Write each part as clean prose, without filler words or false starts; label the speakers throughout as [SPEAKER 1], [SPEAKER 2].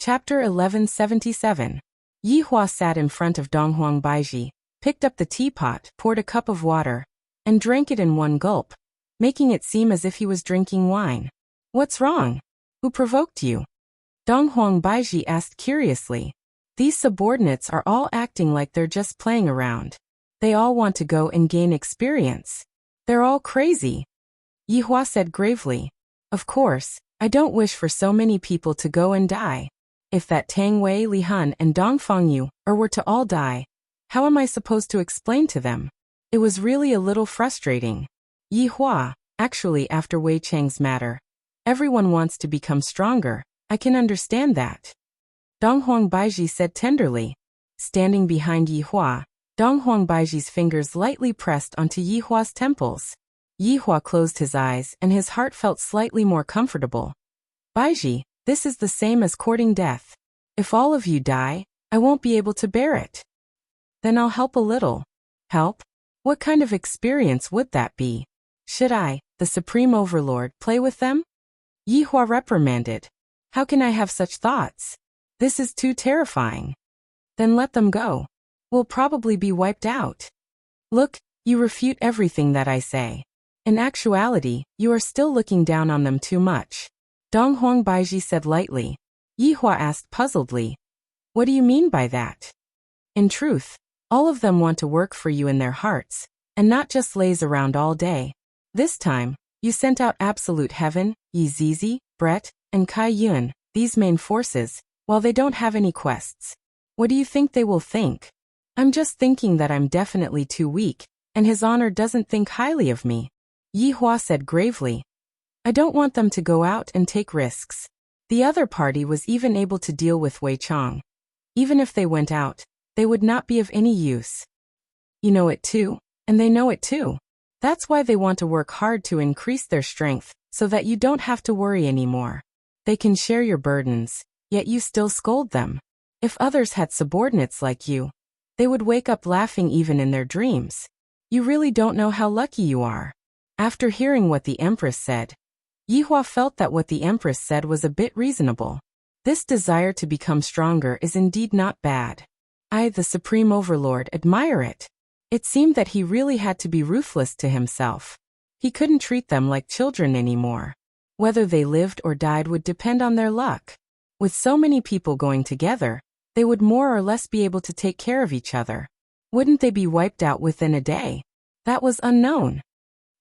[SPEAKER 1] Chapter 1177. Yi Hua sat in front of Donghuang Baiji, picked up the teapot, poured a cup of water, and drank it in one gulp, making it seem as if he was drinking wine. What's wrong? Who provoked you? Donghuang Baiji asked curiously. These subordinates are all acting like they're just playing around. They all want to go and gain experience. They're all crazy. Yi Hua said gravely. Of course, I don't wish for so many people to go and die. If that Tang Wei, Li Han, and Dongfang Yu were to all die, how am I supposed to explain to them? It was really a little frustrating. Yi Hua, actually after Wei Chang's matter, everyone wants to become stronger. I can understand that. Donghuang Baiji said tenderly. Standing behind Yi Hua, Donghuang Baiji's fingers lightly pressed onto Yi Hua's temples. Yi Hua closed his eyes and his heart felt slightly more comfortable. Baiji, this is the same as courting death. If all of you die, I won't be able to bear it. Then I'll help a little. Help? What kind of experience would that be? Should I, the Supreme Overlord, play with them? Yi Hua reprimanded. How can I have such thoughts? This is too terrifying. Then let them go. We'll probably be wiped out. Look, you refute everything that I say. In actuality, you are still looking down on them too much. Donghuang Baiji said lightly. Yi Hua asked puzzledly. What do you mean by that? In truth, all of them want to work for you in their hearts, and not just laze around all day. This time, you sent out Absolute Heaven, Yi Zizi, Brett, and Kai Yun, these main forces, while they don't have any quests. What do you think they will think? I'm just thinking that I'm definitely too weak, and His Honor doesn't think highly of me. Yi Hua said gravely. I don't want them to go out and take risks. The other party was even able to deal with Wei Chang. Even if they went out, they would not be of any use. You know it too, and they know it too. That's why they want to work hard to increase their strength, so that you don't have to worry anymore. They can share your burdens, yet you still scold them. If others had subordinates like you, they would wake up laughing even in their dreams. You really don't know how lucky you are. After hearing what the Empress said, Yi Hua felt that what the Empress said was a bit reasonable. This desire to become stronger is indeed not bad. I, the Supreme Overlord, admire it. It seemed that he really had to be ruthless to himself. He couldn't treat them like children anymore. Whether they lived or died would depend on their luck. With so many people going together, they would more or less be able to take care of each other. Wouldn't they be wiped out within a day? That was unknown.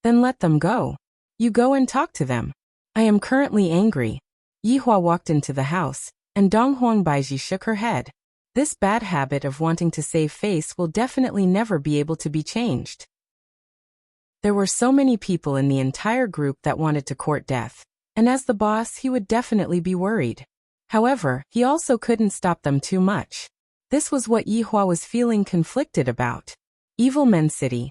[SPEAKER 1] Then let them go. You go and talk to them. I am currently angry. Yi Hua walked into the house, and Donghuang Baiji shook her head. This bad habit of wanting to save face will definitely never be able to be changed. There were so many people in the entire group that wanted to court death, and as the boss he would definitely be worried. However, he also couldn't stop them too much. This was what Yi Hua was feeling conflicted about. Evil Men City.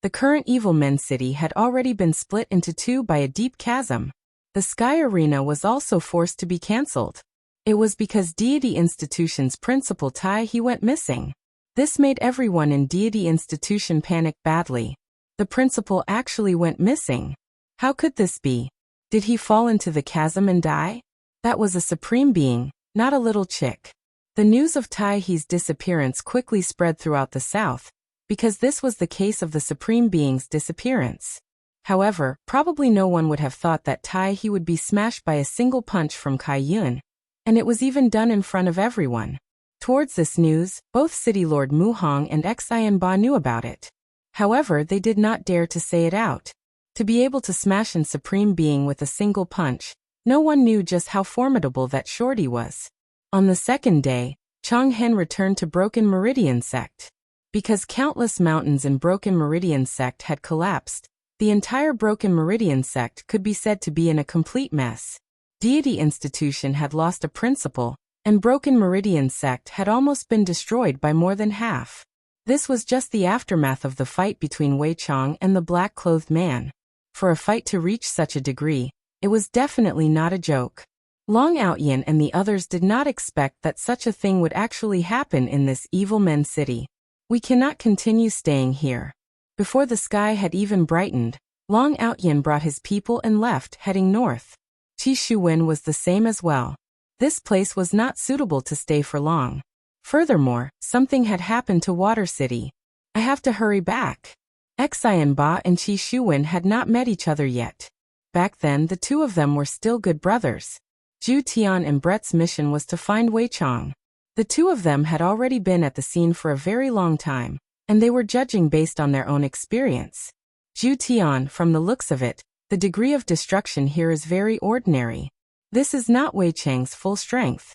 [SPEAKER 1] The current Evil Men City had already been split into two by a deep chasm. The Sky Arena was also forced to be cancelled. It was because Deity Institution's principal Tai He went missing. This made everyone in Deity Institution panic badly. The principal actually went missing. How could this be? Did he fall into the chasm and die? That was a supreme being, not a little chick. The news of Tai He's disappearance quickly spread throughout the south, because this was the case of the supreme being's disappearance. However, probably no one would have thought that Tai He would be smashed by a single punch from Kai Yun, and it was even done in front of everyone. Towards this news, both City Lord Mu Hong and Xian Ba knew about it. However, they did not dare to say it out. To be able to smash an supreme being with a single punch, no one knew just how formidable that shorty was. On the second day, Chang Hen returned to Broken Meridian Sect. Because countless mountains in Broken Meridian Sect had collapsed, the entire Broken Meridian Sect could be said to be in a complete mess. Deity Institution had lost a principal, and Broken Meridian Sect had almost been destroyed by more than half. This was just the aftermath of the fight between Wei Chang and the black-clothed man. For a fight to reach such a degree, it was definitely not a joke. Long Outyin and the others did not expect that such a thing would actually happen in this Evil Men City. We cannot continue staying here. Before the sky had even brightened, Long Outyin brought his people and left, heading north. Qi Shuwen was the same as well. This place was not suitable to stay for long. Furthermore, something had happened to Water City. I have to hurry back. Xian Ba and Qi Shuwen had not met each other yet. Back then the two of them were still good brothers. Zhu Tian and Brett's mission was to find Wei Chang. The two of them had already been at the scene for a very long time, and they were judging based on their own experience. Zhu Tian, from the looks of it, the degree of destruction here is very ordinary. This is not Wei Chang's full strength.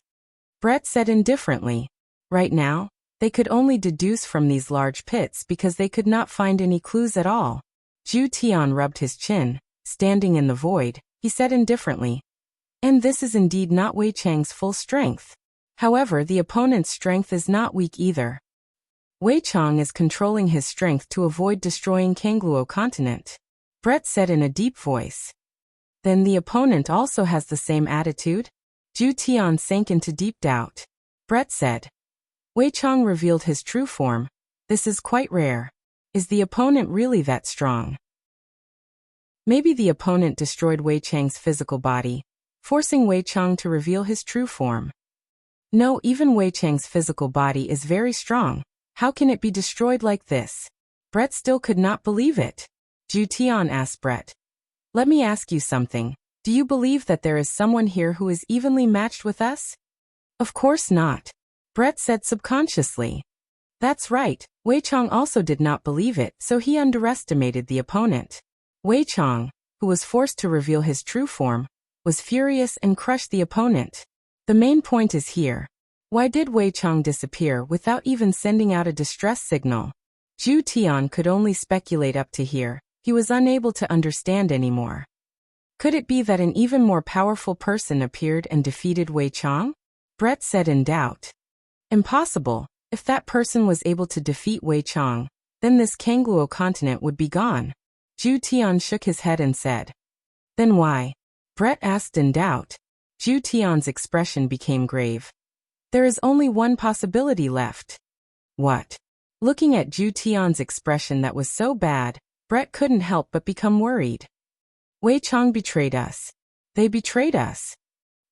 [SPEAKER 1] Brett said indifferently. Right now, they could only deduce from these large pits because they could not find any clues at all. Zhu Tian rubbed his chin, standing in the void. He said indifferently. And this is indeed not Wei Chang's full strength. However, the opponent's strength is not weak either. Wei Chang is controlling his strength to avoid destroying Kangluo continent. Brett said in a deep voice. Then the opponent also has the same attitude? Zhu Tian sank into deep doubt. Brett said. Wei Chang revealed his true form. This is quite rare. Is the opponent really that strong? Maybe the opponent destroyed Wei Chang's physical body, forcing Wei Chang to reveal his true form. No, even Wei Chang's physical body is very strong. How can it be destroyed like this? Brett still could not believe it. Zhu Tian asked Brett. Let me ask you something. Do you believe that there is someone here who is evenly matched with us? Of course not. Brett said subconsciously. That's right. Wei Chang also did not believe it, so he underestimated the opponent. Wei Chang, who was forced to reveal his true form, was furious and crushed the opponent. The main point is here. Why did Wei Chang disappear without even sending out a distress signal? Zhu Tian could only speculate up to here. He was unable to understand anymore. Could it be that an even more powerful person appeared and defeated Wei Chang? Brett said in doubt. Impossible. If that person was able to defeat Wei Chang, then this Kangluo continent would be gone. Zhu Tian shook his head and said. Then why? Brett asked in doubt. Zhu Tian's expression became grave. There is only one possibility left. What? Looking at Zhu Tian's expression that was so bad, Brett couldn't help but become worried. Wei Chang betrayed us. They betrayed us.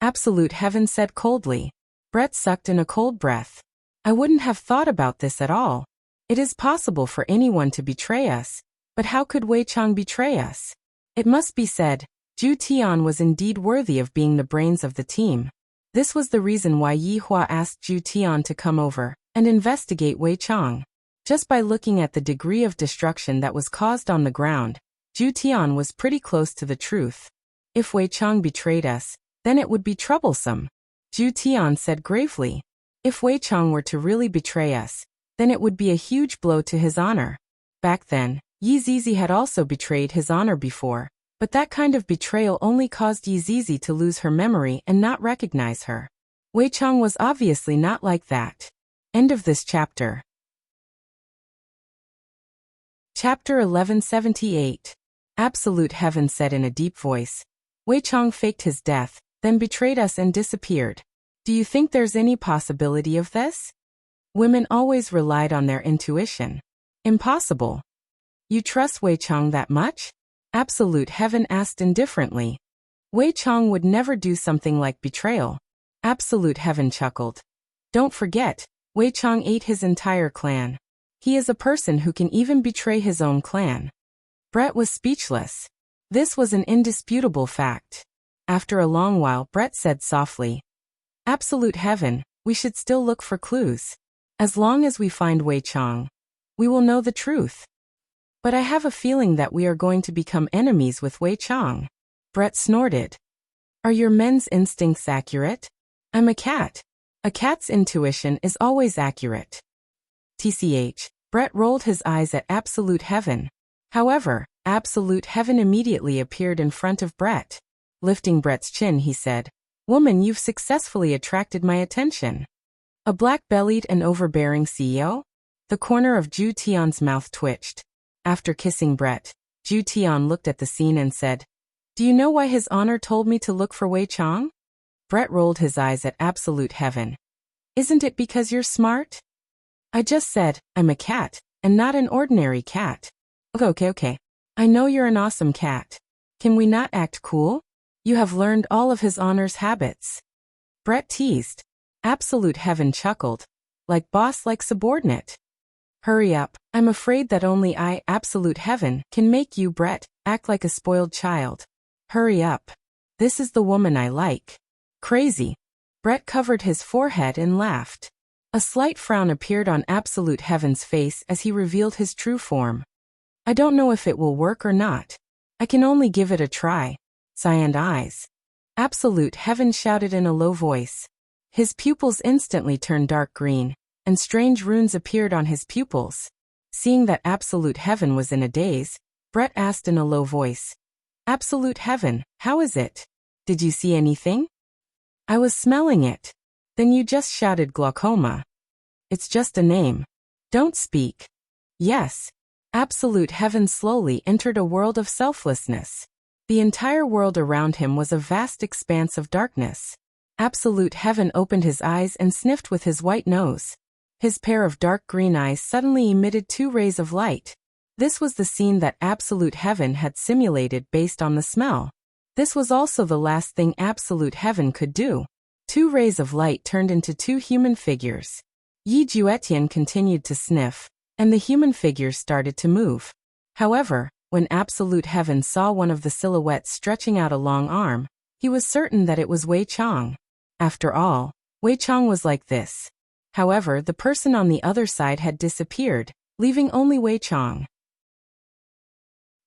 [SPEAKER 1] Absolute Heaven said coldly. Brett sucked in a cold breath. I wouldn't have thought about this at all. It is possible for anyone to betray us, but how could Wei Chang betray us? It must be said, Zhu Tian was indeed worthy of being the brains of the team. This was the reason why Yi Hua asked Zhu Tian to come over and investigate Wei Chang. Just by looking at the degree of destruction that was caused on the ground, Zhu Tian was pretty close to the truth. If Wei Chang betrayed us, then it would be troublesome. Zhu Tian said gravely. If Wei Chang were to really betray us, then it would be a huge blow to his honor. Back then, Yi Zizi had also betrayed his honor before, but that kind of betrayal only caused Yi Zizi to lose her memory and not recognize her. Wei Chang was obviously not like that. End of this chapter. Chapter 1178. Absolute Heaven said in a deep voice. Wei Chang faked his death, then betrayed us and disappeared. Do you think there's any possibility of this? Women always relied on their intuition. Impossible. You trust Wei Chang that much? Absolute Heaven asked indifferently. Wei Chang would never do something like betrayal. Absolute Heaven chuckled. Don't forget, Wei Chang ate his entire clan. He is a person who can even betray his own clan. Brett was speechless. This was an indisputable fact. After a long while, Brett said softly, Absolute Heaven, we should still look for clues. As long as we find Wei Chang, we will know the truth. But I have a feeling that we are going to become enemies with Wei Chang. Brett snorted. Are your men's instincts accurate? I'm a cat. A cat's intuition is always accurate. TCH. Brett rolled his eyes at Absolute Heaven. However, Absolute Heaven immediately appeared in front of Brett. Lifting Brett's chin, he said, Woman, you've successfully attracted my attention. A black-bellied and overbearing CEO? The corner of Zhu Tian's mouth twitched. After kissing Brett, Zhu Tian looked at the scene and said, Do you know why his honor told me to look for Wei Chang? Brett rolled his eyes at Absolute Heaven. Isn't it because you're smart? I just said, I'm a cat, and not an ordinary cat. Okay. I know you're an awesome cat. Can we not act cool? You have learned all of his honor's habits. Brett teased. Absolute Heaven chuckled. Like boss, like subordinate. Hurry up, I'm afraid that only I, Absolute Heaven, can make you, Brett, act like a spoiled child. Hurry up. This is the woman I like. Crazy. Brett covered his forehead and laughed. A slight frown appeared on Absolute Heaven's face as he revealed his true form. I don't know if it will work or not. I can only give it a try. Cyan eyes. Absolute Heaven shouted in a low voice. His pupils instantly turned dark green, and strange runes appeared on his pupils. Seeing that Absolute Heaven was in a daze, Brett asked in a low voice. Absolute Heaven, how is it? Did you see anything? I was smelling it. Then you just shouted glaucoma. It's just a name. Don't speak. Yes. Absolute Heaven slowly entered a world of selflessness. The entire world around him was a vast expanse of darkness. Absolute Heaven opened his eyes and sniffed with his white nose. His pair of dark green eyes suddenly emitted 2 rays of light. This was the scene that Absolute Heaven had simulated based on the smell. This was also the last thing Absolute Heaven could do. 2 rays of light turned into 2 human figures. Yi Juetian continued to sniff, and the human figures started to move. However, when Absolute Heaven saw one of the silhouettes stretching out a long arm, he was certain that it was Wei Chang. After all, Wei Chang was like this. However, the person on the other side had disappeared, leaving only Wei Chang.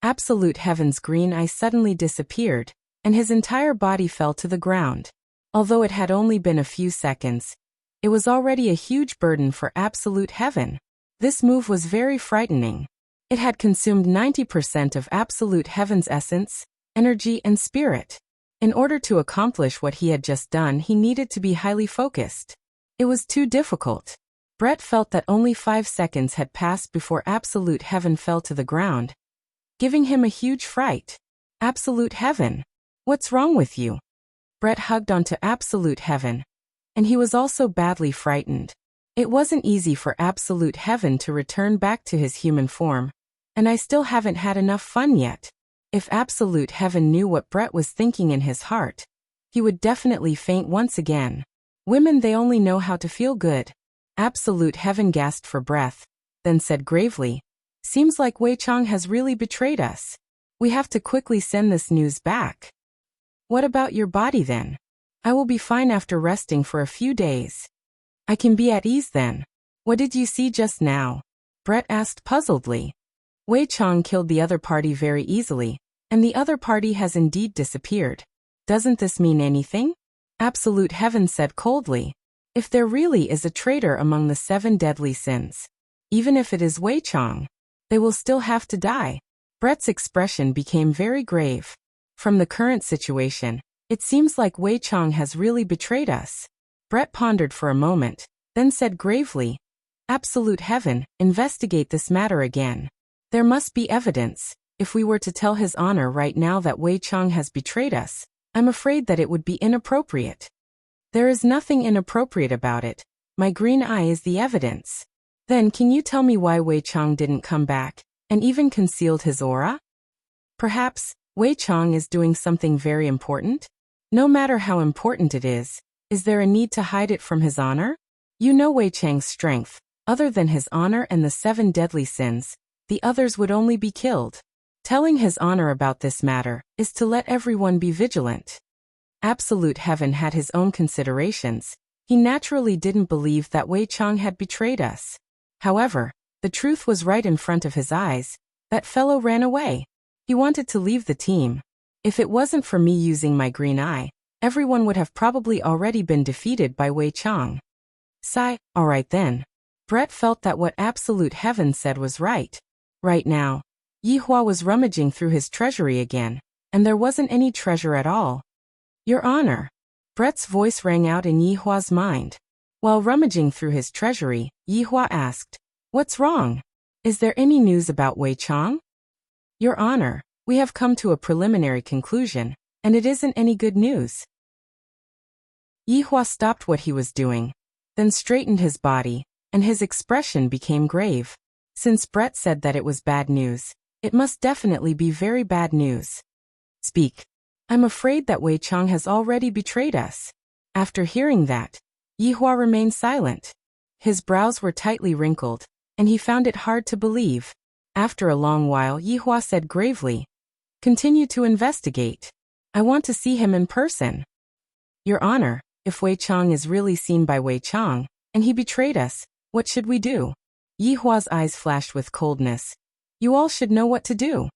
[SPEAKER 1] Absolute Heaven's green eye suddenly disappeared, and his entire body fell to the ground. Although it had only been a few seconds, it was already a huge burden for Absolute Heaven. This move was very frightening. It had consumed 90% of Absolute Heaven's essence, energy, and spirit. In order to accomplish what he had just done, he needed to be highly focused. It was too difficult. Brett felt that only 5 seconds had passed before Absolute Heaven fell to the ground, giving him a huge fright. Absolute Heaven, what's wrong with you? Brett hugged onto Absolute Heaven, and he was also badly frightened. It wasn't easy for Absolute Heaven to return back to his human form, and I still haven't had enough fun yet. If Absolute Heaven knew what Brett was thinking in his heart, he would definitely faint once again. Women, they only know how to feel good. Absolute Heaven gasped for breath, then said gravely, seems like Wei Chang has really betrayed us. We have to quickly send this news back. What about your body then? I will be fine after resting for a few days. I can be at ease then. What did you see just now? Brett asked puzzledly. Wei Chang killed the other party very easily, and the other party has indeed disappeared. Doesn't this mean anything? Absolute Heaven said coldly. If there really is a traitor among the 7 deadly sins, even if it is Wei Chang, they will still have to die. Brett's expression became very grave. From the current situation, it seems like Wei Chang has really betrayed us. Brett pondered for a moment, then said gravely, Absolute Heaven, investigate this matter again. There must be evidence. If we were to tell His Honor right now that Wei Chang has betrayed us, I'm afraid that it would be inappropriate. There is nothing inappropriate about it. My green eye is the evidence. Then can you tell me why Wei Chang didn't come back, and even concealed his aura? Perhaps Wei Chang is doing something very important? No matter how important it is there a need to hide it from His Honor? You know Wei Chang's strength. Other than His Honor and the 7 deadly sins, the others would only be killed. Telling His Honor about this matter is to let everyone be vigilant. Absolute Heaven had his own considerations. He naturally didn't believe that Wei Chang had betrayed us. However, the truth was right in front of his eyes. That fellow ran away. He wanted to leave the team. If it wasn't for me using my green eye, everyone would have probably already been defeated by Wei Chang. Sigh, alright then. Brett felt that what Absolute Heaven said was right. Right now, Yi Hua was rummaging through his treasury again, and there wasn't any treasure at all. Your Honor. Brett's voice rang out in Yi Hua's mind. While rummaging through his treasury, Yi Hua asked, What's wrong? Is there any news about Wei Chang? Your Honor, we have come to a preliminary conclusion, and it isn't any good news. Yi Hua stopped what he was doing, then straightened his body, and his expression became grave. Since Brett said that it was bad news, it must definitely be very bad news. Speak. I'm afraid that Wei Chang has already betrayed us. After hearing that, Yihua remained silent. His brows were tightly wrinkled, and he found it hard to believe. After a long while, Yihua said gravely, "Continue to investigate. I want to see him in person." "Your Honor, if Wei Chang is really seen by Wei Chang, and he betrayed us, what should we do?" Yihua's eyes flashed with coldness. "You all should know what to do."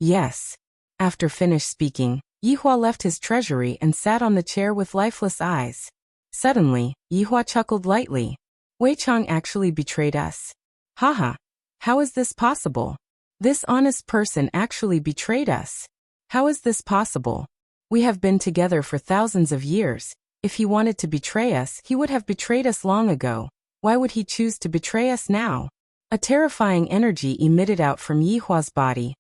[SPEAKER 1] "Yes." After finished speaking, Yihua left his treasury and sat on the chair with lifeless eyes. Suddenly, Yihua chuckled lightly. "Wei Chang actually betrayed us. Haha. How is this possible? This honest person actually betrayed us. How is this possible? We have been together for thousands of years. If he wanted to betray us, he would have betrayed us long ago. Why would he choose to betray us now?" A terrifying energy emitted out from Yihua's body,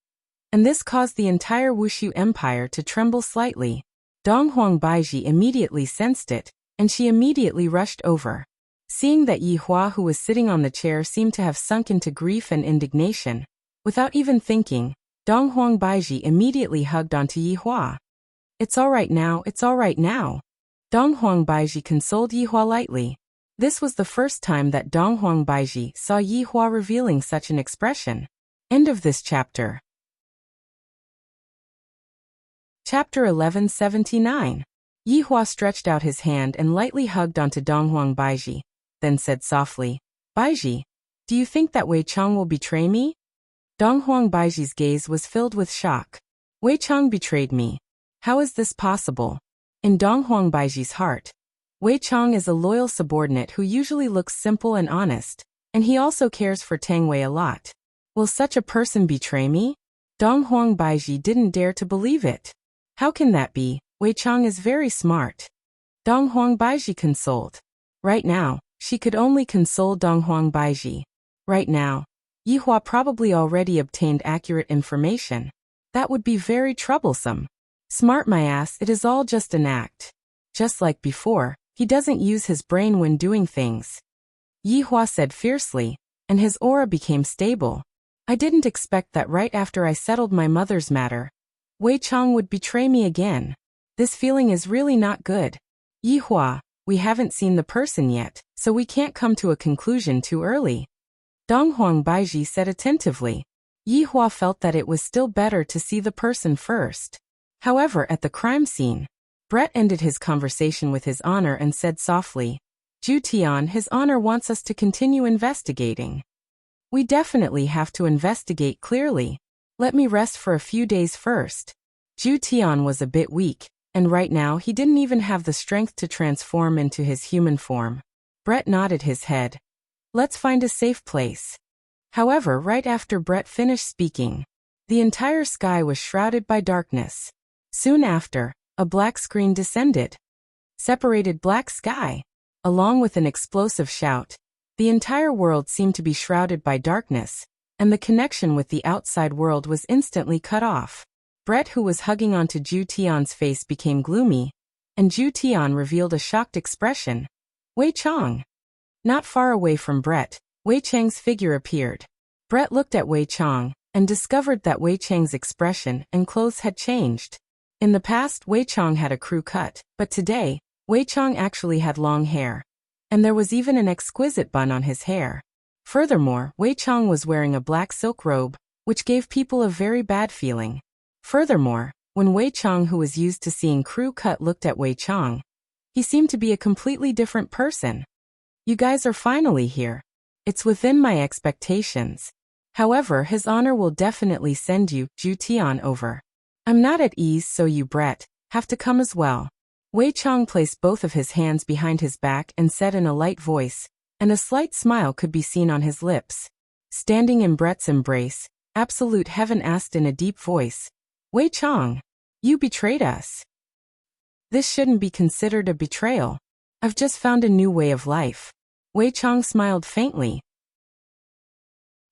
[SPEAKER 1] and this caused the entire Wushu Empire to tremble slightly. Donghuang Baiji immediately sensed it, and she immediately rushed over. Seeing that Yihua, who was sitting on the chair, seemed to have sunk into grief and indignation, without even thinking, Donghuang Baiji immediately hugged onto Yihua. "It's all right now, it's all right now." Donghuang Baiji consoled Yihua lightly. This was the first time that Donghuang Baiji saw Yihua revealing such an expression. End of this chapter. Chapter 1179. Yihua stretched out his hand and lightly hugged onto Donghuang Baiji, then said softly, "Baiji, do you think that Wei Chang will betray me?" Donghuang Baiji's gaze was filled with shock. "Wei Chang betrayed me. How is this possible?" In Donghuang Baiji's heart, Wei Chang is a loyal subordinate who usually looks simple and honest, and he also cares for Tang Wei a lot. Will such a person betray me? Donghuang Baiji didn't dare to believe it. How can that be? Wei Chang is very smart. Donghuang Baiji consoled. Right now, she could only console Donghuang Baiji. Right now, Yihua probably already obtained accurate information. That would be very troublesome. Smart my ass, it is all just an act. Just like before, he doesn't use his brain when doing things. Yihua said fiercely, and his aura became stable. I didn't expect that right after I settled my mother's matter, Wei Chang would betray me again. This feeling is really not good. Yihua, we haven't seen the person yet, so we can't come to a conclusion too early. Donghuang Baiji said attentively. Yihua felt that it was still better to see the person first. However, at the crime scene, Brett ended his conversation with his honor and said softly, "Ju Tian, his honor wants us to continue investigating. We definitely have to investigate clearly. Let me rest for a few days first." Ju Tian was a bit weak, and right now he didn't even have the strength to transform into his human form. Brett nodded his head. "Let's find a safe place." However, right after Brett finished speaking, the entire sky was shrouded by darkness. Soon after, a black screen descended. Separated black sky. Along with an explosive shout, the entire world seemed to be shrouded by darkness, and the connection with the outside world was instantly cut off. Brett, who was hugging onto Ju Tian's face, became gloomy, and Ju Tian revealed a shocked expression. "Wei Chang." Not far away from Brett, Wei Chang's figure appeared. Brett looked at Wei Chang and discovered that Wei Chang's expression and clothes had changed. In the past, Wei Chang had a crew cut, but today, Wei Chang actually had long hair, and there was even an exquisite bun on his hair. Furthermore, Wei Chang was wearing a black silk robe, which gave people a very bad feeling. Furthermore, when Wei Chang, who was used to seeing crew cut, looked at Wei Chang, he seemed to be a completely different person. "You guys are finally here. It's within my expectations. However, his honor will definitely send you, Ju Tian, over. I'm not at ease, so you, Brett, have to come as well." Wei Chang placed both of his hands behind his back and said in a light voice, and a slight smile could be seen on his lips. Standing in Brett's embrace, Absolute Heaven asked in a deep voice, "Wei Chang, you betrayed us. This shouldn't be considered a betrayal. I've just found a new way of life." Wei Chang smiled faintly.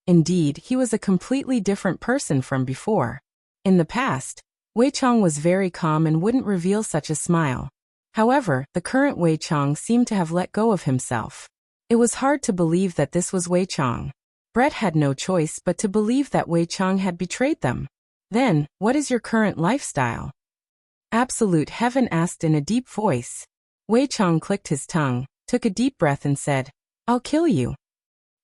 [SPEAKER 1] Indeed, he was a completely different person from before. In the past, Wei Chang was very calm and wouldn't reveal such a smile. However, the current Wei Chang seemed to have let go of himself. It was hard to believe that this was Wei Chang. Brett had no choice but to believe that Wei Chang had betrayed them. "Then, what is your current lifestyle?" Absolute Heaven asked in a deep voice. Wei Chang clicked his tongue, took a deep breath and said, "I'll kill you."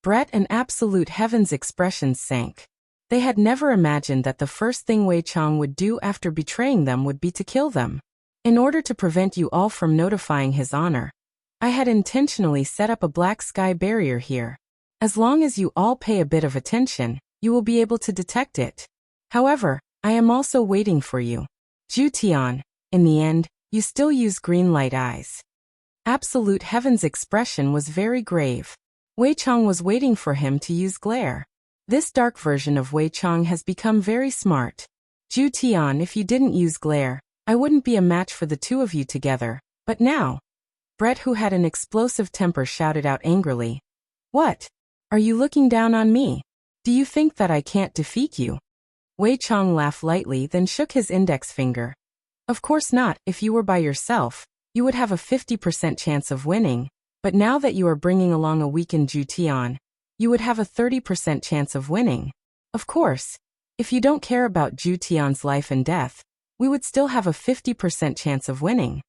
[SPEAKER 1] Brett and Absolute Heaven's expressions sank. They had never imagined that the first thing Wei Chang would do after betraying them would be to kill them. "In order to prevent you all from notifying His Honor, I had intentionally set up a black sky barrier here. As long as you all pay a bit of attention, you will be able to detect it. However, I am also waiting for you. Zhu Tian, in the end, you still use green light eyes." Absolute Heaven's expression was very grave. Wei Chang was waiting for him to use glare. This dark version of Wei Chang has become very smart. "Zhu Tian, if you didn't use glare, I wouldn't be a match for the two of you together, but now..." Brett, who had an explosive temper, shouted out angrily, "What? Are you looking down on me? Do you think that I can't defeat you?" Wei Chang laughed lightly, then shook his index finger. "Of course not. If you were by yourself, you would have a 50% chance of winning, but now that you are bringing along a weakened Zhu Tian, you would have a 30% chance of winning. Of course, if you don't care about Zhu Tian's life and death, we would still have a 50% chance of winning."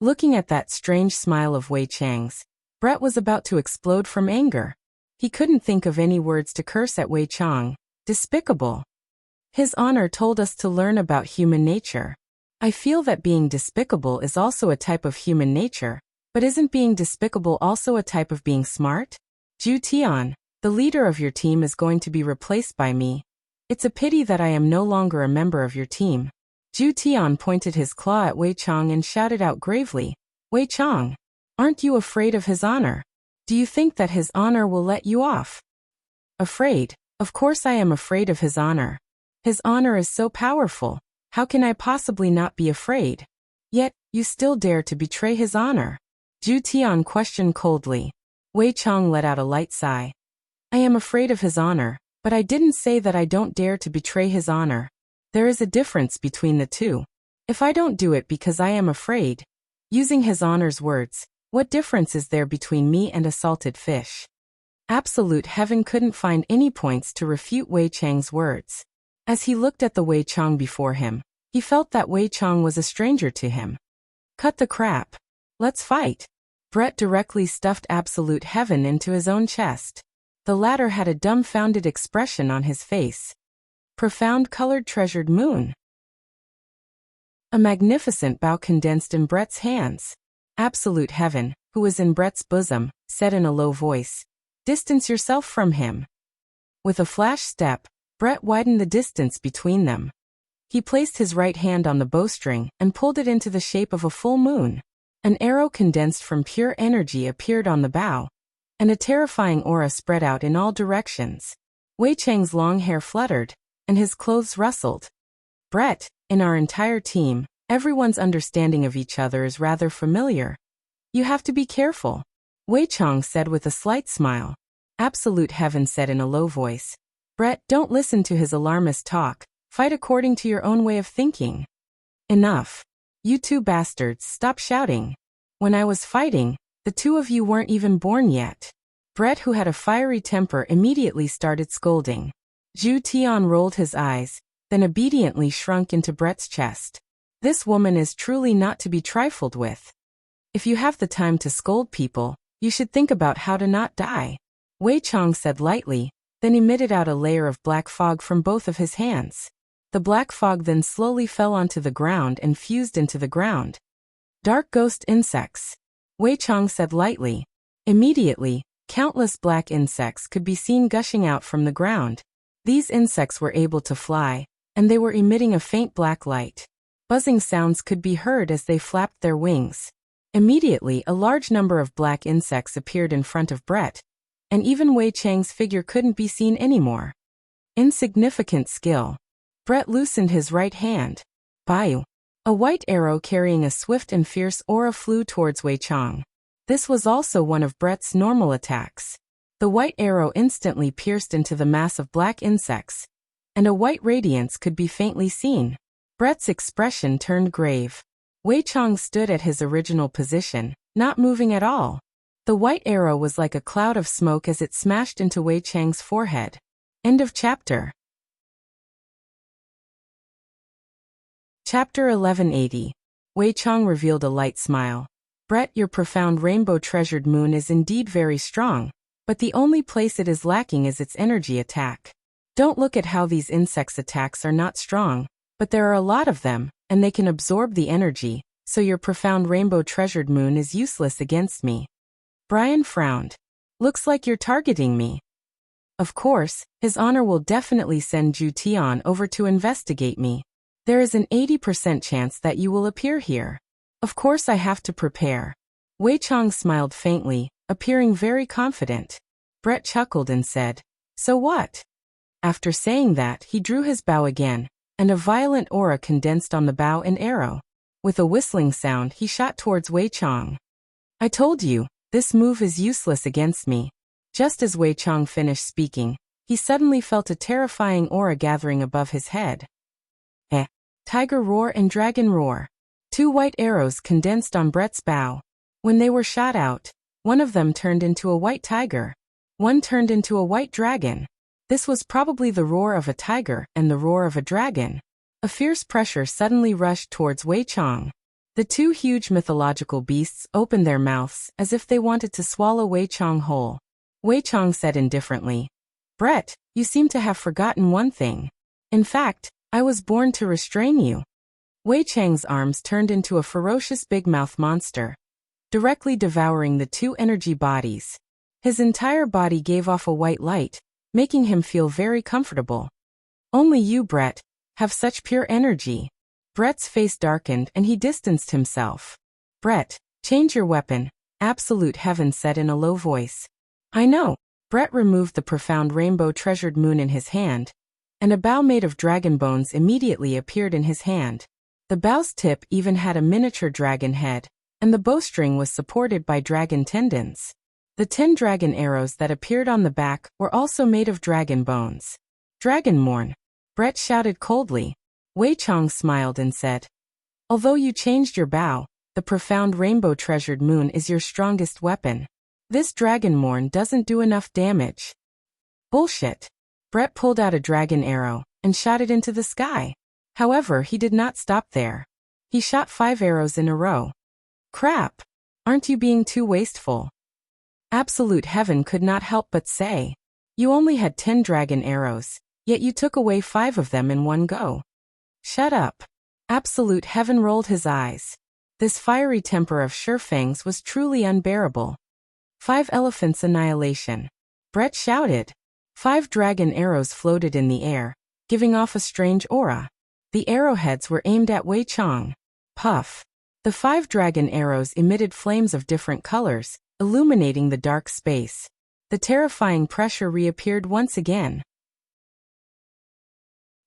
[SPEAKER 1] Looking at that strange smile of Wei Chang's, Brett was about to explode from anger. He couldn't think of any words to curse at Wei Chang. Despicable. "His Honor told us to learn about human nature. I feel that being despicable is also a type of human nature, but isn't being despicable also a type of being smart? Zhu Tian, the leader of your team is going to be replaced by me. It's a pity that I am no longer a member of your team." Zhu Tian pointed his claw at Wei Chang and shouted out gravely, "Wei Chang, aren't you afraid of His Honor? Do you think that His Honor will let you off?" "Afraid? Of course I am afraid of His Honor. His Honor is so powerful. How can I possibly not be afraid? Yet, you still dare to betray His Honor?" Zhu Tian questioned coldly. Wei Chang let out a light sigh. "I am afraid of His Honor, but I didn't say that I don't dare to betray His Honor. There is a difference between the two. If I don't do it because I am afraid, using His Honor's words, what difference is there between me and a salted fish?" Absolute Heaven couldn't find any points to refute Wei Chang's words. As he looked at the Wei Chang before him, he felt that Wei Chang was a stranger to him. "Cut the crap. Let's fight." Brett directly stuffed Absolute Heaven into his own chest. The latter had a dumbfounded expression on his face. Profound colored treasured moon. A magnificent bow condensed in Brett's hands. Absolute Heaven, who was in Brett's bosom, said in a low voice, "Distance yourself from him." With a flash step, Brett widened the distance between them. He placed his right hand on the bowstring and pulled it into the shape of a full moon. An arrow condensed from pure energy appeared on the bow, and a terrifying aura spread out in all directions. Wei Chang's long hair fluttered, and his clothes rustled. "Brett, in our entire team, everyone's understanding of each other is rather familiar. You have to be careful," Wei Chang said with a slight smile. Absolute Heaven said in a low voice, "Brett, don't listen to his alarmist talk. Fight according to your own way of thinking." "Enough. You two bastards, stop shouting. When I was fighting, the two of you weren't even born yet." Brett, who had a fiery temper, immediately started scolding. Zhu Tian rolled his eyes, then obediently shrunk into Brett's chest. This woman is truly not to be trifled with. If you have the time to scold people, you should think about how to not die. Wei Chang said lightly, then emitted out a layer of black fog from both of his hands. The black fog then slowly fell onto the ground and fused into the ground. "Dark ghost insects," Wei Chang said lightly. Immediately, countless black insects could be seen gushing out from the ground. These insects were able to fly, and they were emitting a faint black light. Buzzing sounds could be heard as they flapped their wings. Immediately, a large number of black insects appeared in front of Brett, and even Wei Chang's figure couldn't be seen anymore. Insignificant skill. Brett loosened his right hand. Baiu. A white arrow carrying a swift and fierce aura flew towards Wei Chang. This was also one of Brett's normal attacks. The white arrow instantly pierced into the mass of black insects, and a white radiance could be faintly seen. Brett's expression turned grave. Wei Chang stood at his original position, not moving at all. The white arrow was like a cloud of smoke as it smashed into Wei Chang's forehead. End of chapter. Chapter 1180. Wei Chang revealed a light smile. Brett, your profound rainbow-treasured moon is indeed very strong, but the only place it is lacking is its energy attack. Don't look at how these insects' attacks are not strong, but there are a lot of them, and they can absorb the energy, so your profound rainbow-treasured moon is useless against me. Brian frowned. Looks like you're targeting me. Of course, His Honor will definitely send Ju Tian over to investigate me. There is an 80% chance that you will appear here. Of course I have to prepare. Wei Chong smiled faintly, appearing very confident. Brett chuckled and said, so what? After saying that, he drew his bow again, and a violent aura condensed on the bow and arrow. With a whistling sound, he shot towards Wei Chong. I told you, this move is useless against me. Just as Wei Chong finished speaking, he suddenly felt a terrifying aura gathering above his head. Tiger roar and dragon roar. 2 white arrows condensed on Brett's bow. When they were shot out, one of them turned into a white tiger. One turned into a white dragon. This was probably the roar of a tiger and the roar of a dragon. A fierce pressure suddenly rushed towards Wei Chong. The 2 huge mythological beasts opened their mouths as if they wanted to swallow Wei Chong whole. Wei Chong said indifferently, Brett, you seem to have forgotten one thing. In fact, I was born to restrain you. Wei Chang's arms turned into a ferocious big-mouth monster, directly devouring the 2 energy bodies. His entire body gave off a white light, making him feel very comfortable. Only you, Brett, have such pure energy. Brett's face darkened and he distanced himself. Brett, change your weapon, Absolute Heaven said in a low voice. I know. Brett removed the profound rainbow-treasured moon in his hand, and a bow made of dragon bones immediately appeared in his hand. The bow's tip even had a miniature dragon head, and the bowstring was supported by dragon tendons. The 10 dragon arrows that appeared on the back were also made of dragon bones. Dragonborn, Brett shouted coldly. Wei Chong smiled and said, although you changed your bow, the profound rainbow-treasured moon is your strongest weapon. This dragonborn doesn't do enough damage. Bullshit. Brett pulled out a dragon arrow and shot it into the sky. However, he did not stop there. He shot 5 arrows in a row. Crap! Aren't you being too wasteful? Absolute Heaven could not help but say. You only had 10 dragon arrows, yet you took away 5 of them in one go. Shut up. Absolute Heaven rolled his eyes. This fiery temper of Surefangs was truly unbearable. 5 elephants annihilation. Brett shouted. 5 dragon arrows floated in the air, giving off a strange aura. The arrowheads were aimed at Wei Chong. Puff. The 5 dragon arrows emitted flames of different colors, illuminating the dark space. The terrifying pressure reappeared once again.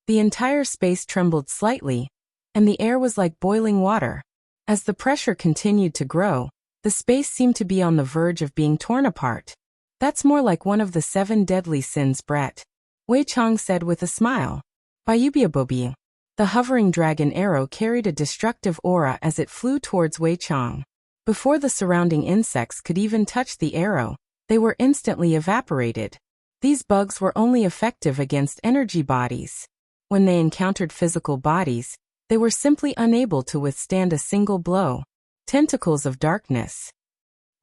[SPEAKER 1] The entire space trembled slightly, and the air was like boiling water. As the pressure continued to grow, the space seemed to be on the verge of being torn apart. That's more like one of the 7 deadly sins, Brett. Wei Chong said with a smile. Bayubiabobi. The hovering dragon arrow carried a destructive aura as it flew towards Wei Chong. Before the surrounding insects could even touch the arrow, they were instantly evaporated. These bugs were only effective against energy bodies. When they encountered physical bodies, they were simply unable to withstand a single blow. Tentacles of darkness.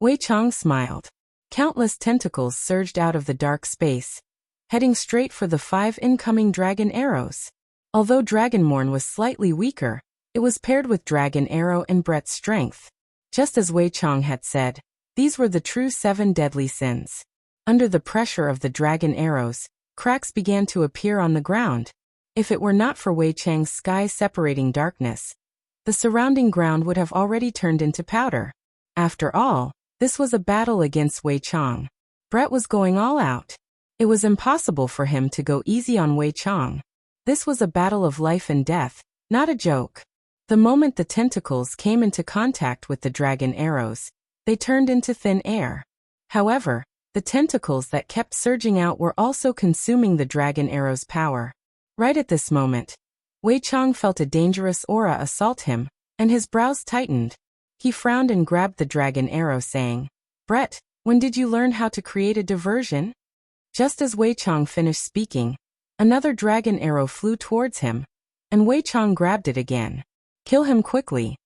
[SPEAKER 1] Wei Chong smiled. Countless tentacles surged out of the dark space, heading straight for the 5 incoming dragon arrows. Although Dragonborn was slightly weaker, it was paired with Dragon Arrow and Brett's strength. Just as Wei Chong had said, these were the true 7 deadly sins. Under the pressure of the dragon arrows, cracks began to appear on the ground. If it were not for Wei Chang's sky-separating darkness, the surrounding ground would have already turned into powder. After all, this was a battle against Wei Chong. Brett was going all out. It was impossible for him to go easy on Wei Chong. This was a battle of life and death, not a joke. The moment the tentacles came into contact with the dragon arrows, they turned into thin air. However, the tentacles that kept surging out were also consuming the dragon arrow's power. Right at this moment, Wei Chong felt a dangerous aura assault him, and his brows tightened. He frowned and grabbed the dragon arrow, saying, Brett, when did you learn how to create a diversion? Just as Wei Chong finished speaking, another dragon arrow flew towards him, and Wei Chong grabbed it again. Kill him quickly.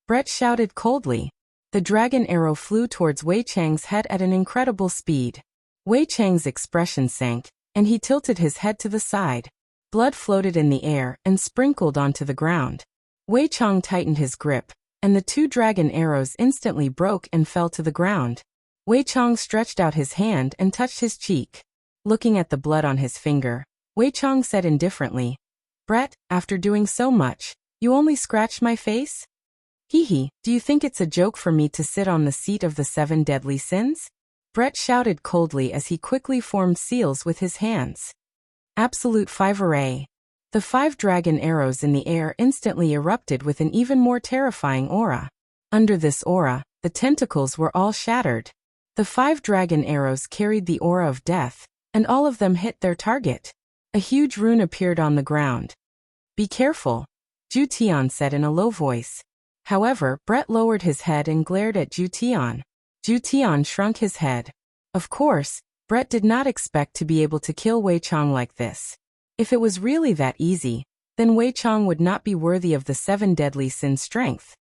[SPEAKER 1] Brett shouted coldly. The dragon arrow flew towards Wei Chang's head at an incredible speed. Wei Chang's expression sank, and he tilted his head to the side. Blood floated in the air and sprinkled onto the ground. Wei Chang tightened his grip, and the 2 dragon arrows instantly broke and fell to the ground. Wei Chang stretched out his hand and touched his cheek. Looking at the blood on his finger, Wei Chang said indifferently, "Brett, after doing so much, you only scratched my face? Hee, do you think it's a joke for me to sit on the seat of the 7 deadly sins?" Brett shouted coldly as he quickly formed seals with his hands. Absolute Five-Array. The 5 dragon arrows in the air instantly erupted with an even more terrifying aura. Under this aura, the tentacles were all shattered. The 5 dragon arrows carried the aura of death, and all of them hit their target. A huge rune appeared on the ground. "Be careful," Zhu Tian said in a low voice. However, Brett lowered his head and glared at Zhu Tian. Zhu Tian shrunk his head. Of course, Brett did not expect to be able to kill Wei Chang like this. If it was really that easy, then Wei Chang would not be worthy of the 7 deadly sins' strength.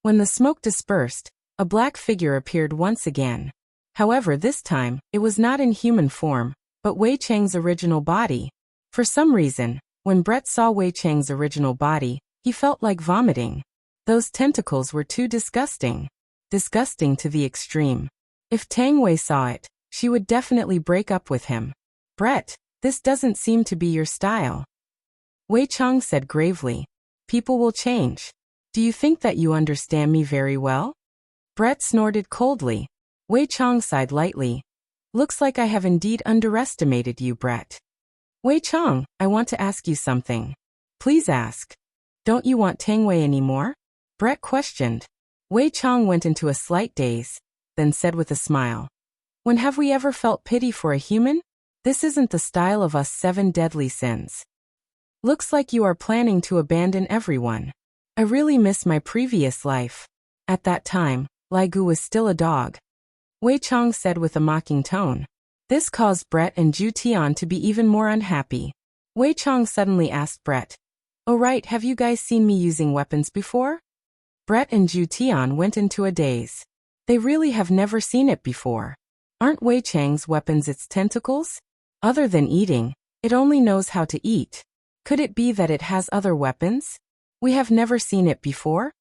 [SPEAKER 1] When the smoke dispersed, a black figure appeared once again. However, this time, it was not in human form, but Wei Chang's original body. For some reason, when Brett saw Wei Chang's original body, he felt like vomiting. Those tentacles were too disgusting. Disgusting to the extreme. If Tang Wei saw it, she would definitely break up with him. "Brett, this doesn't seem to be your style," Wei Chang said gravely. "People will change. Do you think that you understand me very well?" Brett snorted coldly. Wei Chang sighed lightly. "Looks like I have indeed underestimated you, Brett." "Wei Chang, I want to ask you something." "Please ask." "Don't you want Tang Wei anymore?" Brett questioned. Wei Chang went into a slight daze, then said with a smile, "When have we ever felt pity for a human? This isn't the style of us 7 deadly sins. Looks like you are planning to abandon everyone. I really miss my previous life. At that time, Lai Gu was still a dog," Wei Chang said with a mocking tone. This caused Brett and Zhu Tian to be even more unhappy. Wei Chang suddenly asked Brett, "Oh right, have you guys seen me using weapons before?" Brett and Zhu Tian went into a daze. They really have never seen it before. Aren't Wei Chang's weapons its tentacles? Other than eating, it only knows how to eat. Could it be that it has other weapons? We have never seen it before?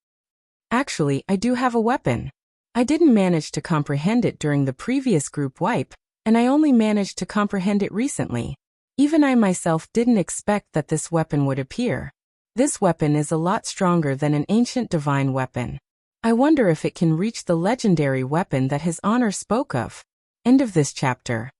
[SPEAKER 1] Actually, I do have a weapon. I didn't manage to comprehend it during the previous group wipe, and I only managed to comprehend it recently. Even I myself didn't expect that this weapon would appear. This weapon is a lot stronger than an ancient divine weapon. I wonder if it can reach the legendary weapon that His Honor spoke of. End of this chapter.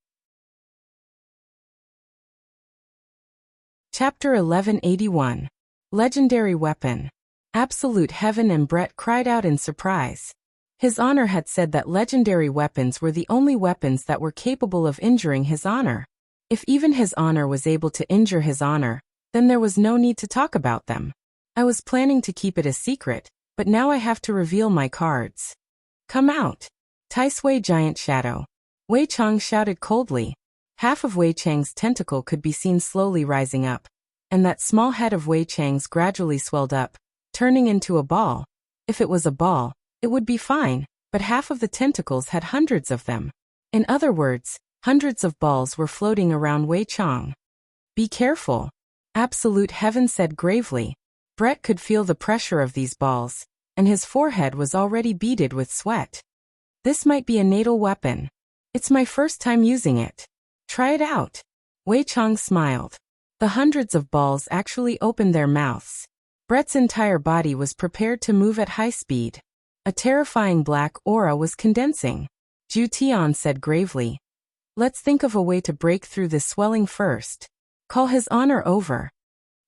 [SPEAKER 1] Chapter 1181. Legendary Weapon. Absolute Heaven and Brett cried out in surprise. His Honor had said that legendary weapons were the only weapons that were capable of injuring His Honor. If even His Honor was able to injure His Honor, then there was no need to talk about them. I was planning to keep it a secret, but now I have to reveal my cards. Come out. Tai Sui Giant Shadow. Wei Chang shouted coldly. Half of Wei Chang's tentacle could be seen slowly rising up, and that small head of Wei Chang's gradually swelled up, turning into a ball. If it was a ball, it would be fine, but half of the tentacles had hundreds of them. In other words, hundreds of balls were floating around Wei Chang. Be careful, Absolute Heaven said gravely. Brett could feel the pressure of these balls, and his forehead was already beaded with sweat. This might be a natal weapon. It's my first time using it. Try it out. Wei Chang smiled. The hundreds of balls actually opened their mouths. Brett's entire body was prepared to move at high speed. A terrifying black aura was condensing. Zhu Tian said gravely, "Let's think of a way to break through this swelling first. Call His Honor over."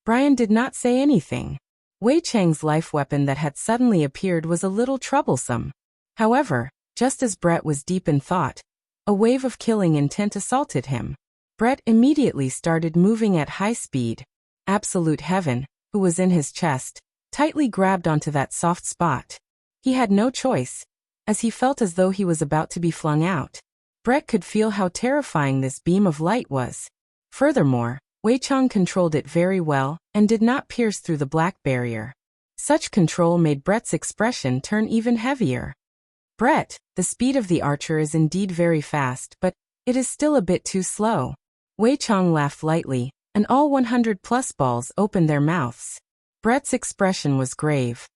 [SPEAKER 1] Brian did not say anything. Wei Chang's life weapon that had suddenly appeared was a little troublesome. However, just as Brett was deep in thought, a wave of killing intent assaulted him. Brett immediately started moving at high speed. Absolute Heaven, who was in his chest, tightly grabbed onto that soft spot. He had no choice, as he felt as though he was about to be flung out. Brett could feel how terrifying this beam of light was. Furthermore, Wei Chang controlled it very well and did not pierce through the black barrier. Such control made Brett's expression turn even heavier. Brett, the speed of the archer is indeed very fast, but it is still a bit too slow. Wei Chang laughed lightly, and all 100+ balls opened their mouths. Brett's expression was grave.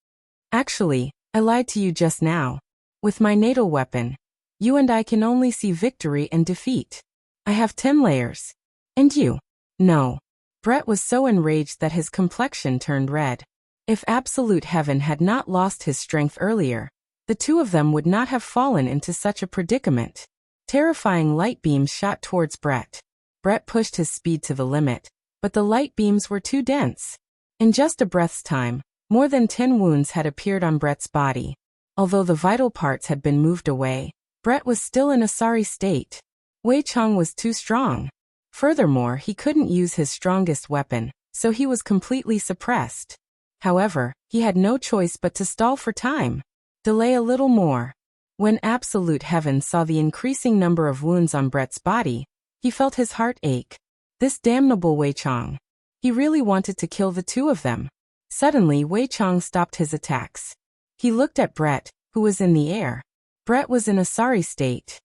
[SPEAKER 1] Actually, I lied to you just now. With my natal weapon, you and I can only see victory and defeat. I have 10 layers. And you? No. Brett was so enraged that his complexion turned red. If Absolute Heaven had not lost his strength earlier, the two of them would not have fallen into such a predicament. Terrifying light beams shot towards Brett. Brett pushed his speed to the limit, but the light beams were too dense. In just a breath's time, more than 10 wounds had appeared on Brett's body. Although the vital parts had been moved away, Brett was still in a sorry state. Wei Chang was too strong. Furthermore, he couldn't use his strongest weapon, so he was completely suppressed. However, he had no choice but to stall for time. Delay a little more. When Absolute Heaven saw the increasing number of wounds on Brett's body, he felt his heart ache. This damnable Wei Chang. He really wanted to kill the two of them. Suddenly, Wei Chang stopped his attacks. He looked at Brett, who was in the air. Brett was in a sorry state.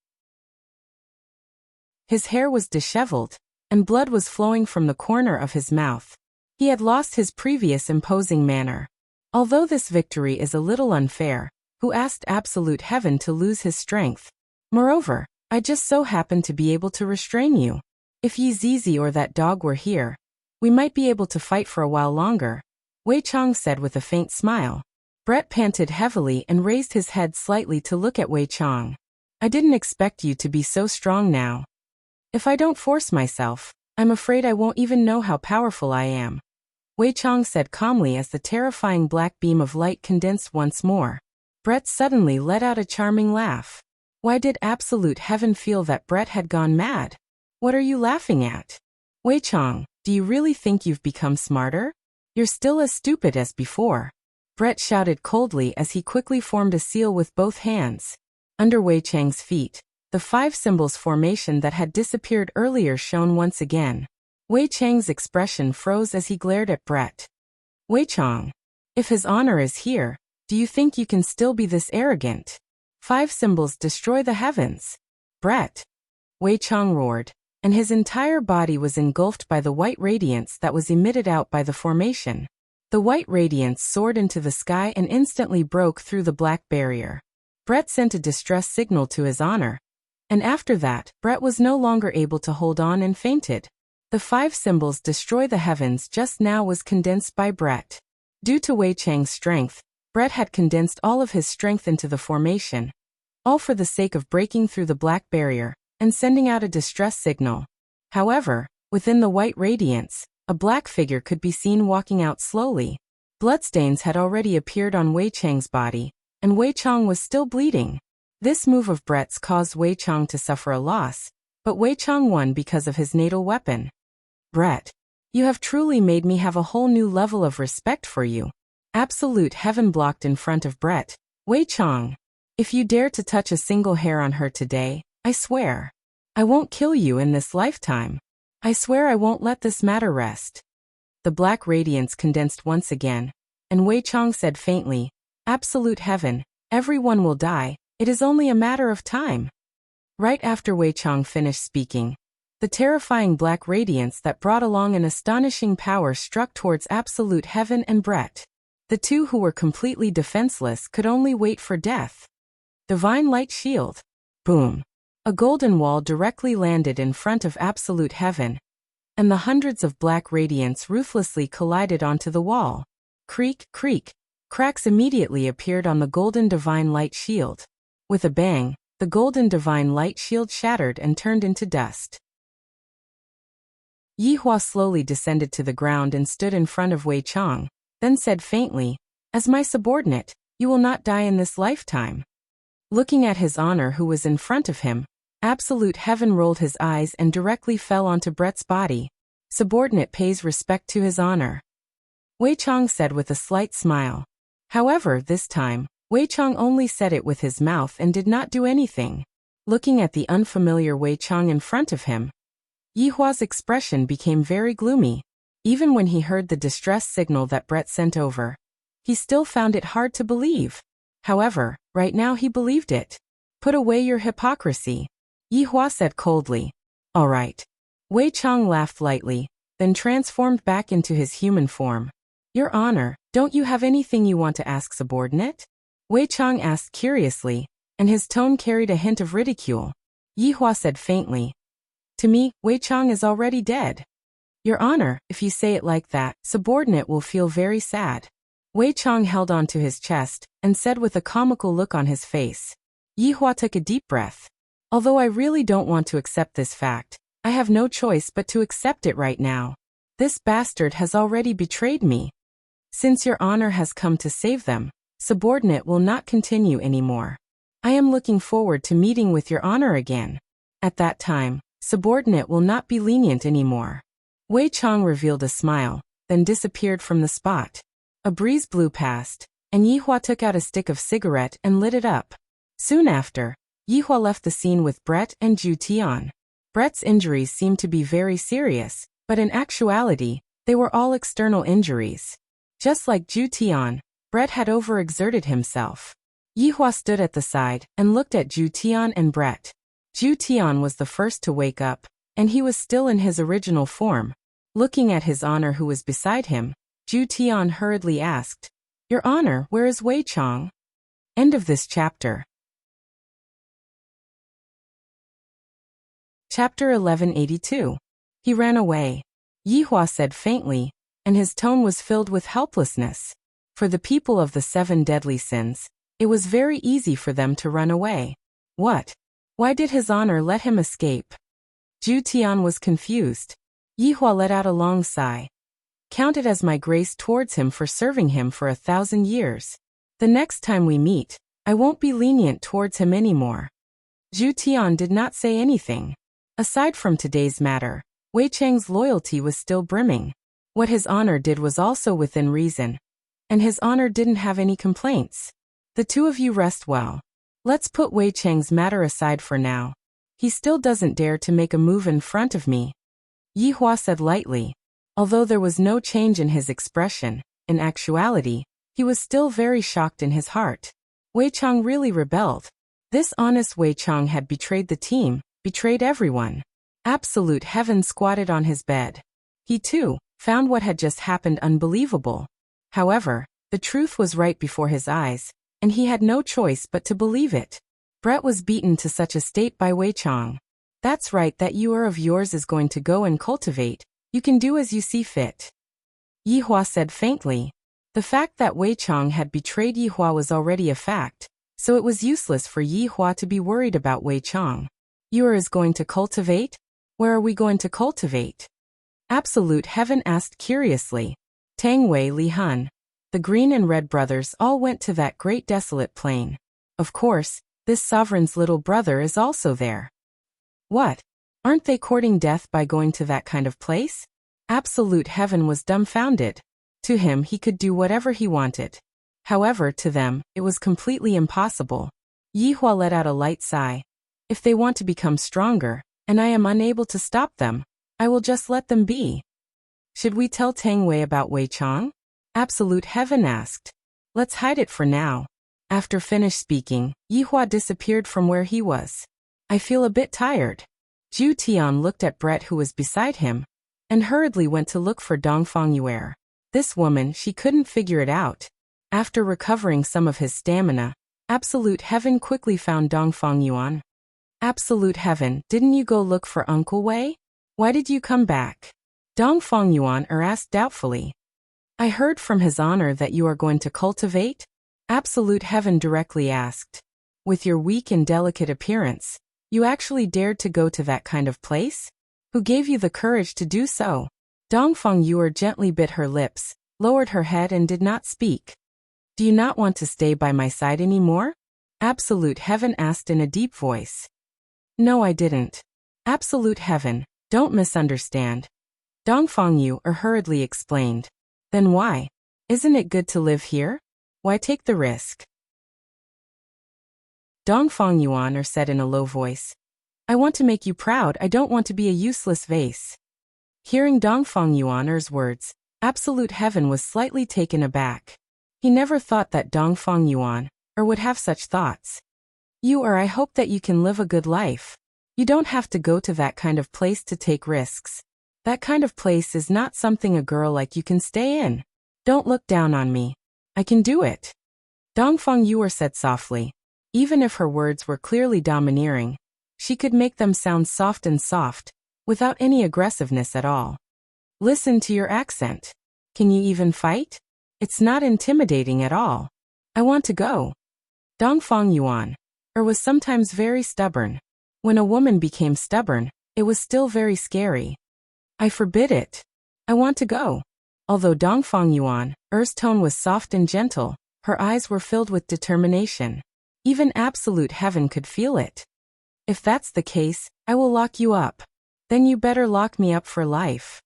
[SPEAKER 1] His hair was disheveled, and blood was flowing from the corner of his mouth. He had lost his previous imposing manner. Although this victory is a little unfair, who asked Absolute Heaven to lose his strength? Moreover, I just so happened to be able to restrain you. If Yi Zizi or that dog were here, we might be able to fight for a while longer, Wei Chang said with a faint smile. Brett panted heavily and raised his head slightly to look at Wei Chang. I didn't expect you to be so strong now. If I don't force myself, I'm afraid I won't even know how powerful I am, Wei Chang said calmly as the terrifying black beam of light condensed once more. Brett suddenly let out a charming laugh. Why did Absolute Heaven feel that Brett had gone mad? What are you laughing at? Wei Chang, do you really think you've become smarter? You're still as stupid as before. Brett shouted coldly as he quickly formed a seal with both hands. Under Wei Chang's feet, the 5 symbols formation that had disappeared earlier shone once again. Wei Chang's expression froze as he glared at Brett. Wei Chang, if his honor is here, do you think you can still be this arrogant? 5 symbols destroy the heavens. Brett! Wei Chang roared, and his entire body was engulfed by the white radiance that was emitted out by the formation. The white radiance soared into the sky and instantly broke through the black barrier. Brett sent a distress signal to his honor, and after that, Brett was no longer able to hold on and fainted. The 5 symbols destroy the heavens just now was condensed by Brett. Due to Wei Chang's strength, Brett had condensed all of his strength into the formation, all for the sake of breaking through the black barrier and sending out a distress signal. However, within the white radiance, a black figure could be seen walking out slowly. Bloodstains had already appeared on Wei Chang's body, and Wei Chang was still bleeding. This move of Brett's caused Wei Chang to suffer a loss, but Wei Chang won because of his natal weapon. Brett, you have truly made me have a whole new level of respect for you. Absolute Heaven blocked in front of Brett. Wei Chang, if you dare to touch a single hair on her today, I swear, I won't kill you in this lifetime. I swear I won't let this matter rest. The black radiance condensed once again, and Wei Chang said faintly, Absolute Heaven, everyone will die, it is only a matter of time. Right after Wei Chang finished speaking, the terrifying black radiance that brought along an astonishing power struck towards Absolute Heaven and Brett. The two who were completely defenseless could only wait for death. Divine Light Shield. Boom. A golden wall directly landed in front of Absolute Heaven, and the hundreds of black radiance ruthlessly collided onto the wall. Creak, creak. Cracks immediately appeared on the golden Divine Light Shield. With a bang, the golden Divine Light Shield shattered and turned into dust. Yi Hua slowly descended to the ground and stood in front of Wei Chang, then said faintly, As my subordinate, you will not die in this lifetime. Looking at his honor who was in front of him, Absolute Heaven rolled his eyes and directly fell onto Brett's body. Subordinate pays respect to his honor, Wei Chang said with a slight smile. However, this time, Wei Chang only said it with his mouth and did not do anything. Looking at the unfamiliar Wei Chang in front of him, Yi Hua's expression became very gloomy. Even when he heard the distress signal that Brett sent over, He still found it hard to believe. However, right now he believed it. Put away your hypocrisy, Yi Hua said coldly. All right. Wei Chang laughed lightly, then transformed back into his human form. Your Honor, don't you have anything you want to ask subordinate? Wei Chang asked curiously, and his tone carried a hint of ridicule. Yi Hua said faintly. To me, Wei Chang is already dead. Your Honor, if you say it like that, subordinate will feel very sad. Wei Chang held on to his chest, and said with a comical look on his face. Yi Hua took a deep breath. Although I really don't want to accept this fact, I have no choice but to accept it right now. This bastard has already betrayed me. Since your Honor has come to save them, subordinate will not continue anymore. I am looking forward to meeting with your Honor again. At that time, subordinate will not be lenient anymore. Wei Chang revealed a smile, then disappeared from the spot. A breeze blew past, and Yi Hua took out a stick of cigarette and lit it up. Soon after, Yi Hua left the scene with Brett and Zhu Tian. Brett's injuries seemed to be very serious, but in actuality, they were all external injuries. Just like Zhu Tian, Brett had overexerted himself. Yi Hua stood at the side and looked at Zhu Tian and Brett. Zhu Tian was the first to wake up, and he was still in his original form. Looking at his Honor who was beside him, Zhu Tian hurriedly asked, Your Honor, where is Wei Chang? End of this chapter. Chapter 1182. He ran away. Yi Hua said faintly, and his tone was filled with helplessness. For the people of the 7 deadly sins, it was very easy for them to run away. What? Why did his Honor let him escape? Zhu Tian was confused. Yi Hua let out a long sigh. Count it as my grace towards him for serving him for 1,000 years. The next time we meet, I won't be lenient towards him anymore. Zhu Tian did not say anything. Aside from today's matter, Wei Chang's loyalty was still brimming. What his Honor did was also within reason, and his Honor didn't have any complaints. The two of you rest well. Let's put Wei Chang's matter aside for now. He still doesn't dare to make a move in front of me. Yi Hua said lightly. Although there was no change in his expression, in actuality, he was still very shocked in his heart. Wei Chang really rebelled. This honest Wei Chang had betrayed the team, betrayed everyone. Absolute heaven squatted on his bed. He too found what had just happened unbelievable. However, the truth was right before his eyes, and he had no choice but to believe it. Brett was beaten to such a state by Wei Chang. That's right, that you of yours is going to go and cultivate. You can do as you see fit. Yi Hua said faintly. The fact that Wei Chang had betrayed Yi Hua was already a fact, so it was useless for Yi Hua to be worried about Wei Chang. You is going to cultivate? Where are we going to cultivate? Absolute heaven asked curiously. Tang Wei Li Hun. The Green and Red brothers all went to that great desolate plain. Of course, this sovereign's little brother is also there. What? Aren't they courting death by going to that kind of place? Absolute heaven was dumbfounded. To him he could do whatever he wanted. However, to them, it was completely impossible. Yi Hua let out a light sigh. If they want to become stronger, and I am unable to stop them, I will just let them be. Should we tell Tang Wei about Wei Chang? Absolute heaven asked. Let's hide it for now. After finished speaking, Yi Hua disappeared from where he was. I feel a bit tired. Zhu Tian looked at Brett who was beside him, and hurriedly went to look for Dongfang Yuer. This woman, she couldn't figure it out. After recovering some of his stamina, Absolute Heaven quickly found Dongfang Yuan. Absolute Heaven, didn't you go look for Uncle Wei? Why did you come back? Dongfang Yuan asked doubtfully. I heard from his Honor that you are going to cultivate? Absolute Heaven directly asked. With your weak and delicate appearance, you actually dared to go to that kind of place? Who gave you the courage to do so? Dongfang Yuer gently bit her lips, lowered her head and did not speak. Do you not want to stay by my side anymore? Absolute Heaven asked in a deep voice. No, I didn't. Absolute Heaven, don't misunderstand. Dongfang Yuer hurriedly explained. Then why? Isn't it good to live here? Why take the risk? Dongfang Yuan said in a low voice. I want to make you proud, I don't want to be a useless vase. Hearing Dongfang Yuan's words, Absolute Heaven was slightly taken aback. He never thought that Dongfang Yuan, or would have such thoughts. I hope that you can live a good life. You don't have to go to that kind of place to take risks. That kind of place is not something a girl like you can stay in. Don't look down on me. I can do it. Dongfang Yuan said softly. Even if her words were clearly domineering, she could make them sound soft, without any aggressiveness at all. Listen to your accent. Can you even fight? It's not intimidating at all. I want to go. Dongfang Yuan, was sometimes very stubborn. When a woman became stubborn, it was still very scary. I forbid it. I want to go. Although Dongfang Yuan's tone was soft and gentle, her eyes were filled with determination. Even absolute heaven could feel it. If that's the case, I will lock you up. Then you better lock me up for life.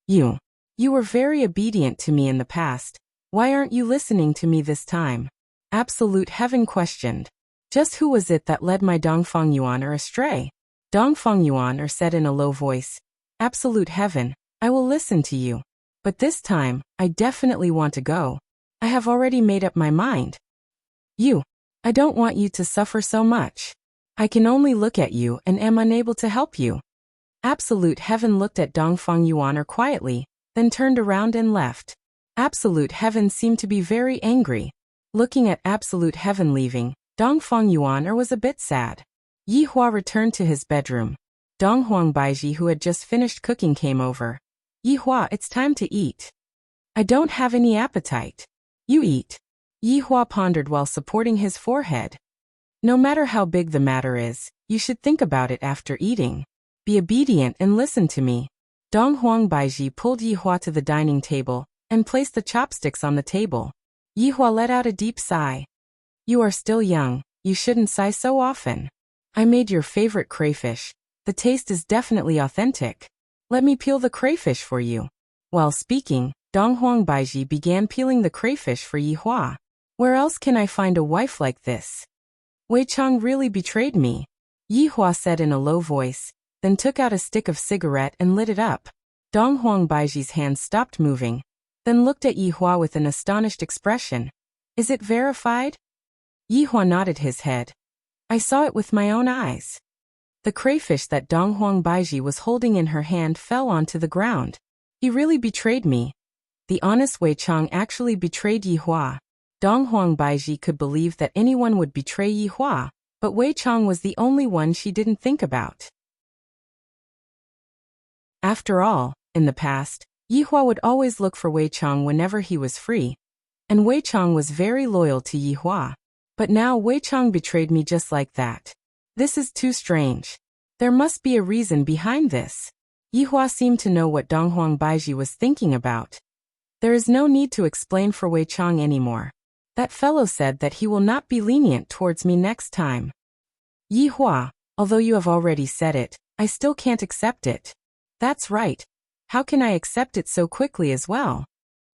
[SPEAKER 1] You were very obedient to me in the past. Why aren't you listening to me this time? Absolute heaven questioned. Just who was it that led my Dongfang Yuan astray? Dongfang Yuan said in a low voice. Absolute heaven, I will listen to you. But this time, I definitely want to go. I have already made up my mind. I don't want you to suffer so much. I can only look at you and am unable to help you. Absolute heaven looked at Dongfang Yuan quietly, then turned around and left. Absolute heaven seemed to be very angry. Looking at absolute heaven leaving, Dongfang Yuan was a bit sad. Yi Hua returned to his bedroom. Donghuang Baiji, who had just finished cooking, came over. Yi Hua, it's time to eat. I don't have any appetite. You eat. Yi Hua pondered while supporting his forehead. No matter how big the matter is, you should think about it after eating. Be obedient and listen to me. Donghuang Baiji pulled Yi Hua to the dining table and placed the chopsticks on the table. Yi Hua let out a deep sigh. You are still young, you shouldn't sigh so often. I made your favorite crayfish. The taste is definitely authentic. Let me peel the crayfish for you. While speaking, Donghuang Baiji began peeling the crayfish for Yi Hua. Where else can I find a wife like this? Wei Chang really betrayed me, Yi Hua said in a low voice, then took out a stick of cigarette and lit it up. Donghuang Baiji's hands stopped moving, then looked at Yi Hua with an astonished expression. Is it verified? Yi Hua nodded his head. I saw it with my own eyes. The crayfish that Donghuang Baiji was holding in her hand fell onto the ground. He really betrayed me. The honest Wei Chang actually betrayed Yi Hua. Donghuang Baiji could believe that anyone would betray Yi Hua, but Wei Chang was the only one she didn't think about. After all, in the past, Yi Hua would always look for Wei Chang whenever he was free, and Wei Chang was very loyal to Yi Hua. But now Wei Chang betrayed me just like that. This is too strange. There must be a reason behind this. Yi Hua seemed to know what Donghuang Baiji was thinking about. There is no need to explain for Wei Chang anymore. That fellow said that he will not be lenient towards me next time. Yi Hua, although you have already said it, I still can't accept it. That's right. How can I accept it so quickly as well?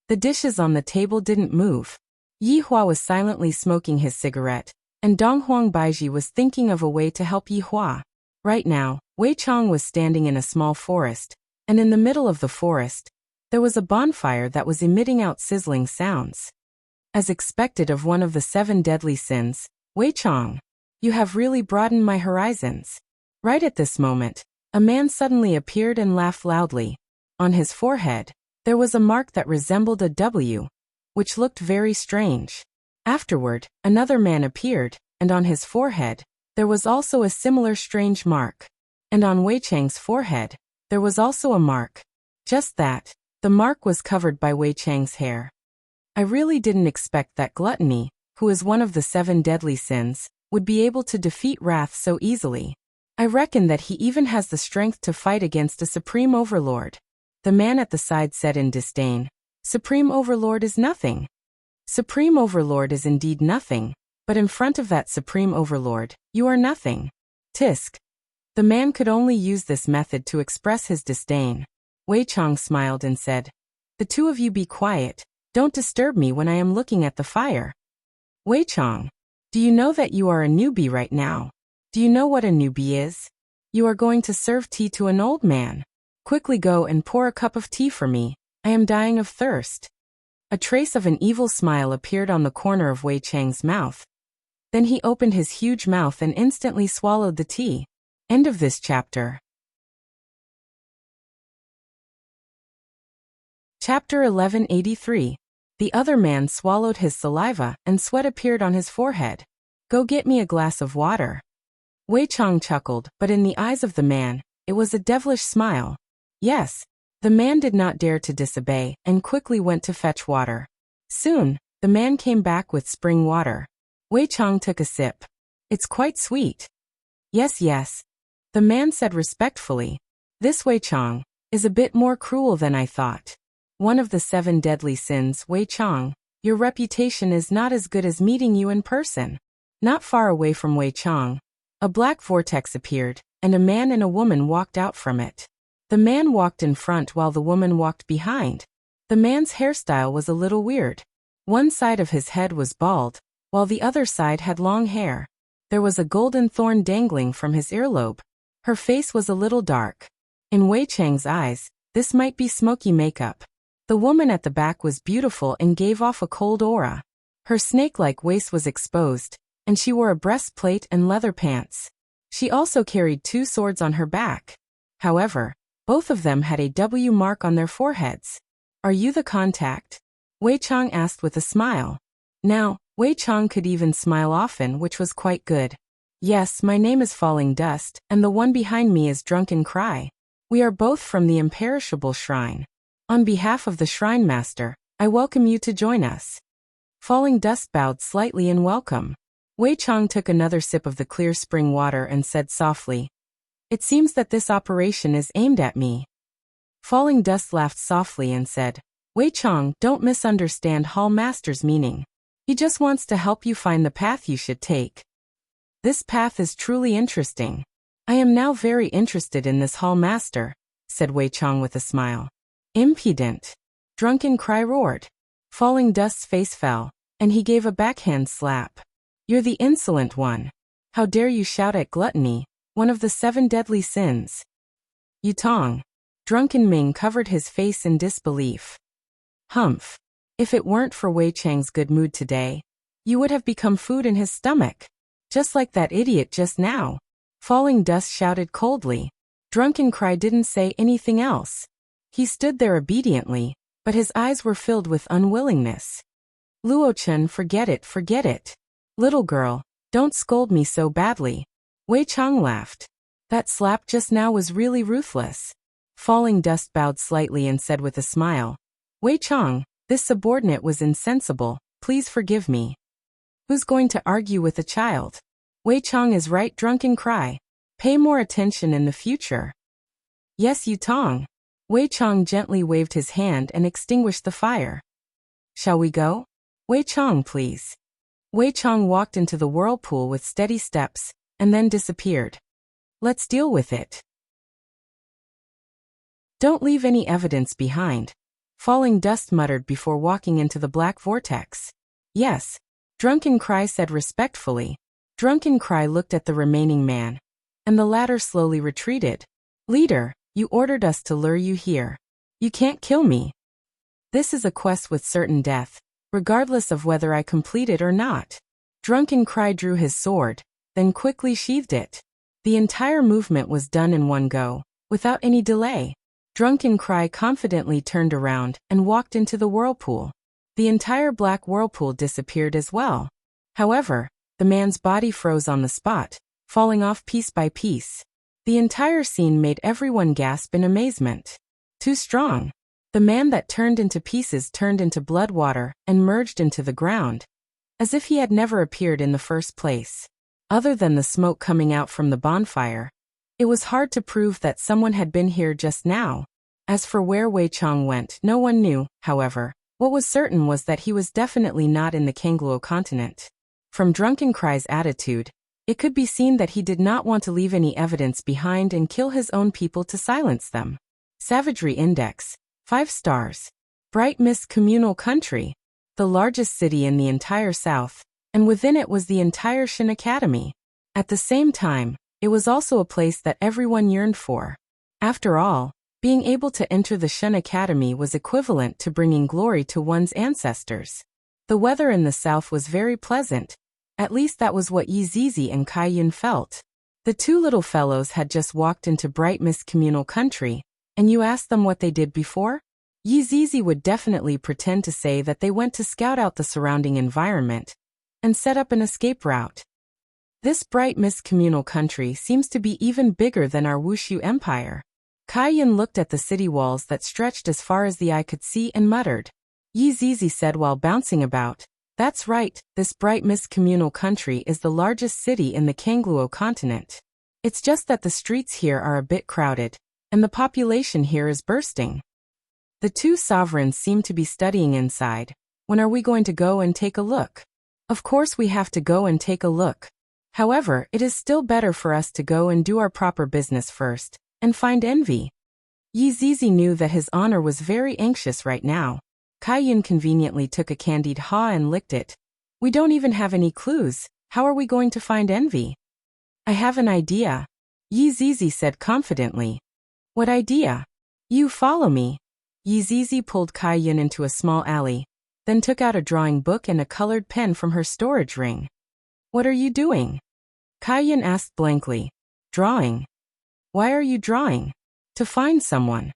[SPEAKER 1] The dishes on the table didn't move. Yi Hua was silently smoking his cigarette, and Donghuang Baiji was thinking of a way to help Yi Hua. Right now, Wei Chang was standing in a small forest, and in the middle of the forest, there was a bonfire that was emitting out sizzling sounds. As expected of one of the 7 deadly sins, Wei Chang, you have really broadened my horizons. Right at this moment, a man suddenly appeared and laughed loudly. On his forehead, there was a mark that resembled a W, which looked very strange. Afterward, another man appeared, and on his forehead, there was also a similar strange mark. And on Wei Chang's forehead, there was also a mark. Just that, the mark was covered by Wei Chang's hair. I really didn't expect that gluttony, who is one of the 7 deadly sins, would be able to defeat wrath so easily. I reckon that he even has the strength to fight against a supreme overlord. The man at the side said in disdain, Supreme overlord is nothing. Supreme overlord is indeed nothing, but in front of that supreme overlord, you are nothing. Tisk. The man could only use this method to express his disdain. Wei Chang smiled and said, The two of you be quiet. Don't disturb me when I am looking at the fire. Wei Chang, do you know that you are a newbie right now? Do you know what a newbie is? You are going to serve tea to an old man. Quickly go and pour a cup of tea for me. I am dying of thirst. A trace of an evil smile appeared on the corner of Wei Chang's mouth. Then he opened his huge mouth and instantly swallowed the tea. End of this chapter. Chapter 1183. The other man swallowed his saliva, and sweat appeared on his forehead. Go get me a glass of water. Wei Chang chuckled, but in the eyes of the man, it was a devilish smile. Yes. The man did not dare to disobey, and quickly went to fetch water. Soon, the man came back with spring water. Wei Chang took a sip. It's quite sweet. Yes, yes. The man said respectfully. This Wei Chang is a bit more cruel than I thought. One of the 7 deadly sins, Wei Chang, your reputation is not as good as meeting you in person. Not far away from Wei Chang, a black vortex appeared, and a man and a woman walked out from it. The man walked in front while the woman walked behind. The man's hairstyle was a little weird. One side of his head was bald, while the other side had long hair. There was a golden thorn dangling from his earlobe. Her face was a little dark. In Wei Chang's eyes, this might be smoky makeup. The woman at the back was beautiful and gave off a cold aura. Her snake-like waist was exposed, and she wore a breastplate and leather pants. She also carried 2 swords on her back. However, both of them had a W mark on their foreheads. Are you the contact? Wei Chang asked with a smile. Now, Wei Chang could even smile often, which was quite good. Yes, my name is Falling Dust, and the one behind me is Drunken Cry. We are both from the imperishable shrine. On behalf of the shrine master, I welcome you to join us. Falling Dust bowed slightly in welcome. Wei Chang took another sip of the clear spring water and said softly, It seems that this operation is aimed at me. Falling Dust laughed softly and said, Wei Chang, don't misunderstand Hall Master's meaning. He just wants to help you find the path you should take. This path is truly interesting. I am now very interested in this Hall Master, said Wei Chang with a smile. Impudent. Drunken Cry roared. Falling Dust's face fell, and he gave a backhand slap. You're the insolent one. How dare you shout at gluttony, one of the 7 deadly sins. Yutong. Drunken Ming covered his face in disbelief. Humph. If it weren't for Wei Chang's good mood today, you would have become food in his stomach. Just like that idiot just now. Falling Dust shouted coldly. Drunken Cry didn't say anything else. He stood there obediently, but his eyes were filled with unwillingness. Luo Chen, forget it, forget it. Little girl, don't scold me so badly. Wei Chang laughed. That slap just now was really ruthless. Falling Dust bowed slightly and said with a smile, Wei Chang, this subordinate was insensible, please forgive me. Who's going to argue with a child? Wei Chang is right, Drunken Cry. Pay more attention in the future. Yes, Yutong. Wei Chang gently waved his hand and extinguished the fire. Shall we go? Wei Chang, please. Wei Chang walked into the whirlpool with steady steps, and then disappeared. Let's deal with it. Don't leave any evidence behind. Falling Dust muttered before walking into the black vortex. Yes. Drunken Cry said respectfully. Drunken Cry looked at the remaining man, and the latter slowly retreated. Leader, you ordered us to lure you here. You can't kill me. This is a quest with certain death, regardless of whether I complete it or not. Drunken Cry drew his sword, then quickly sheathed it. The entire movement was done in one go, without any delay. Drunken Cry confidently turned around and walked into the whirlpool. The entire black whirlpool disappeared as well. However, the man's body froze on the spot, falling off piece by piece. The entire scene made everyone gasp in amazement. Too strong. The man that turned into pieces turned into blood water and merged into the ground, as if he had never appeared in the first place. Other than the smoke coming out from the bonfire, it was hard to prove that someone had been here just now. As for where Wei Chang went, no one knew. However, what was certain was that he was definitely not in the Kangluo continent. From Drunken Cry's attitude, it could be seen that he did not want to leave any evidence behind and kill his own people to silence them. Savagery Index, 5 stars. Bright Mist Communal Country, the largest city in the entire south, and within it was the entire Shin Academy. At the same time, it was also a place that everyone yearned for. After all, Being able to enter the Shun Academy was equivalent to bringing glory to one's ancestors. The weather in the south was very pleasant. At least that was what Yi Zizi and Kai Yun felt. The two little fellows had just walked into bright miscommunal country, and you asked them what they did before? Yi Zizi would definitely pretend to say that they went to scout out the surrounding environment and set up an escape route. This bright miscommunal country seems to be even bigger than our Wushu Empire. Kai Yun looked at the city walls that stretched as far as the eye could see and muttered. Yi Zizi said while bouncing about, "That's right, this bright miscommunal country is the largest city in the Kangluo continent. It's just that the streets here are a bit crowded, and the population here is bursting." The two sovereigns seem to be studying inside. When are we going to go and take a look? Of course we have to go and take a look. However, it is still better for us to go and do our proper business first, and find envy. Yi Zizi knew that his honor was very anxious right now. Kai Yun conveniently took a candied haw and licked it. "We don't even have any clues. How are we going to find envy?" "I have an idea," Yi Zizi said confidently. "What idea?" "You follow me." Yi Zizi pulled Kai Yun into a small alley, then took out a drawing book and a colored pen from her storage ring. "What are you doing?" Kai Yun asked blankly. "Drawing." "Why are you drawing?" "To find someone."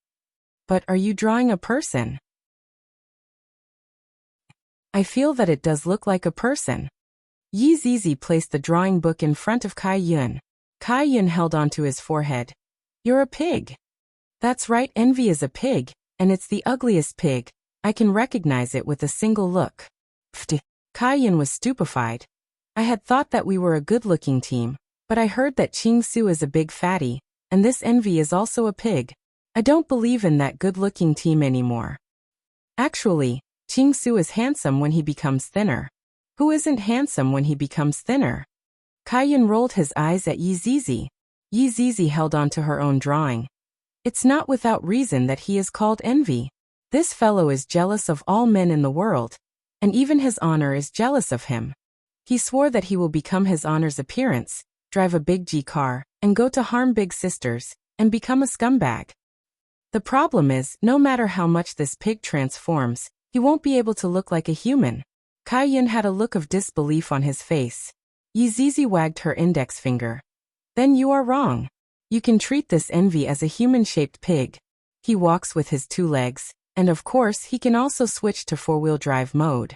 [SPEAKER 1] "But are you drawing a person?" "I feel that it does look like a person." Yi Zizi placed the drawing book in front of Kai Yun. Kai Yun held onto his forehead. "You're a pig." "That's right, envy is a pig, and it's the ugliest pig. I can recognize it with a single look." Pfft. Kai Yun was stupefied. "I had thought that we were a good-looking team, but I heard that Ching Su is a big fatty, and this envy is also a pig. I don't believe in that good-looking team anymore." Actually, Ching Su is handsome when he becomes thinner. Who isn't handsome when he becomes thinner? Kai Yun rolled his eyes at Yi Zizi. Yi Zizi held on to her own drawing. "It's not without reason that he is called envy. This fellow is jealous of all men in the world, and even his honor is jealous of him. He swore that he will become his honor's appearance, drive a big G car, and go to harm big sisters, and become a scumbag. The problem is, no matter how much this pig transforms, he won't be able to look like a human." Kai Yun had a look of disbelief on his face. Yi Zizi wagged her index finger. "Then you are wrong. You can treat this envy as a human-shaped pig. He walks with his two legs, and of course he can also switch to four-wheel drive mode."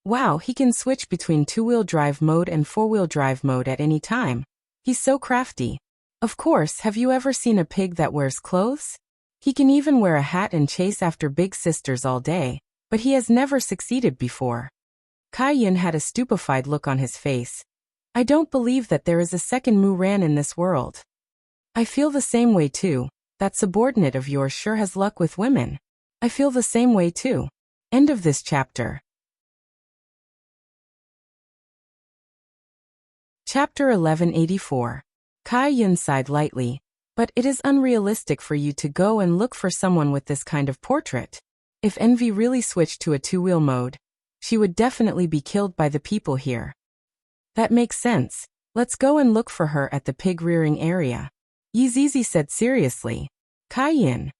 [SPEAKER 1] "Wow, he can switch between two-wheel drive mode and four-wheel drive mode at any time. He's so crafty. Of course, have you ever seen a pig that wears clothes? He can even wear a hat and chase after big sisters all day, but he has never succeeded before." Kai Yun had a stupefied look on his face. "I don't believe that there is a second Mu Ran in this world." "I feel the same way too. That subordinate of yours sure has luck with women." "I feel the same way too." End of this chapter. Chapter 1184. Kai Yun sighed lightly. "But it is unrealistic for you to go and look for someone with this kind of portrait. If envy really switched to a two-wheel mode, she would definitely be killed by the people here." "That makes sense. Let's go and look for her at the pig-rearing area," Yi Zizi said seriously. "Kai Yun.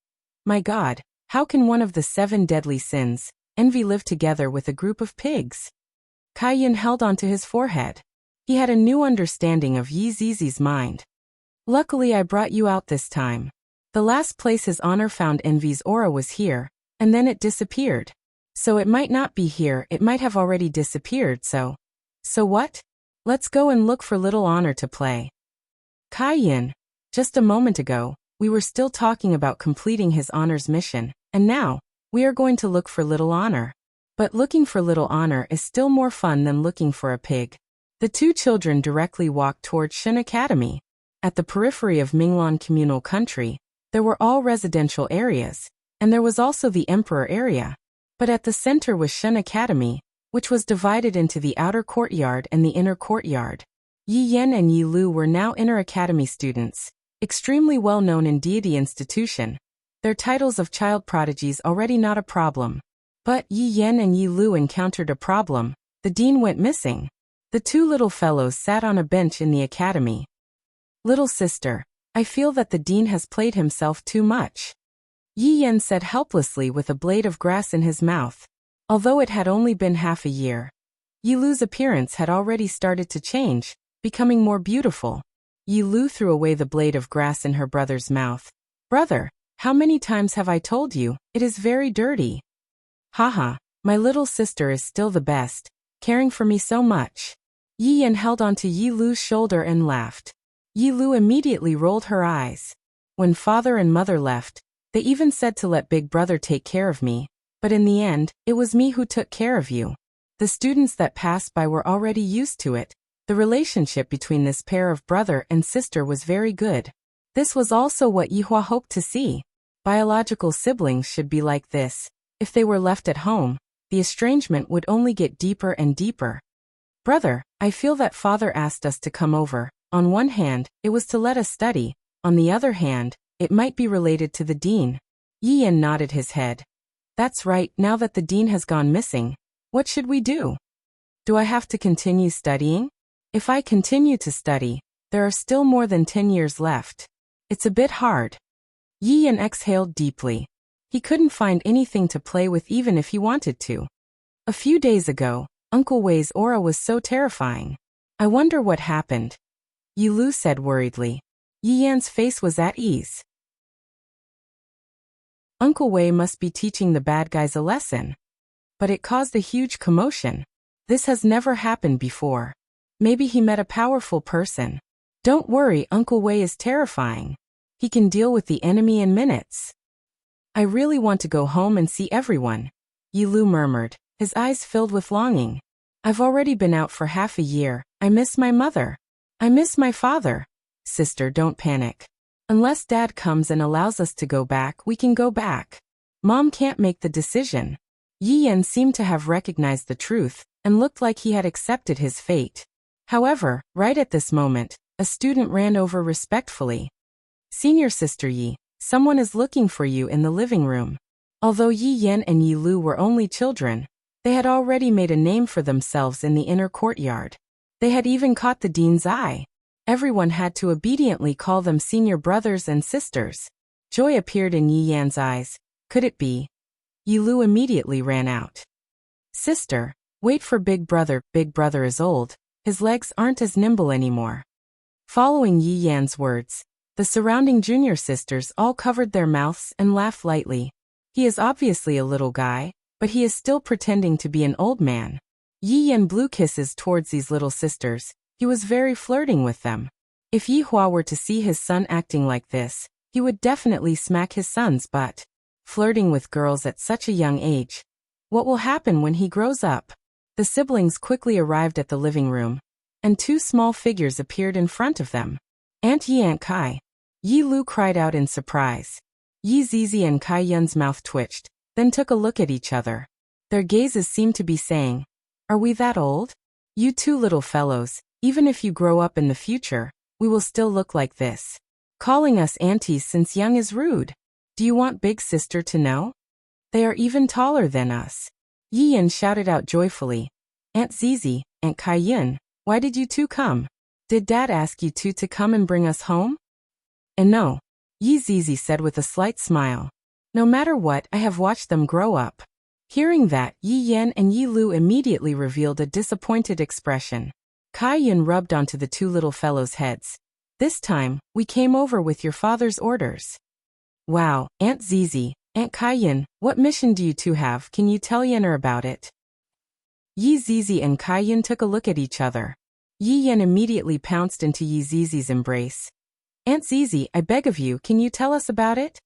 [SPEAKER 1] My God, how can one of the 7 deadly sins, envy, live together with a group of pigs?" Kai Yun held onto his forehead. He had a new understanding of Yi Zizi's mind. "Luckily I brought you out this time. The last place his honor found envy's aura was here, and then it disappeared. So it might not be here, it might have already disappeared, so what? Let's go and look for little honor to play." "Kai Yun, just a moment ago, we were still talking about completing his honor's mission, and now, we are going to look for little honor. But looking for little honor is still more fun than looking for a pig." The two children directly walked toward Shun Academy. At the periphery of Minglan communal country, there were all residential areas, and there was also the Emperor area. But at the center was Shun Academy, which was divided into the outer courtyard and the inner courtyard. Yi Yen and Yi Lu were now inner academy students, extremely well known in deity institution. Their titles of child prodigies already not a problem. But Yi Yen and Yi Lu encountered a problem. The dean went missing. The two little fellows sat on a bench in the academy. "Little sister, I feel that the dean has played himself too much. Yi Yan said helplessly with a blade of grass in his mouth. Although it had only been half a year, Yi Lu's appearance had already started to change, becoming more beautiful. Yi Lu threw away the blade of grass in her brother's mouth. Brother, how many times have I told you, it is very dirty. Haha, my little sister is still the best, caring for me so much. Yi Yan held onto Yi Lu's shoulder and laughed. Yi Lu immediately rolled her eyes. When father and mother left, they even said to let big brother take care of me, but in the end, it was me who took care of you. The students that passed by were already used to it. The relationship between this pair of brother and sister was very good. This was also what Yihua hoped to see. Biological siblings should be like this. If they were left at home, the estrangement would only get deeper and deeper. Brother, I feel that father asked us to come over. On one hand, it was to let us study. On the other hand, it might be related to the dean. Yi Yan nodded his head. That's right, now that the dean has gone missing, what should we do? Do I have to continue studying? If I continue to study, there are still more than 10 years left. It's a bit hard. Yi Yan exhaled deeply. He couldn't find anything to play with even if he wanted to. A few days ago, Uncle Wei's aura was so terrifying. I wonder what happened. Yi Lu said worriedly. Yi Yan's face was at ease. Uncle Wei must be teaching the bad guys a lesson. But it caused a huge commotion. This has never happened before. Maybe he met a powerful person. Don't worry, Uncle Wei is terrifying. He can deal with the enemy in minutes. I really want to go home and see everyone, Yi Lu murmured, his eyes filled with longing. I've already been out for half a year. I miss my mother. I miss my father. Sister, don't panic. Unless Dad comes and allows us to go back, we can go back. Mom can't make the decision. Yi Yan seemed to have recognized the truth and looked like he had accepted his fate. However, right at this moment, a student ran over respectfully. Senior Sister Yi, someone is looking for you in the living room. Although Yi Yan and Yi Lu were only children, they had already made a name for themselves in the inner courtyard. They had even caught the dean's eye. Everyone had to obediently call them senior brothers and sisters. Joy appeared in Yi Yan's eyes. Could it be? Yi Lu immediately ran out. Sister, wait for Big Brother. Big Brother is old. His legs aren't as nimble anymore. Following Yi Yan's words, the surrounding junior sisters all covered their mouths and laughed lightly. He is obviously a little guy, but he is still pretending to be an old man. Yi Yan blew kisses towards these little sisters. He was very flirting with them. If Yi Hua were to see his son acting like this, he would definitely smack his son's butt. Flirting with girls at such a young age. What will happen when he grows up? The siblings quickly arrived at the living room, and two small figures appeared in front of them. Aunt Yi, Aunt Kai. Yi Lu cried out in surprise. Yi Zizi and Kai Yun's mouth twitched, then took a look at each other. Their gazes seemed to be saying, "Are we that old? You two little fellows, even if you grow up in the future, we will still look like this. Calling us aunties since young is rude. Do you want Big Sister to know? They are even taller than us." Yi Yan shouted out joyfully. Aunt Zizi, Aunt Kai Yun, why did you two come? Did Dad ask you two to come and bring us home? And no, Yi Zizi said with a slight smile. No matter what, I have watched them grow up. Hearing that, Yi Yan and Yi Lu immediately revealed a disappointed expression. Kai Yun rubbed onto the two little fellows' heads. This time, we came over with your father's orders. Wow, Aunt Zizi, Aunt Kai Yun, what mission do you two have? Can you tell Yenner about it? Yi Zizi and Kai Yun took a look at each other. Yi Yan immediately pounced into Yi Zizi's embrace. Aunt Zizi, I beg of you, can you tell us about it?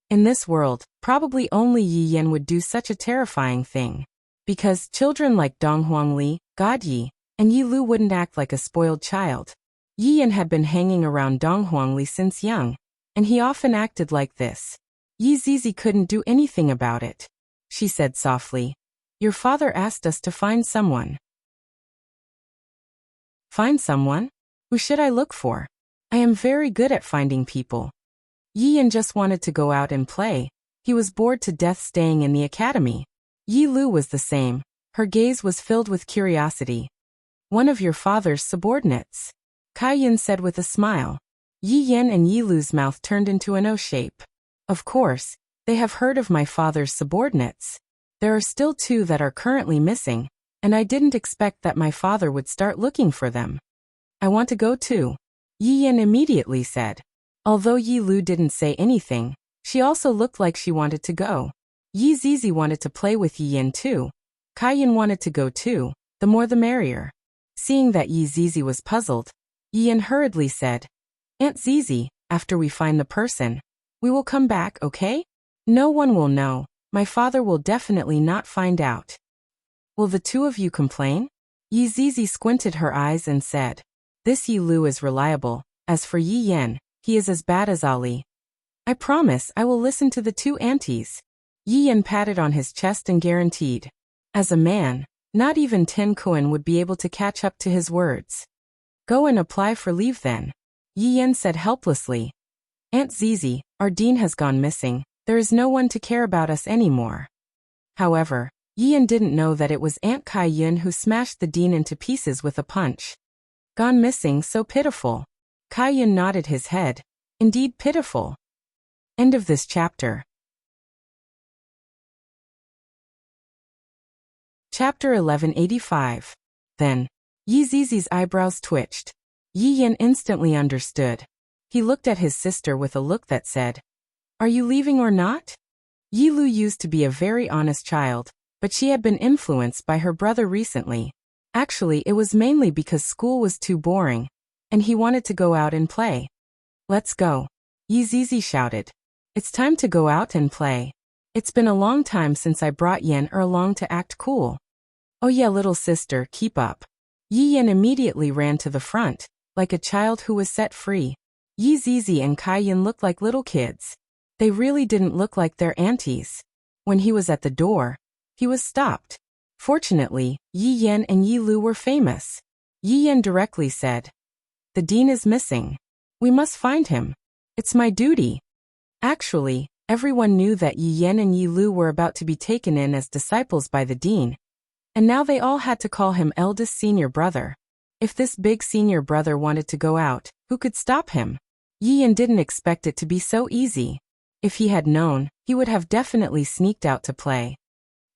[SPEAKER 1] In this world, probably only Yi Yan would do such a terrifying thing. Because children like Donghuang Li, God Yi, and Yi Lu wouldn't act like a spoiled child. Yi Yan had been hanging around Donghuang Li since young, and he often acted like this. Yi Zizi couldn't do anything about it. She said softly, your father asked us to find someone. Find someone? Who should I look for? I am very good at finding people. Yi Yan just wanted to go out and play. He was bored to death staying in the academy. Yi Lu was the same. Her gaze was filled with curiosity. One of your father's subordinates, Kai Yun said with a smile. Yi Yan and Yi Lu's mouth turned into an O shape. Of course, they have heard of my father's subordinates. There are still 2 that are currently missing, and I didn't expect that my father would start looking for them. I want to go too, Yi Yan immediately said. Although Yi Lu didn't say anything, she also looked like she wanted to go. Yi Zizi wanted to play with Yi Yan too. Kai Yan wanted to go too, the more the merrier. Seeing that Yi Zizi was puzzled, Yi Yan hurriedly said, Aunt Zizi, after we find the person, we will come back, okay? No one will know. My father will definitely not find out. Will the 2 of you complain? Yi Zizi squinted her eyes and said, This Yi Lu is reliable. As for Yi Yan, he is as bad as Ali. I promise I will listen to the 2 aunties. Yi Yan patted on his chest and guaranteed. As a man, not even Ten Kuan would be able to catch up to his words. Go and apply for leave then, Yi Yan said helplessly. Aunt Zizi, our dean has gone missing. There is no one to care about us anymore. However, Yi Yan didn't know that it was Aunt Kai Yun who smashed the dean into pieces with a punch. Gone missing, so pitiful. Kai Yun nodded his head. Indeed pitiful. End of this chapter. Chapter 1185. Then, Yi Zizi's eyebrows twitched. Yi Yan instantly understood. He looked at his sister with a look that said, Are you leaving or not? Yi Lu used to be a very honest child, but she had been influenced by her brother recently. Actually, it was mainly because school was too boring, and he wanted to go out and play. Let's go, Yi Zizi shouted. It's time to go out and play. It's been a long time since I brought Yan along to act cool. Oh yeah, little sister, keep up. Yi Yan immediately ran to the front, like a child who was set free. Yi Zizi and Kai Yan looked like little kids. They really didn't look like their aunties. When he was at the door, he was stopped. Fortunately, Yi Yan and Yi Lu were famous. Yi Yan directly said, The dean is missing. We must find him. It's my duty. Actually, everyone knew that Yi Yan and Yi Lu were about to be taken in as disciples by the dean. And now they all had to call him eldest senior brother. If this big senior brother wanted to go out, who could stop him? Yi Yan didn't expect it to be so easy. If he had known, he would have definitely sneaked out to play.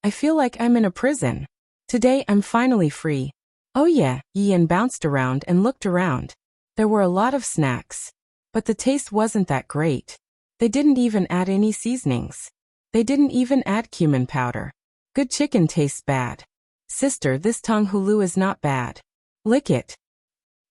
[SPEAKER 1] I feel like I'm in a prison. Today I'm finally free. Oh yeah, Yi Yan bounced around and looked around. There were a lot of snacks. But the taste wasn't that great. They didn't even add any seasonings. They didn't even add cumin powder. Good chicken tastes bad. Sister, this tong hulu is not bad. Lick it.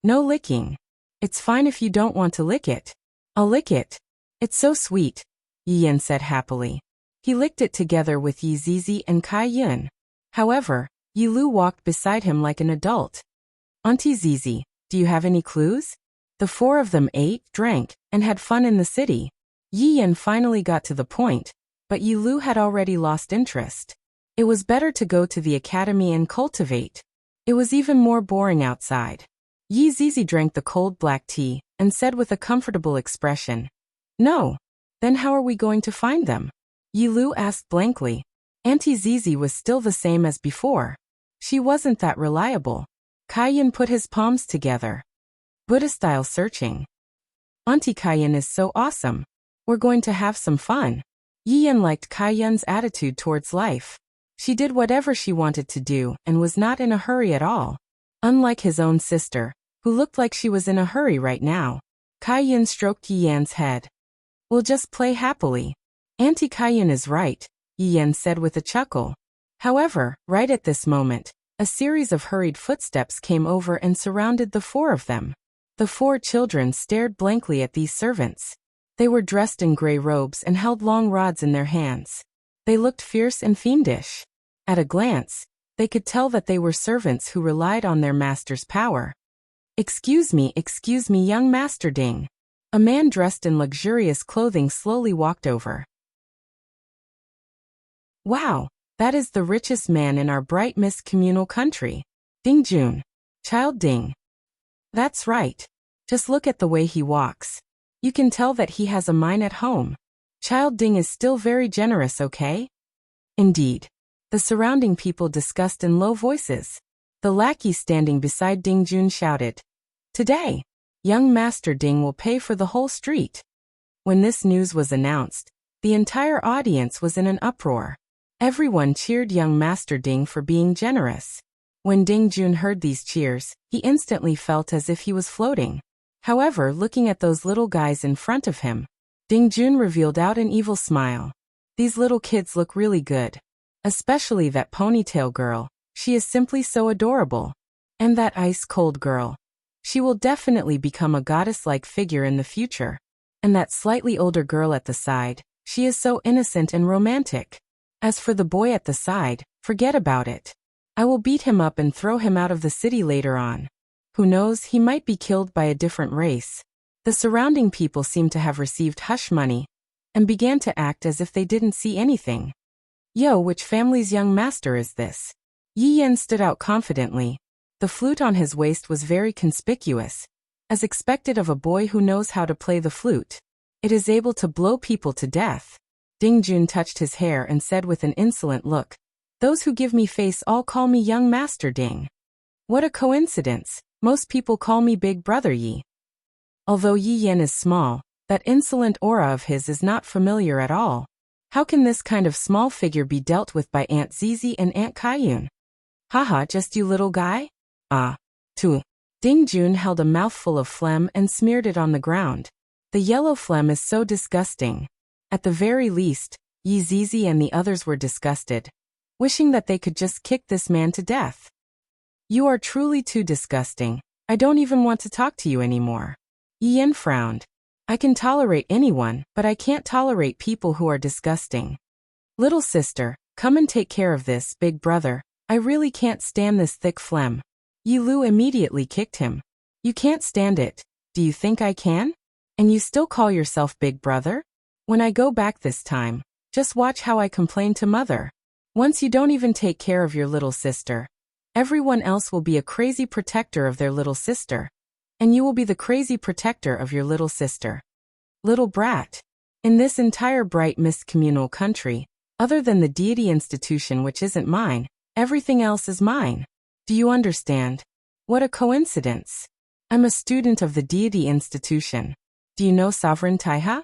[SPEAKER 1] No licking. It's fine if you don't want to lick it. I'll lick it. It's so sweet, Yi Yan said happily. He licked it together with Yi Zizi and Kai Yun. However, Yi Lu walked beside him like an adult. Auntie Zizi, do you have any clues? The 4 of them ate, drank, and had fun in the city. Yi Yan finally got to the point, but Yi Lu had already lost interest. It was better to go to the academy and cultivate. It was even more boring outside. Yi Zizi drank the cold black tea and said with a comfortable expression, No. Then how are we going to find them? Yi Lu asked blankly. Auntie Zizi was still the same as before. She wasn't that reliable. Kai Yan put his palms together. Buddha-style searching. Auntie Kai Yan is so awesome. We're going to have some fun. Yi Yan liked Kai Yan's attitude towards life. She did whatever she wanted to do and was not in a hurry at all. Unlike his own sister, who looked like she was in a hurry right now. Kai Yan stroked Yi Yan's head. We'll just play happily. Auntie Kai Yan is right, Yi Yan said with a chuckle. However, right at this moment, a series of hurried footsteps came over and surrounded the 4 of them. The 4 children stared blankly at these servants. They were dressed in gray robes and held long rods in their hands. They looked fierce and fiendish. At a glance, they could tell that they were servants who relied on their master's power. Excuse me, young Master Ding. A man dressed in luxurious clothing slowly walked over. Wow, that is the richest man in our bright mist communal country. Ding Jun. Child Ding. That's right. Just look at the way he walks. You can tell that he has a mine at home. Child Ding is still very generous, okay? Indeed. The surrounding people discussed in low voices. The lackey standing beside Ding Jun shouted, Today, Young Master Ding will pay for the whole street. When this news was announced, the entire audience was in an uproar. Everyone cheered young Master Ding for being generous. When Ding Jun heard these cheers, he instantly felt as if he was floating. However, looking at those little guys in front of him, Ding Jun revealed out an evil smile. These little kids look really good. Especially that ponytail girl, she is simply so adorable. And that ice-cold girl. She will definitely become a goddess-like figure in the future. And that slightly older girl at the side, she is so innocent and romantic. As for the boy at the side, forget about it. I will beat him up and throw him out of the city later on. Who knows, he might be killed by a different race. The surrounding people seemed to have received hush money and began to act as if they didn't see anything. Yo, which family's young master is this? Yi Yan stood out confidently. The flute on his waist was very conspicuous, as expected of a boy who knows how to play the flute. It is able to blow people to death. Ding Jun touched his hair and said with an insolent look, "Those who give me face all call me young Master Ding. What a coincidence, most people call me Big Brother Yi." Although Yi Yan is small, that insolent aura of his is not familiar at all. How can this kind of small figure be dealt with by Aunt Zizi and Aunt Kaiyun? Haha, just you little guy? Ah. Too. Ding Jun held a mouthful of phlegm and smeared it on the ground. The yellow phlegm is so disgusting. At the very least, Yi Zizi and the others were disgusted, wishing that they could just kick this man to death. You are truly too disgusting. I don't even want to talk to you anymore. Yi Yan frowned. I can tolerate anyone, but I can't tolerate people who are disgusting. Little sister, come and take care of this, big brother. I really can't stand this thick phlegm. Yi Lu immediately kicked him. You can't stand it. Do you think I can? And you still call yourself big brother? When I go back this time, just watch how I complain to mother. Once you don't even take care of your little sister, everyone else will be a crazy protector of their little sister. And you will be the crazy protector of your little sister. Little brat. In this entire bright mist communal country, other than the deity institution which isn't mine, everything else is mine. Do you understand? What a coincidence. I'm a student of the deity institution. Do you know Sovereign Taiha?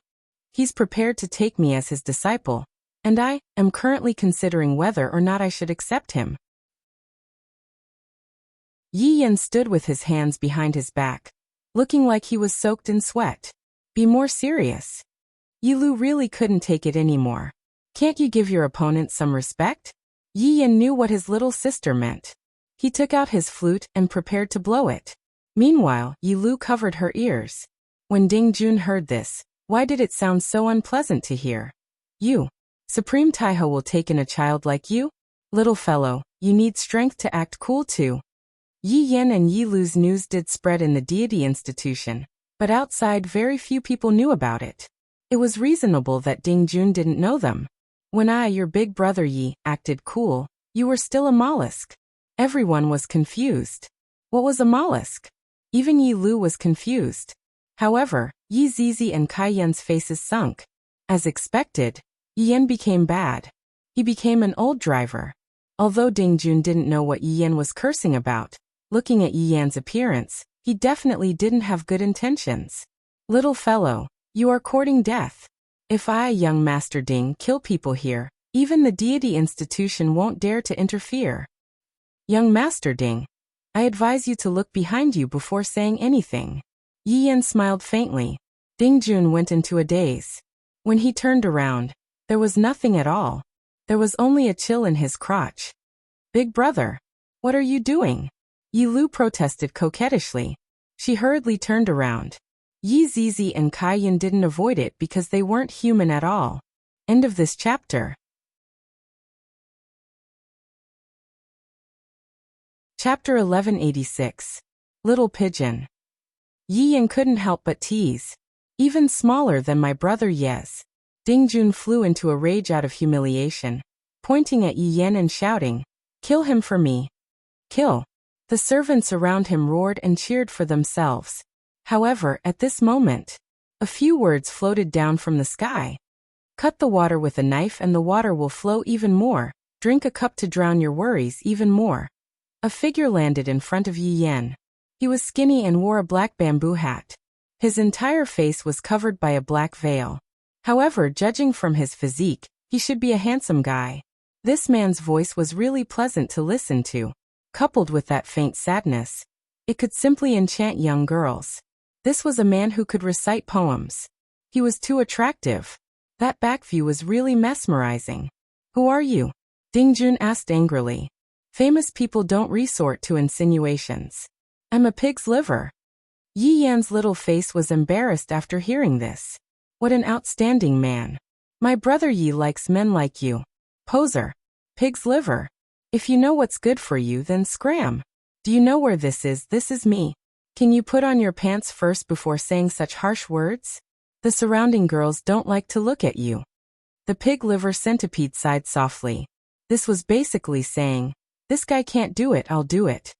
[SPEAKER 1] He's prepared to take me as his disciple, and I am currently considering whether or not I should accept him. Yi Yan stood with his hands behind his back, looking like he was soaked in sweat. Be more serious. Yi Lu really couldn't take it anymore. Can't you give your opponent some respect? Yi Yan knew what his little sister meant. He took out his flute and prepared to blow it. Meanwhile, Yi Lu covered her ears. When Ding Jun heard this, why did it sound so unpleasant to hear? You, Supreme Taiho, will take in a child like you? Little fellow, you need strength to act cool too. Yi Yan and Yi Lu's news did spread in the deity institution, but outside very few people knew about it. It was reasonable that Ding Jun didn't know them. When I, your big brother Yi, acted cool, you were still a mollusk. Everyone was confused. What was a mollusk? Even Yi Lu was confused. However, Yi Zizi and Kai Yan's faces sunk. As expected, Yi Yan became bad. He became an old driver. Although Ding Jun didn't know what Yi Yan was cursing about, looking at Yi Yan's appearance, he definitely didn't have good intentions. Little fellow, you are courting death. If I, young Master Ding, kill people here, even the deity institution won't dare to interfere. Young Master Ding, I advise you to look behind you before saying anything. Yi Yan smiled faintly. Ding Jun went into a daze. When he turned around, there was nothing at all. There was only a chill in his crotch. Big brother, what are you doing? Yi Lu protested coquettishly. She hurriedly turned around. Yi Zizi and Kai Yan didn't avoid it because they weren't human at all. End of this chapter. Chapter 1186. Little Pigeon. Yi Yan couldn't help but tease. Even smaller than my brother Yes. Ding Jun flew into a rage out of humiliation, pointing at Yi Yan and shouting, "Kill him for me. Kill." The servants around him roared and cheered for themselves. However, at this moment, a few words floated down from the sky. Cut the water with a knife and the water will flow even more. Drink a cup to drown your worries even more. A figure landed in front of Yi Yan. He was skinny and wore a black bamboo hat. His entire face was covered by a black veil. However, judging from his physique, he should be a handsome guy. This man's voice was really pleasant to listen to. Coupled with that faint sadness, it could simply enchant young girls. This was a man who could recite poems. He was too attractive. That back view was really mesmerizing. Who are you? Dingjun asked angrily. Famous people don't resort to insinuations. I'm a pig's liver. Yi Yan's little face was embarrassed after hearing this. What an outstanding man. My brother Yi likes men like you. Poser. Pig's liver. If you know what's good for you, then scram. Do you know where this is? This is me. Can you put on your pants first before saying such harsh words? The surrounding girls don't like to look at you. The pig liver centipede sighed softly. This was basically saying, this guy can't do it, I'll do it.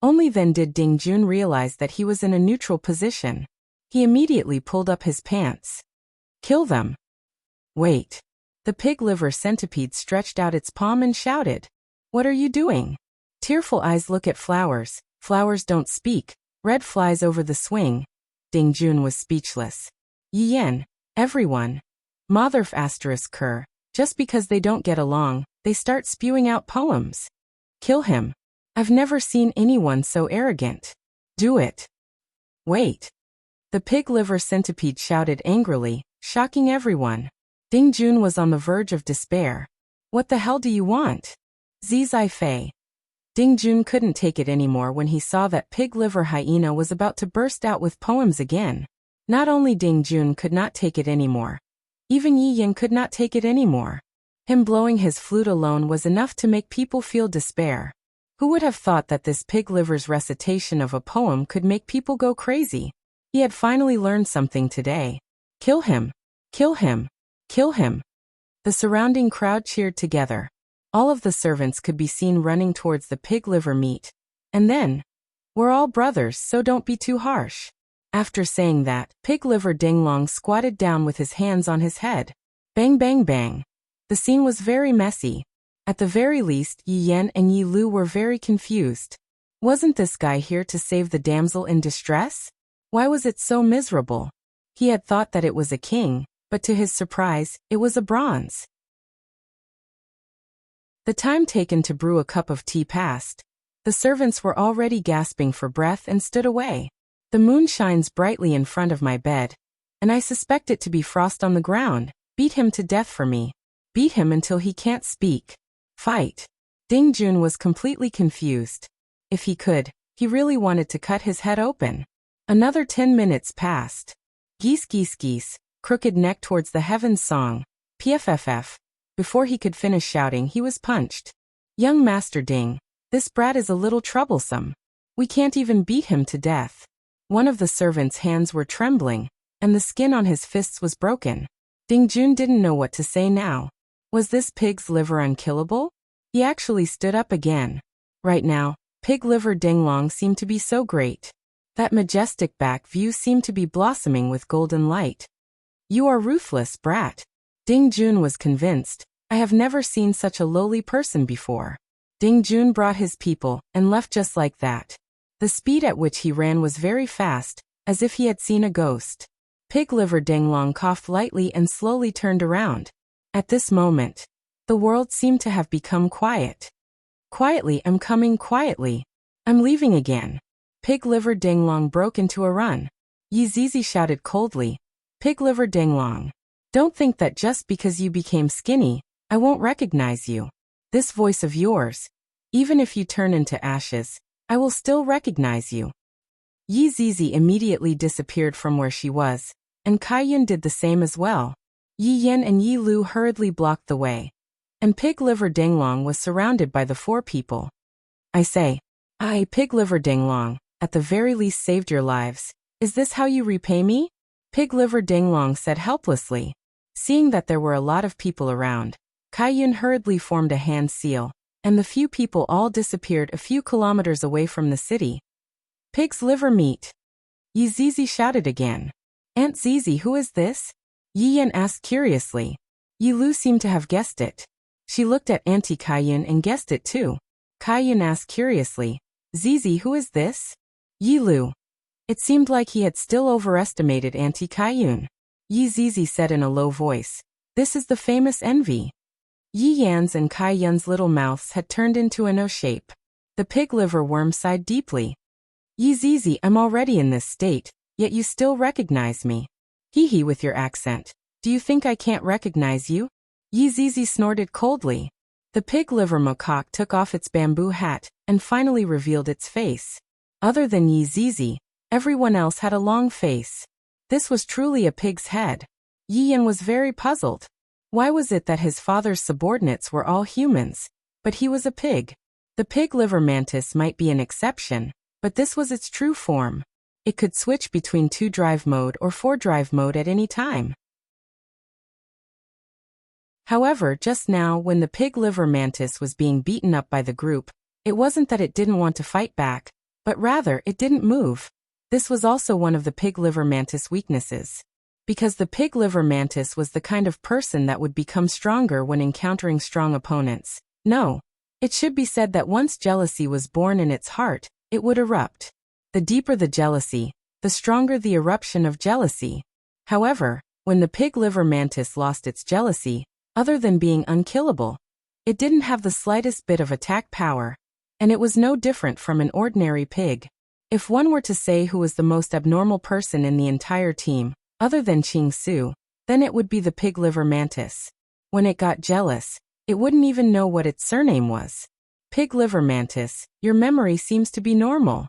[SPEAKER 1] Only then did Dingjun realize that he was in a neutral position. He immediately pulled up his pants. Kill them. Wait. The pig liver centipede stretched out its palm and shouted. What are you doing? Tearful eyes look at flowers. Flowers don't speak. Red flies over the swing. Dingjun was speechless. Yi Yan, everyone. Motherf asterisk cur. Just because they don't get along, they start spewing out poems. Kill him. I've never seen anyone so arrogant. Do it. Wait. The pig liver centipede shouted angrily, shocking everyone. Dingjun was on the verge of despair. What the hell do you want? Zizai Fei. Dingjun couldn't take it anymore when he saw that pig liver hyena was about to burst out with poems again. Not only Dingjun could not take it anymore. Even Yi Yan could not take it anymore. Him blowing his flute alone was enough to make people feel despair. Who would have thought that this pig liver's recitation of a poem could make people go crazy? He had finally learned something today. Kill him. Kill him. Kill him. The surrounding crowd cheered together. All of the servants could be seen running towards the pig liver meat. And then, we're all brothers, so don't be too harsh. After saying that, pig liver Dinglong squatted down with his hands on his head. Bang bang bang. The scene was very messy. At the very least, Yi Yan and Yi Lu were very confused. Wasn't this guy here to save the damsel in distress? Why was it so miserable? He had thought that it was a king, but to his surprise, it was a bronze. The time taken to brew a cup of tea passed. The servants were already gasping for breath and stood away. The moon shines brightly in front of my bed, and I suspect it to be frost on the ground. Beat him to death for me. Beat him until he can't speak. Fight. Dingjun was completely confused. If he could, he really wanted to cut his head open. Another 10 minutes passed. Geese geese geese, crooked neck towards the heavens song. PFFF. Before he could finish shouting, he was punched. Young Master Ding, this brat is a little troublesome. We can't even beat him to death. One of the servants' hands were trembling, and the skin on his fists was broken. Dingjun didn't know what to say now. Was this pig's liver unkillable? He actually stood up again. Right now, pig liver Dinglong seemed to be so great. That majestic back view seemed to be blossoming with golden light. You are ruthless, brat. Dingjun was convinced. I have never seen such a lowly person before. Dingjun brought his people and left just like that. The speed at which he ran was very fast, as if he had seen a ghost. Pig liver Dinglong coughed lightly and slowly turned around. At this moment, the world seemed to have become quiet. Quietly, I'm coming quietly. I'm leaving again. Pig liver Dinglong broke into a run. Yi Zizi shouted coldly. Pig liver Dinglong. Don't think that just because you became skinny, I won't recognize you. This voice of yours, even if you turn into ashes, I will still recognize you. Yi Zizi immediately disappeared from where she was, and Kaiyun did the same as well. Yi Yan and Yi Lu hurriedly blocked the way, and Pig Liver Dinglong was surrounded by the 4 people. I say, I, Pig Liver Dinglong, at the very least saved your lives. Is this how you repay me? Pig Liver Dinglong said helplessly. Seeing that there were a lot of people around, Kaiyun hurriedly formed a hand seal, and the few people all disappeared a few kilometers away from the city. Pig's liver meat. Yi Zizi shouted again. Aunt Zizi, who is this? Yi Yan asked curiously. Yi Lu seemed to have guessed it. She looked at Auntie Kaiyun and guessed it too. Kaiyun asked curiously. Zizi, who is this? Yi Lu. It seemed like he had still overestimated Auntie Kaiyun. Yi Zizi said in a low voice, "This is the famous envy." Yi Yan's and Kai Yun's little mouths had turned into an O shape. The pig liver worm sighed deeply. "Yi Zizi, I'm already in this state, yet you still recognize me. Hee hee with your accent. Do you think I can't recognize you?" Yi Zizi snorted coldly. The pig liver macaque took off its bamboo hat and finally revealed its face. Other than Yi Zizi, everyone else had a long face. This was truly a pig's head. Yi Yan was very puzzled. Why was it that his father's subordinates were all humans, but he was a pig? The pig liver mantis might be an exception, but this was its true form. It could switch between 2-drive mode or 4-drive mode at any time. However, just now when the pig liver mantis was being beaten up by the group, it wasn't that it didn't want to fight back, but rather it didn't move. This was also one of the pig liver mantis weaknesses. Because the pig liver mantis was the kind of person that would become stronger when encountering strong opponents. No, it should be said that once jealousy was born in its heart, it would erupt. The deeper the jealousy, the stronger the eruption of jealousy. However, when the pig liver mantis lost its jealousy, other than being unkillable, it didn't have the slightest bit of attack power, and it was no different from an ordinary pig. If one were to say who was the most abnormal person in the entire team, other than Ching Su, then it would be the pig liver mantis. When it got jealous, it wouldn't even know what its surname was. Pig liver mantis, your memory seems to be normal.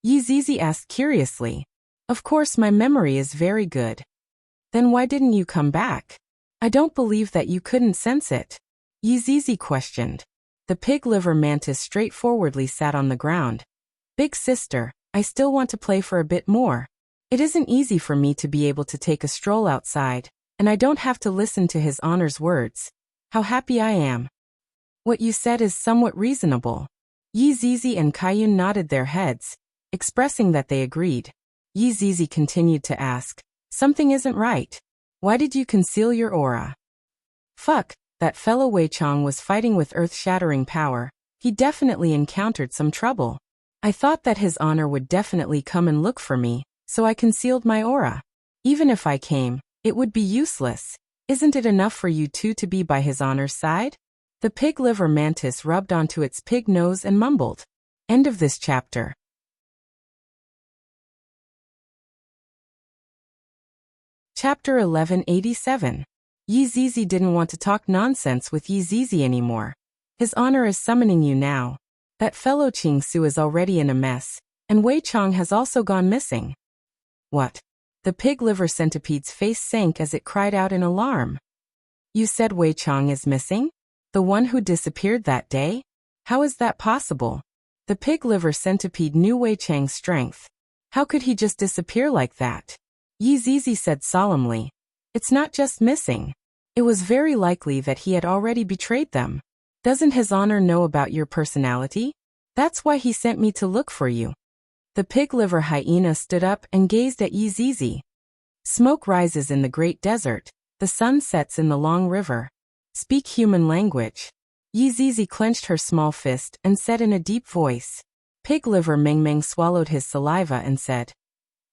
[SPEAKER 1] Yi Zizi asked curiously. Of course my memory is very good. Then why didn't you come back? I don't believe that you couldn't sense it. Yi Zizi questioned. The pig liver mantis straightforwardly sat on the ground. Big sister, I still want to play for a bit more. It isn't easy for me to be able to take a stroll outside, and I don't have to listen to His Honor's words. How happy I am. What you said is somewhat reasonable. Yi Zizi and Kaiyun nodded their heads, expressing that they agreed. Yi Zizi continued to ask, something isn't right. Why did you conceal your aura? Fuck, that fellow Wei Chong was fighting with earth-shattering power. He definitely encountered some trouble. I thought that His Honor would definitely come and look for me, so I concealed my aura. Even if I came, it would be useless. Isn't it enough for you two to be by His Honor's side? The pig liver mantis rubbed onto its pig nose and mumbled. End of this chapter. Chapter 1187. Yi Zizi didn't want to talk nonsense with Yi Zizi anymore. His Honor is summoning you now. That fellow Ching Su is already in a mess, and Wei Chong has also gone missing. What? The pig liver centipede's face sank as it cried out in alarm. You said Wei Chong is missing? The one who disappeared that day? How is that possible? The pig liver centipede knew Wei Chang's strength. How could he just disappear like that? Yi Zizi said solemnly. It's not just missing. It was very likely that he had already betrayed them. Doesn't His Honor know about your personality? That's why he sent me to look for you. The pig liver hyena stood up and gazed at Yi Zizi. Smoke rises in the great desert, the sun sets in the long river. Speak human language. Yi Zizi clenched her small fist and said in a deep voice. Pig liver Meng Meng swallowed his saliva and said,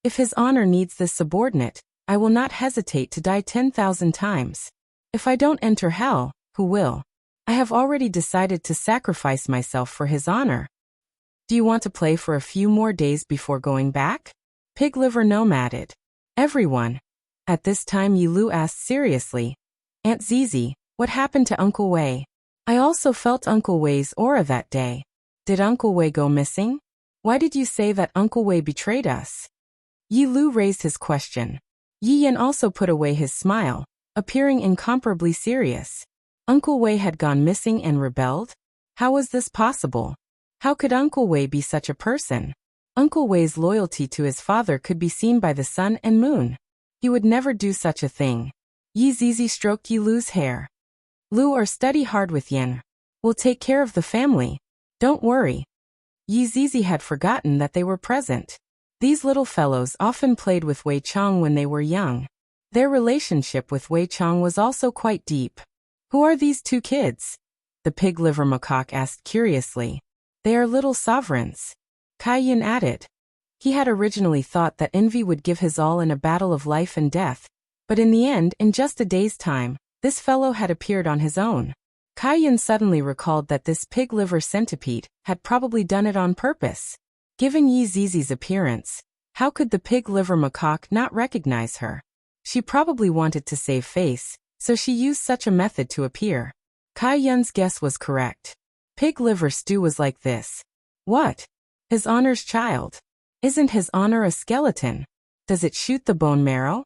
[SPEAKER 1] If His Honor needs this subordinate, I will not hesitate to die 10,000 times. If I don't enter hell, who will? I have already decided to sacrifice myself for His Honor. Do you want to play for a few more days before going back? Pig liver nomaded. Everyone. At this time Yi Lu asked seriously. Aunt Zizi, what happened to Uncle Wei? I also felt Uncle Wei's aura that day. Did Uncle Wei go missing? Why did you say that Uncle Wei betrayed us? Yi Lu raised his question. Yi Yan also put away his smile, appearing incomparably serious. Uncle Wei had gone missing and rebelled? How was this possible? How could Uncle Wei be such a person? Uncle Wei's loyalty to his father could be seen by the sun and moon. He would never do such a thing. Yi Zizi stroked Yi Lu's hair. Lu or study hard with Yan. We'll take care of the family. Don't worry. Yi Zizi had forgotten that they were present. These little fellows often played with Wei Chong when they were young. Their relationship with Wei Chong was also quite deep. Who are these two kids? The pig liver macaque asked curiously. They are little sovereigns. Kaiyun added. He had originally thought that Envy would give his all in a battle of life and death, but in the end, in just a day's time, this fellow had appeared on his own. Kai-yun suddenly recalled that this pig liver centipede had probably done it on purpose. Given Yi Zizi's appearance, how could the pig liver macaque not recognize her? She probably wanted to save face, so she used such a method to appear. Kai-yun's guess was correct. Pig liver stew was like this. What? His Honor's child. Isn't His Honor a skeleton? Does it shoot the bone marrow?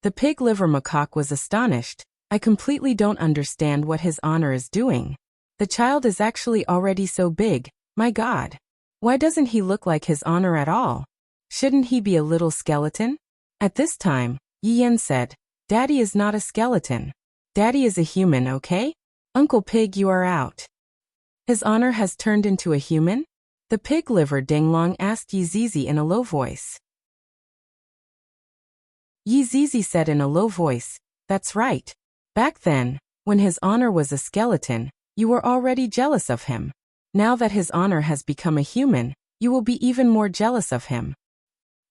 [SPEAKER 1] The pig liver macaque was astonished. I completely don't understand what His Honor is doing. The child is actually already so big, my God. Why doesn't he look like His Honor at all? Shouldn't he be a little skeleton? At this time, Yi Yen said, Daddy is not a skeleton. Daddy is a human, okay? Uncle Pig, you are out. His Honor has turned into a human? The pig liver Dinglong asked Yi Zizi in a low voice. Yi Zizi said in a low voice, that's right. Back then, when His Honor was a skeleton, you were already jealous of him. Now that His Honor has become a human, you will be even more jealous of him.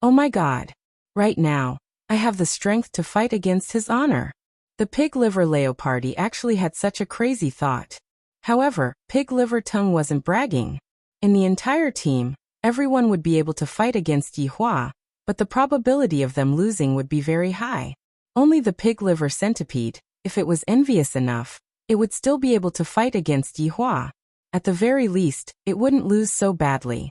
[SPEAKER 1] Oh my God. Right now, I have the strength to fight against His Honor. The pig liver Leopardi actually had such a crazy thought. However, pig liver tongue wasn't bragging. In the entire team, everyone would be able to fight against Yi Hua, but the probability of them losing would be very high. Only the pig liver centipede, if it was envious enough, it would still be able to fight against Yi Hua. At the very least, it wouldn't lose so badly.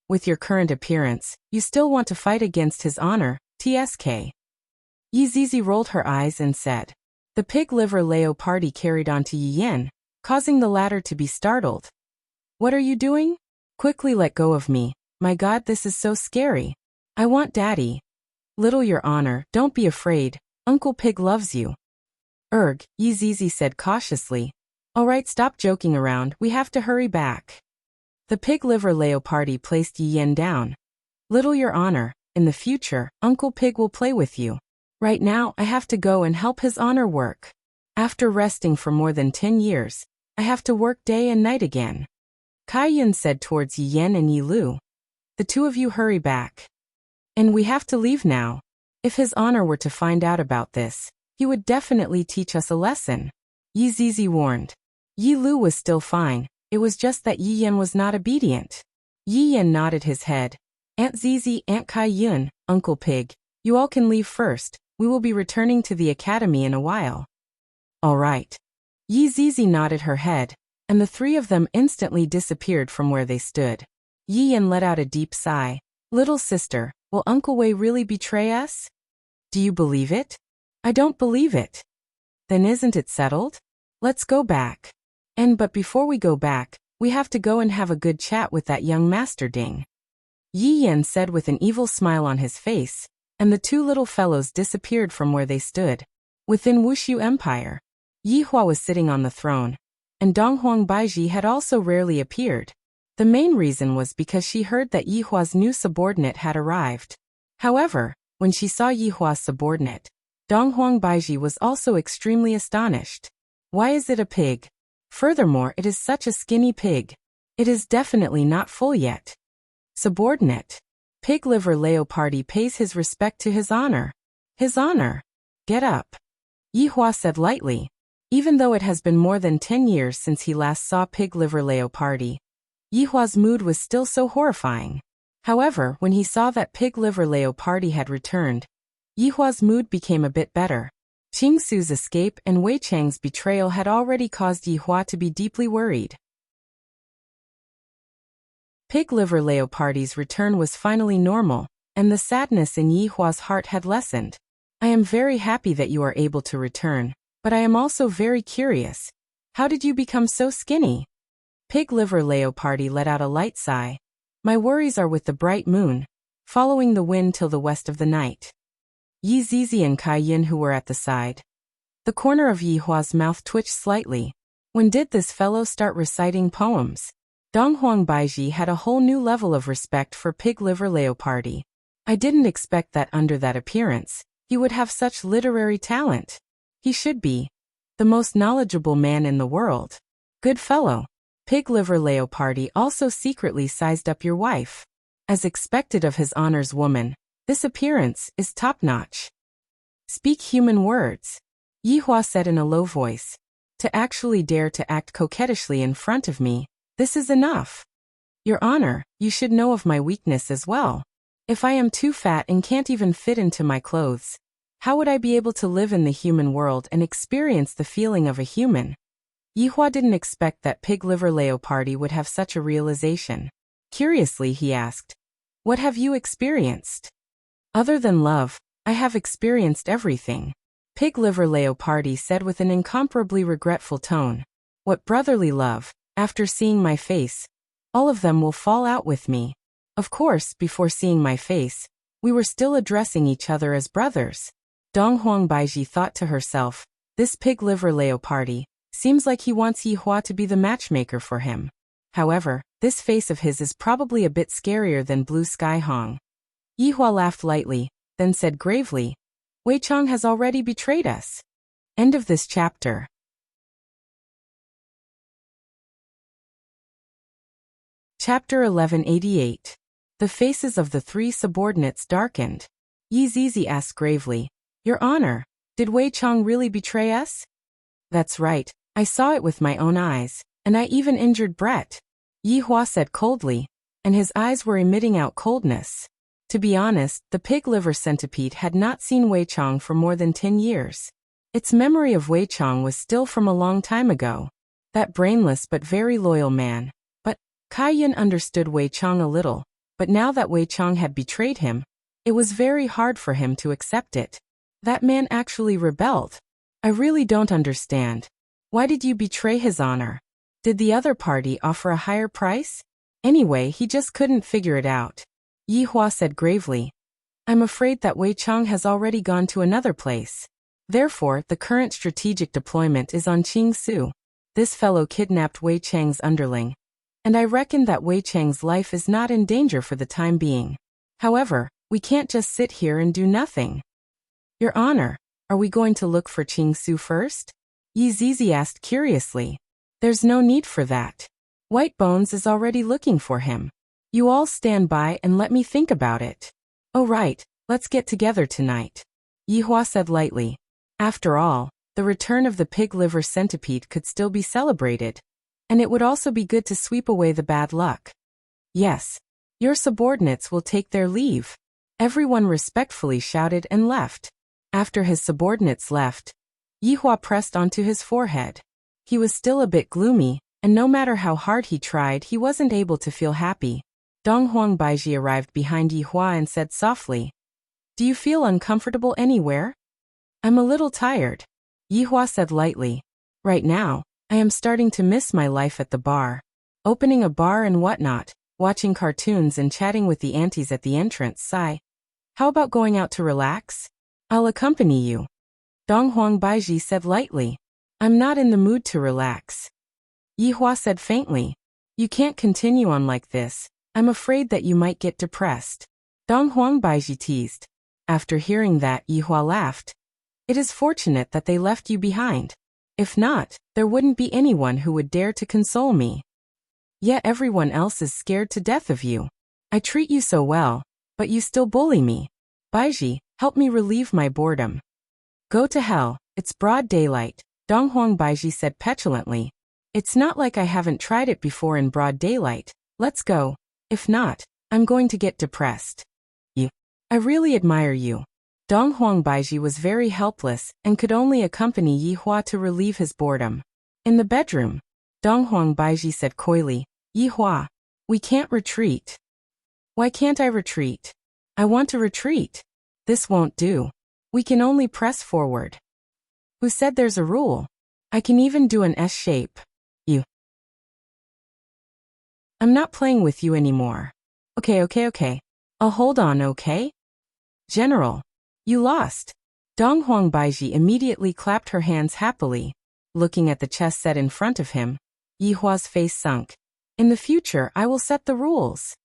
[SPEAKER 1] With your current appearance, you still want to fight against His Honor, TSK. Yi Zizi rolled her eyes and said. The pig liver Leopardi carried on to Yi Yen, causing the latter to be startled. What are you doing? Quickly let go of me. My God, this is so scary. I want Daddy. Little Your Honor, don't be afraid. Uncle Pig loves you. Yi Zizi said cautiously. Alright, stop joking around, we have to hurry back. The pig liver Leopardi placed Yi Yen down. Little Your Honor, in the future, Uncle Pig will play with you. Right now, I have to go and help His Honor work. After resting for more than 10 years, I have to work day and night again. Kai-yun said towards Yi Yen and Yi Lu. The two of you hurry back. And we have to leave now. If His Honor were to find out about this, he would definitely teach us a lesson. Yi Zizi warned. Yi Lu was still fine, it was just that Yi Yen was not obedient. Yi Yen nodded his head. Aunt Zizi, Aunt Kai-yun, Uncle Pig, you all can leave first, we will be returning to the academy in a while. All right. Yi Zizi nodded her head, and the three of them instantly disappeared from where they stood. Yi Yen let out a deep sigh. Little sister, will Uncle Wei really betray us? Do you believe it? I don't believe it. Then isn't it settled? Let's go back. But before we go back, we have to go and have a good chat with that young Master Ding. Yi Yen said with an evil smile on his face, and the two little fellows disappeared from where they stood. Within Wushu Empire, Yi Hua was sitting on the throne, and Donghuang Baiji had also rarely appeared. The main reason was because she heard that Yi Hua's new subordinate had arrived. However, when she saw Yi Hua's subordinate, Donghuang Baiji was also extremely astonished. Why is it a pig? Furthermore, it is such a skinny pig. It is definitely not full yet. Subordinate. Pig liver Leopardi pays his respect to His Honor. His Honor. Get up. Yi Hua said lightly. Even though it has been more than 10 years since he last saw Pig liver Leopardi, Yi Hua's mood was still so horrifying. However, when he saw that Pig liver Leopardi had returned, Yi Hua's mood became a bit better. Qing Su's escape and Wei Chang's betrayal had already caused Yi Hua to be deeply worried. Pig liver Leopardi's return was finally normal, and the sadness in Yi Hua's heart had lessened. I am very happy that you are able to return, but I am also very curious. How did you become so skinny? Pig liver Leopardi let out a light sigh. My worries are with the bright moon, following the wind till the west of the night. Yi Zizi and Kai-yun who were at the side. The corner of Yi Hua's mouth twitched slightly. When did this fellow start reciting poems? Donghuang Baiji had a whole new level of respect for Pig liver Leopardi. I didn't expect that under that appearance, he would have such literary talent. He should be the most knowledgeable man in the world. Good fellow. Pig liver Leopardi also secretly sized up your wife. As expected of his honor's woman, this appearance is top-notch. Speak human words, Yihua said in a low voice. To actually dare to act coquettishly in front of me, this is enough. Your Honor, you should know of my weakness as well. If I am too fat and can't even fit into my clothes, how would I be able to live in the human world and experience the feeling of a human? Yihua didn't expect that Pig Liver Leopardi would have such a realization. Curiously, he asked, "What have you experienced?" "Other than love, I have experienced everything," Pig Liver Leopardi said with an incomparably regretful tone. "What brotherly love, after seeing my face, all of them will fall out with me." Of course, before seeing my face, we were still addressing each other as brothers. Dong Huang Baiji thought to herself, this Pig Liver Leopardi seems like he wants Yihua to be the matchmaker for him. However, this face of his is probably a bit scarier than Blue Sky Hong. Yihua laughed lightly, then said gravely, "Wei Chang has already betrayed us." End of this chapter. Chapter 1188. The faces of the three subordinates darkened. Yi Zizi asked gravely, "Your Honor, did Wei Chang really betray us?" "That's right, I saw it with my own eyes, and I even injured Brett," Yihua said coldly, and his eyes were emitting out coldness. To be honest, the pig liver centipede had not seen Wei Chang for more than 10 years. Its memory of Wei Chang was still from a long time ago. That brainless but very loyal man. But Kai Yin understood Wei Chang a little, but now that Wei Chang had betrayed him, it was very hard for him to accept it. That man actually rebelled. "I really don't understand. Why did you betray his honor? Did the other party offer a higher price? Anyway, he just couldn't figure it out." Yihua said gravely, "I'm afraid that Wei Chang has already gone to another place. Therefore, the current strategic deployment is on Qing Su. This fellow kidnapped Wei Chang's underling, and I reckon that Wei Chang's life is not in danger for the time being. However, we can't just sit here and do nothing." "Your Honor, are we going to look for Qing Su first?" Yi Zizi asked curiously. "There's no need for that. White Bones is already looking for him. You all stand by and let me think about it." "Oh right, let's get together tonight," Yihua said lightly. After all, the return of the pig liver centipede could still be celebrated, and it would also be good to sweep away the bad luck. "Yes, your subordinates will take their leave," everyone respectfully shouted and left. After his subordinates left, Yihua pressed onto his forehead. He was still a bit gloomy, and no matter how hard he tried, he wasn't able to feel happy. Dong Huang Baiji arrived behind Yihua and said softly, "Do you feel uncomfortable anywhere?" "I'm a little tired," Yihua said lightly. "Right now, I am starting to miss my life at the bar. Opening a bar and whatnot, watching cartoons and chatting with the aunties at the entrance. Sigh. How about going out to relax? I'll accompany you," Dong Huang Baiji said lightly. "I'm not in the mood to relax," Yihua said faintly. "You can't continue on like this. I'm afraid that you might get depressed," Dong Huang Baiji teased. After hearing that, Yihua laughed. "It is fortunate that they left you behind. If not, there wouldn't be anyone who would dare to console me. Yet everyone else is scared to death of you. I treat you so well, but you still bully me. Baiji, help me relieve my boredom." "Go to hell, it's broad daylight," Dong Huang Baiji said petulantly. "It's not like I haven't tried it before in broad daylight. Let's go. If not, I'm going to get depressed." "I really admire you." Dong Huang Baiji was very helpless and could only accompany Yihua to relieve his boredom. In the bedroom, Dong Huang Baiji said coyly, "Yihua, we can't retreat." "Why can't I retreat? I want to retreat." "This won't do. We can only press forward." "Who said there's a rule? I can even do an S shape." "I'm not playing with you anymore." Okay. I'll hold on, okay?" "General, you lost." Dong Huang Baiji immediately clapped her hands happily. Looking at the chess set in front of him, Yihua's face sunk. "In the future, I will set the rules."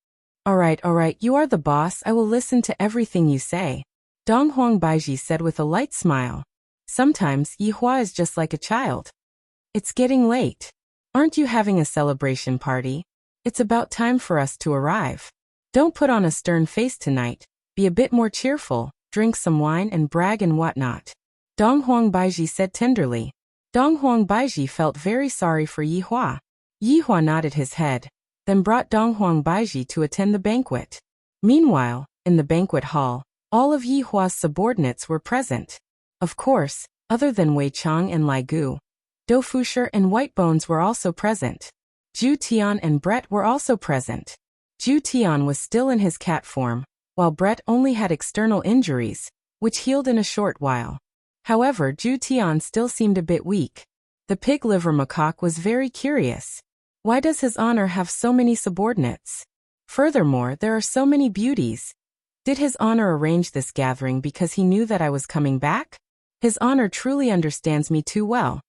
[SPEAKER 1] All right, you are the boss. I will listen to everything you say," Dong Huang Baiji said with a light smile. Sometimes Yihua is just like a child. "It's getting late. Aren't you having a celebration party? It's about time for us to arrive." Don't put on a stern face tonight. Be a bit more cheerful, drink some wine and brag and whatnot. Dong Huang Baiji said tenderly. Dong Huang Baiji felt very sorry for Yi Hua. Yi Hua nodded his head, then brought Dong Huang Baiji to attend the banquet. Meanwhile, in the banquet hall, all of Yi Hua's subordinates were present. Of course, other than Wei Chang and Lai Gu, Do Fusher and White Bones were also present. Zhu Tian and Brett were also present. Zhu Tian was still in his cat form, while Brett only had external injuries, which healed in a short while. However, Zhu Tian still seemed a bit weak. The pig liver macaque was very curious. Why does His Honor have so many subordinates? Furthermore, there are so many beauties. Did His Honor arrange this gathering because he knew that I was coming back? His Honor truly understands me too well.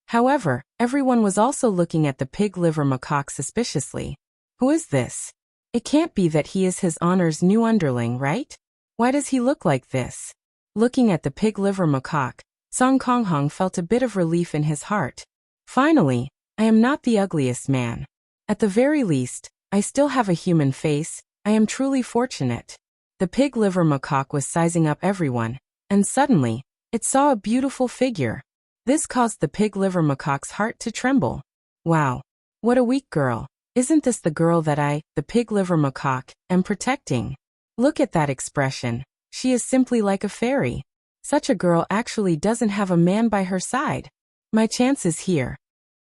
[SPEAKER 1] However, everyone was also looking at the pig liver macaque suspiciously. Who is this? It can't be that he is His Honor's new underling, right? Why does he look like this? Looking at the pig liver macaque, Song Konghong felt a bit of relief in his heart. Finally, I am not the ugliest man. At the very least, I still have a human face. I am truly fortunate. The pig liver macaque was sizing up everyone, and suddenly, it saw a beautiful figure. This caused the pig liver macaque's heart to tremble. Wow. What a weak girl. Isn't this the girl that I, the pig liver macaque, am protecting? Look at that expression. She is simply like a fairy. Such a girl actually doesn't have a man by her side. My chance is here.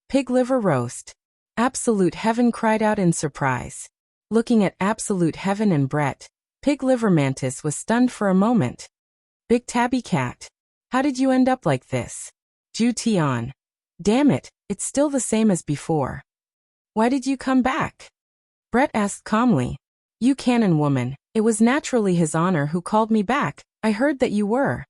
[SPEAKER 1] Pig liver roast. Absolute Heaven cried out in surprise. Looking at Absolute Heaven and Brett, Pig Liver Mantis was stunned for a moment. Big Tabby Cat. How did you end up like this? Zhu Tian. Damn it, it's still the same as before. Why did you come back? Brett asked calmly. You cannon woman, it was naturally His Honor who called me back. I heard that you were.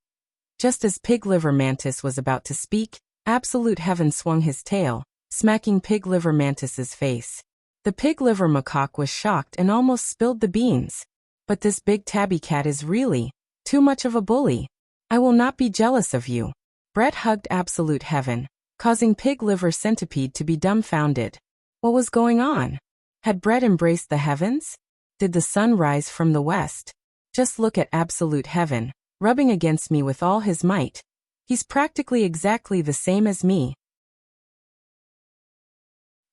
[SPEAKER 1] Just as Pig Liver Mantis was about to speak, Absolute Heaven swung his tail, smacking Pig Liver Mantis's face. The pig liver macaque was shocked and almost spilled the beans. But this big tabby cat is really too much of a bully. I will not be jealous of you. Brett hugged Absolute Heaven, causing Pig Liver Centipede to be dumbfounded. What was going on? Had Brett embraced the heavens? Did the sun rise from the west? Just look at Absolute Heaven, rubbing against me with all his might. He's practically exactly the same as me.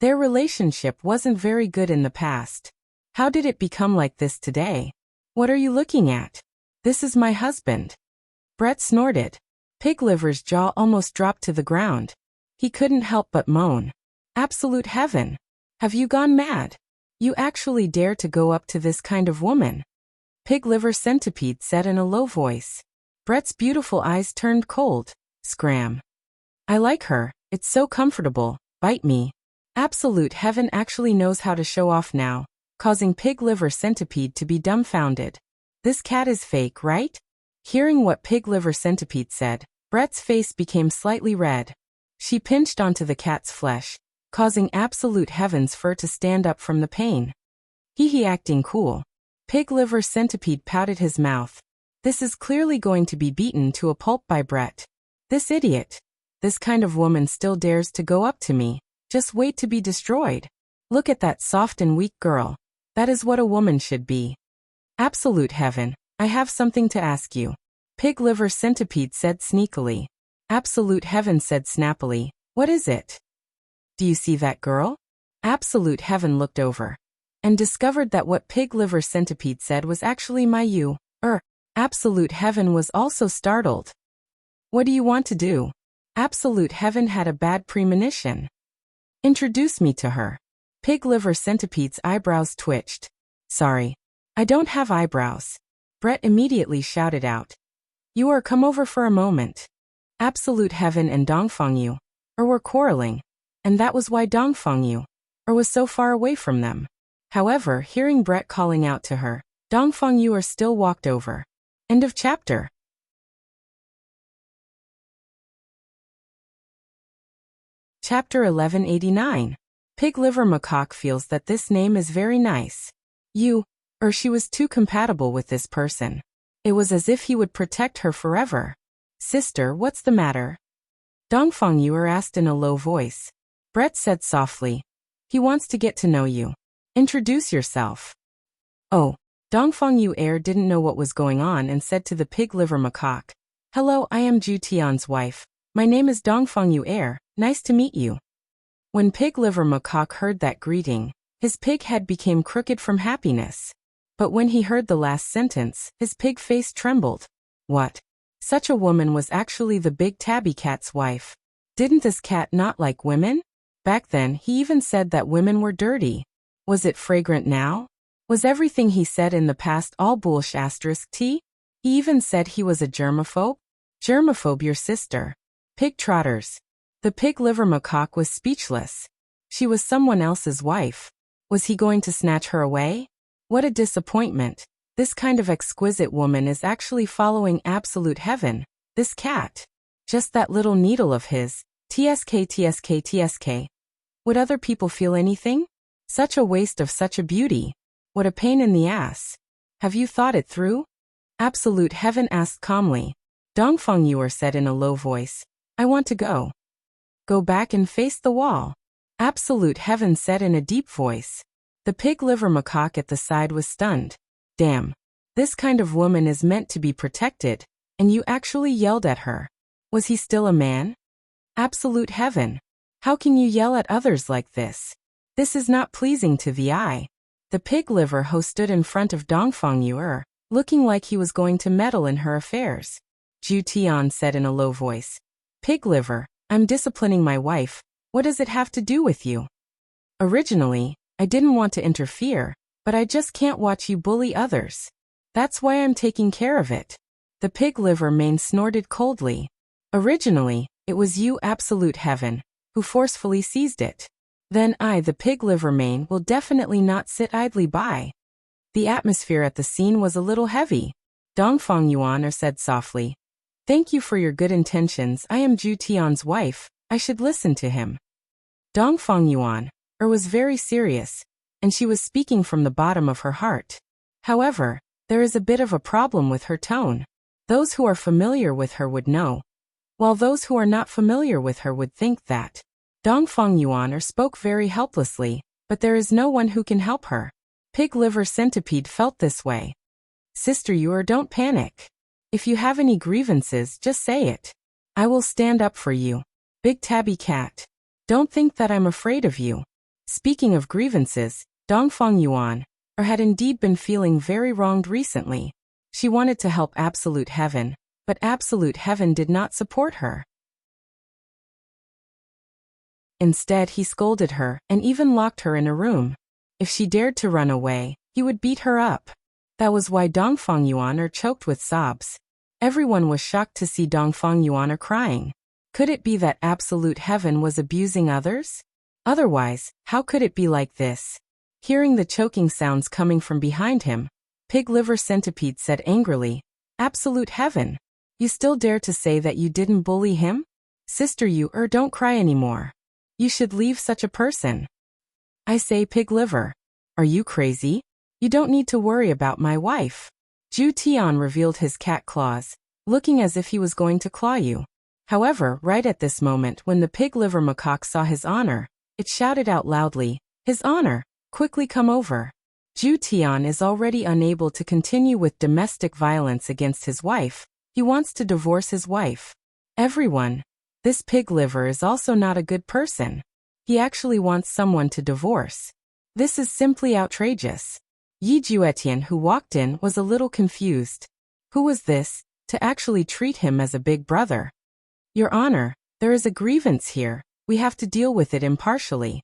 [SPEAKER 1] Their relationship wasn't very good in the past. How did it become like this today? What are you looking at? This is my husband. Brett snorted. Pig Liver's jaw almost dropped to the ground. He couldn't help but moan. Absolute Heaven. Have you gone mad? You actually dare to go up to this kind of woman? Pig Liver Centipede said in a low voice. Brett's beautiful eyes turned cold. Scram. I like her, it's so comfortable, bite me. Absolute Heaven actually knows how to show off now, causing Pig Liver Centipede to be dumbfounded. This cat is fake, right? Hearing what Pig Liver Centipede said, Brett's face became slightly red. She pinched onto the cat's flesh, causing Absolute Heaven's fur to stand up from the pain. Hee acting cool. Pig Liver Centipede pouted his mouth. This is clearly going to be beaten to a pulp by Brett. This idiot. This kind of woman still dares to go up to me. Just wait to be destroyed. Look at that soft and weak girl. That is what a woman should be. Absolute Heaven, I have something to ask you. Pig Liver Centipede said sneakily. Absolute Heaven said snappily, what is it? Do you see that girl? Absolute Heaven looked over and discovered that what Pig Liver Centipede said was actually Mayu. Absolute Heaven was also startled. What do you want to do? Absolute Heaven had a bad premonition. Introduce me to her. Pig Liver Centipede's eyebrows twitched. Sorry. I don't have eyebrows. Brett immediately shouted out. You are come over for a moment. Absolute Heaven and Dongfeng Yu were quarreling, and that was why Dongfeng Yu was so far away from them. However, hearing Brett calling out to her, Dongfeng Yu still walked over. End of chapter. Chapter 1189. Pig Liver Macaque feels that this name is very nice. She was too compatible with this person. It was as if he would protect her forever. Sister, what's the matter? Dongfeng Yu asked in a low voice. Brett said softly. He wants to get to know you. Introduce yourself. Oh, Dongfeng Yu Air didn't know what was going on and said to the pig liver macaque, "Hello, I am Ju Tian's wife. My name is Dongfeng Yu Air, nice to meet you." When pig liver macaque heard that greeting, his pig head became crooked from happiness. But when he heard the last sentence, his pig face trembled. What? Such a woman was actually the big tabby cat's wife. Didn't this cat not like women? Back then, he even said that women were dirty. Was it fragrant now? Was everything he said in the past all bullsh*t? He even said he was a germaphobe? Germaphobe your sister. Pig trotters. The pig liver macaque was speechless. She was someone else's wife. Was he going to snatch her away? What a disappointment. This kind of exquisite woman is actually following absolute heaven. This cat. Just that little needle of his. TSK. Would other people feel anything? Such a waste of such a beauty. What a pain in the ass. Have you thought it through? Absolute heaven asked calmly. Dongfeng Yuer said in a low voice, "I want to go." Go back and face the wall. Absolute heaven said in a deep voice. The pig liver macaque at the side was stunned. Damn. This kind of woman is meant to be protected, and you actually yelled at her. Was he still a man? Absolute heaven. How can you yell at others like this? This is not pleasing to the eye. The pig liver ho stood in front of Dongfeng Yuer, looking like he was going to meddle in her affairs. Ju Tian said in a low voice. Pig liver, I'm disciplining my wife. What does it have to do with you? Originally, I didn't want to interfere, but I just can't watch you bully others. That's why I'm taking care of it. The pig liver mane snorted coldly. Originally, it was you, absolute heaven, who forcefully seized it. Then I, the pig liver mane, will definitely not sit idly by. The atmosphere at the scene was a little heavy. Dongfeng Yuan said softly, "Thank you for your good intentions. I am Ju Tian's wife. I should listen to him." Dongfeng Yuan was very serious, and she was speaking from the bottom of her heart. However, there is a bit of a problem with her tone. Those who are familiar with her would know, while those who are not familiar with her would think that. Dongfeng Yuan spoke very helplessly, but there is no one who can help her. Pig liver centipede felt this way. Sister Yuer, don't panic. If you have any grievances, just say it. I will stand up for you. Big tabby cat. Don't think that I'm afraid of you. Speaking of grievances, Dongfeng Yuan had indeed been feeling very wronged recently. She wanted to help absolute heaven, but absolute heaven did not support her. Instead, he scolded her and even locked her in a room. If she dared to run away, he would beat her up. That was why Dongfeng Yuan choked with sobs. Everyone was shocked to see Dongfeng Yuan crying. Could it be that absolute heaven was abusing others? Otherwise, how could it be like this? Hearing the choking sounds coming from behind him, Pig Liver Centipede said angrily, "Absolute heaven! You still dare to say that you didn't bully him? Sister, you don't cry anymore. You should leave such a person." I say, Pig Liver, are you crazy? You don't need to worry about my wife. Ju Tian revealed his cat claws, looking as if he was going to claw you. However, right at this moment when the pig liver macaque saw his honor, it shouted out loudly, "His honor, quickly come over." Ju Tian is already unable to continue with domestic violence against his wife. He wants to divorce his wife. Everyone, this pig liver is also not a good person. He actually wants someone to divorce. This is simply outrageous. Yi Juetian, who walked in, was a little confused. Who was this, to actually treat him as a big brother? Your Honor, there is a grievance here. We have to deal with it impartially.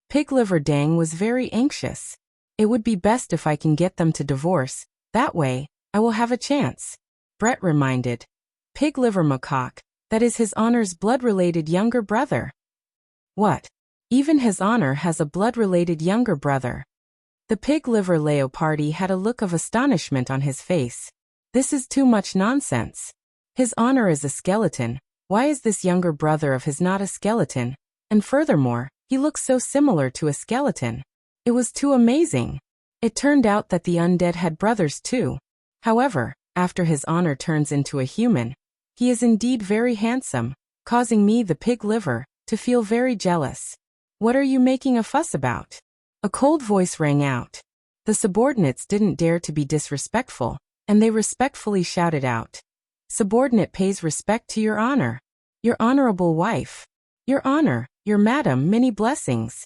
[SPEAKER 1] Pig Liver Dang was very anxious. It would be best if I can get them to divorce. That way, I will have a chance. Brett reminded Pig Liver Macaque, that is His Honor's blood-related younger brother. What? Even His Honor has a blood-related younger brother. The Pig Liver Leopardi had a look of astonishment on his face. This is too much nonsense. His Honor is a skeleton. Why is this younger brother of his not a skeleton? And furthermore, he looks so similar to a skeleton. It was too amazing. It turned out that the undead had brothers too. However, after His Honor turns into a human, he is indeed very handsome, causing me, the pig liver, to feel very jealous. What are you making a fuss about? A cold voice rang out. The subordinates didn't dare to be disrespectful, and they respectfully shouted out, "Subordinate pays respect to your honor. Your honorable wife. Your honor, your madam, many blessings."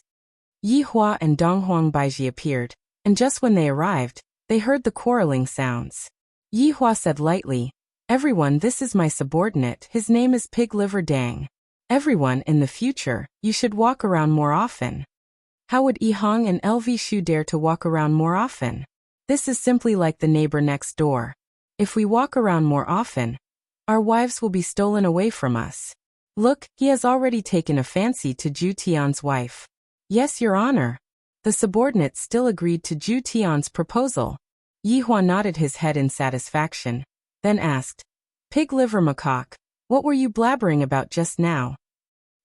[SPEAKER 1] Yi Hua and Dong Huang Baiji appeared, and just when they arrived, they heard the quarreling sounds. Yi Hua said lightly, "Everyone, this is my subordinate, his name is Pig Liver Dang. Everyone, in the future, you should walk around more often." How would Yi Hong and LV Shu dare to walk around more often? This is simply like the neighbor next door. If we walk around more often, our wives will be stolen away from us. Look, he has already taken a fancy to Zhu Tian's wife. Yes, Your Honor. The subordinates still agreed to Zhu Tian's proposal. Yi Hua nodded his head in satisfaction, then asked, "Pig Liver Macaque, what were you blabbering about just now?"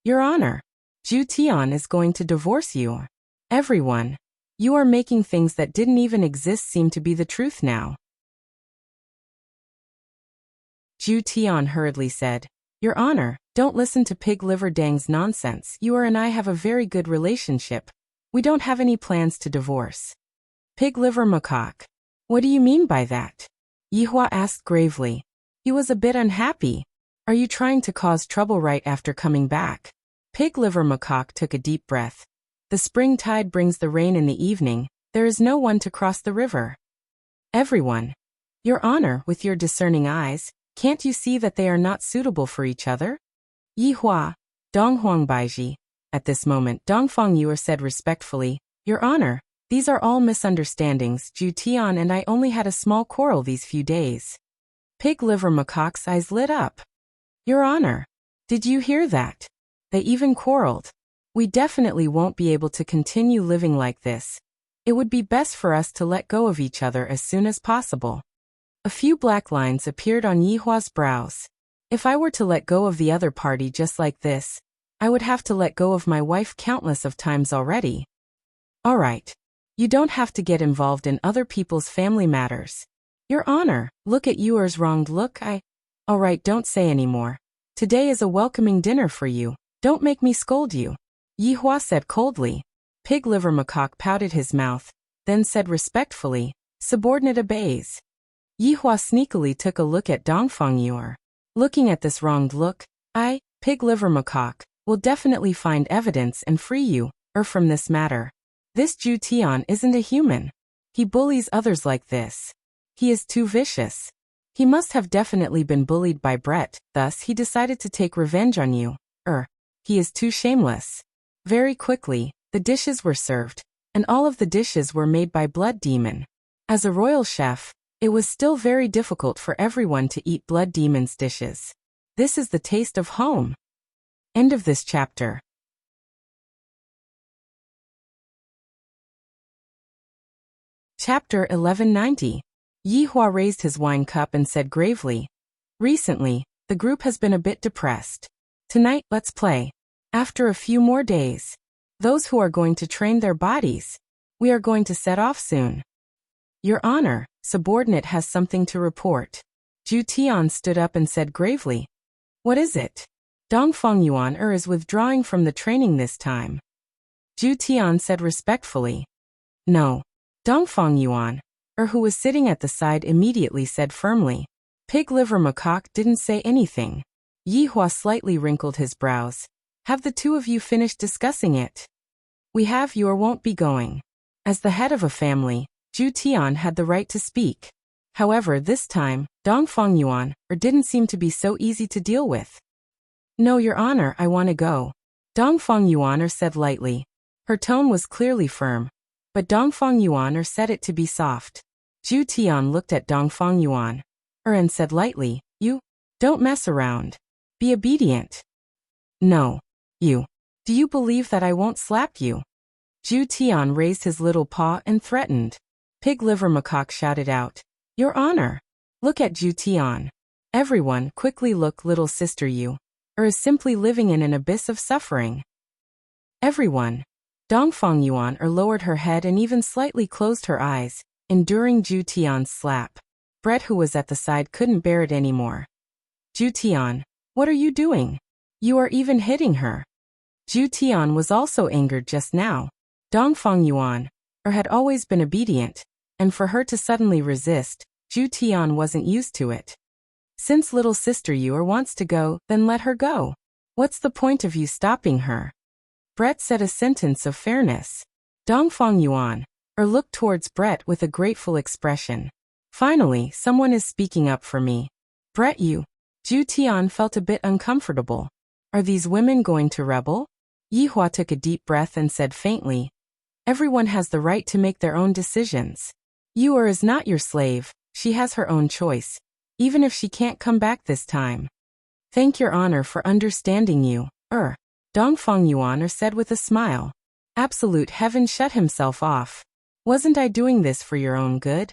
[SPEAKER 1] "Your Honor, Zhu Tian is going to divorce you." "Everyone, you are making things that didn't even exist seem to be the truth now." Zhu Tian hurriedly said, "Your Honor, don't listen to Pig Liver Dang's nonsense. You and I have a very good relationship. We don't have any plans to divorce." "Pig Liver Macaque, what do you mean by that?" Yi Hua asked gravely. He was a bit unhappy. "Are you trying to cause trouble right after coming back?" Pig Liver Macaque took a deep breath. "The spring tide brings the rain in the evening. There is no one to cross the river." "Everyone. Your Honor, with your discerning eyes, can't you see that they are not suitable for each other?" Yi Hua, Dong Huang Baiji. At this moment, Dong Feng Yuer said respectfully, "Your Honor, these are all misunderstandings. Zhu Tian and I only had a small quarrel these few days." Pig Liver Macaque's eyes lit up. "Your Honor, did you hear that? They even quarreled. We definitely won't be able to continue living like this. It would be best for us to let go of each other as soon as possible." A few black lines appeared on Yi Hua's brows. "If I were to let go of the other party just like this, I would have to let go of my wife countless of times already." "All right. You don't have to get involved in other people's family matters." "Your Honor, look at Yuer's wronged look. All right, don't say any more. Today is a welcoming dinner for you. Don't make me scold you." Yi Hua said coldly. Pig Liver Macaque pouted his mouth, then said respectfully, "Subordinate obeys." Yi Hua sneakily took a look at Dong Feng Yuer. Looking at this wronged look, Pig Liver Macaque, will definitely find evidence and free you, from this matter. This Zhu Tian isn't a human. He bullies others like this. He is too vicious. He must have definitely been bullied by Brett, thus he decided to take revenge on you. He is too shameless. Very quickly, the dishes were served, and all of the dishes were made by Blood Demon. As a royal chef, it was still very difficult for everyone to eat Blood Demon's dishes. This is the taste of home. End of this chapter. Chapter 1190. Yi Hua raised his wine cup and said gravely, "Recently, the group has been a bit depressed. Tonight, let's play. After a few more days, those who are going to train their bodies, we are going to set off soon." "Your Honor, subordinate has something to report." Zhu Tian stood up and said gravely, "What is it?" "Dong Feng Yuan is withdrawing from the training this time." Zhu Tian said respectfully. "No." Dong Feng Yuan, who was sitting at the side, immediately said firmly. Pig Liver Macaque didn't say anything. Yi Hua slightly wrinkled his brows. "Have the two of you finished discussing it?" "We have. You won't be going." As the head of a family, Zhu Tian had the right to speak. However, this time, Dong Feng Yuan didn't seem to be so easy to deal with. "No, Your Honor, I want to go," Dong Feng Yuan said lightly. Her tone was clearly firm, but Dong Feng Yuan said it to be soft. Zhu Tian looked at Dong Feng Yuan and said lightly, "You don't mess around. Be obedient." "No. You. Do you believe that I won't slap you?" Zhu Tian raised his little paw and threatened. Pig Liver Macaque shouted out, "Your Honor! Look at Zhu Tian. Everyone, quickly look, little sister you is simply living in an abyss of suffering." Everyone. Dong Feng Yuan lowered her head and even slightly closed her eyes, enduring Zhu Tian's slap. Brett, who was at the side, couldn't bear it anymore. "Zhu Tian, what are you doing? You are even hitting her." Zhu Tian was also angered just now. Dong Feng Yuan, or had always been obedient, and for her to suddenly resist, Ju Tian wasn't used to it. Since little sister Yuer wants to go, then let her go. What's the point of you stopping her? Brett said a sentence of fairness. Dongfang Yuan, or looked towards Brett with a grateful expression. Finally, someone is speaking up for me. Brett, you. Ju Tian felt a bit uncomfortable. Are these women going to rebel? Yihua took a deep breath and said faintly, everyone has the right to make their own decisions. Yuer is not your slave, she has her own choice, even if she can't come back this time. Thank your honor for understanding you, Dongfang Yuan said with a smile. Absolute Heaven shut himself off. Wasn't I doing this for your own good?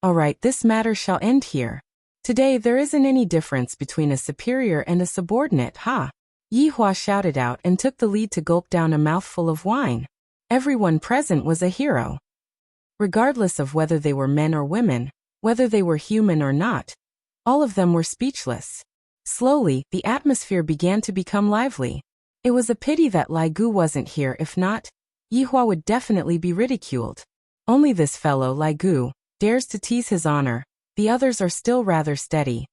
[SPEAKER 1] Alright, this matter shall end here. Today there isn't any difference between a superior and a subordinate, ha? Yihua shouted out and took the lead to gulp down a mouthful of wine. Everyone present was a hero. Regardless of whether they were men or women, whether they were human or not, all of them were speechless. Slowly, the atmosphere began to become lively. It was a pity that Lai Gu wasn't here. If not, Yihua would definitely be ridiculed. Only this fellow, Lai Gu, dares to tease his honor. The others are still rather steady.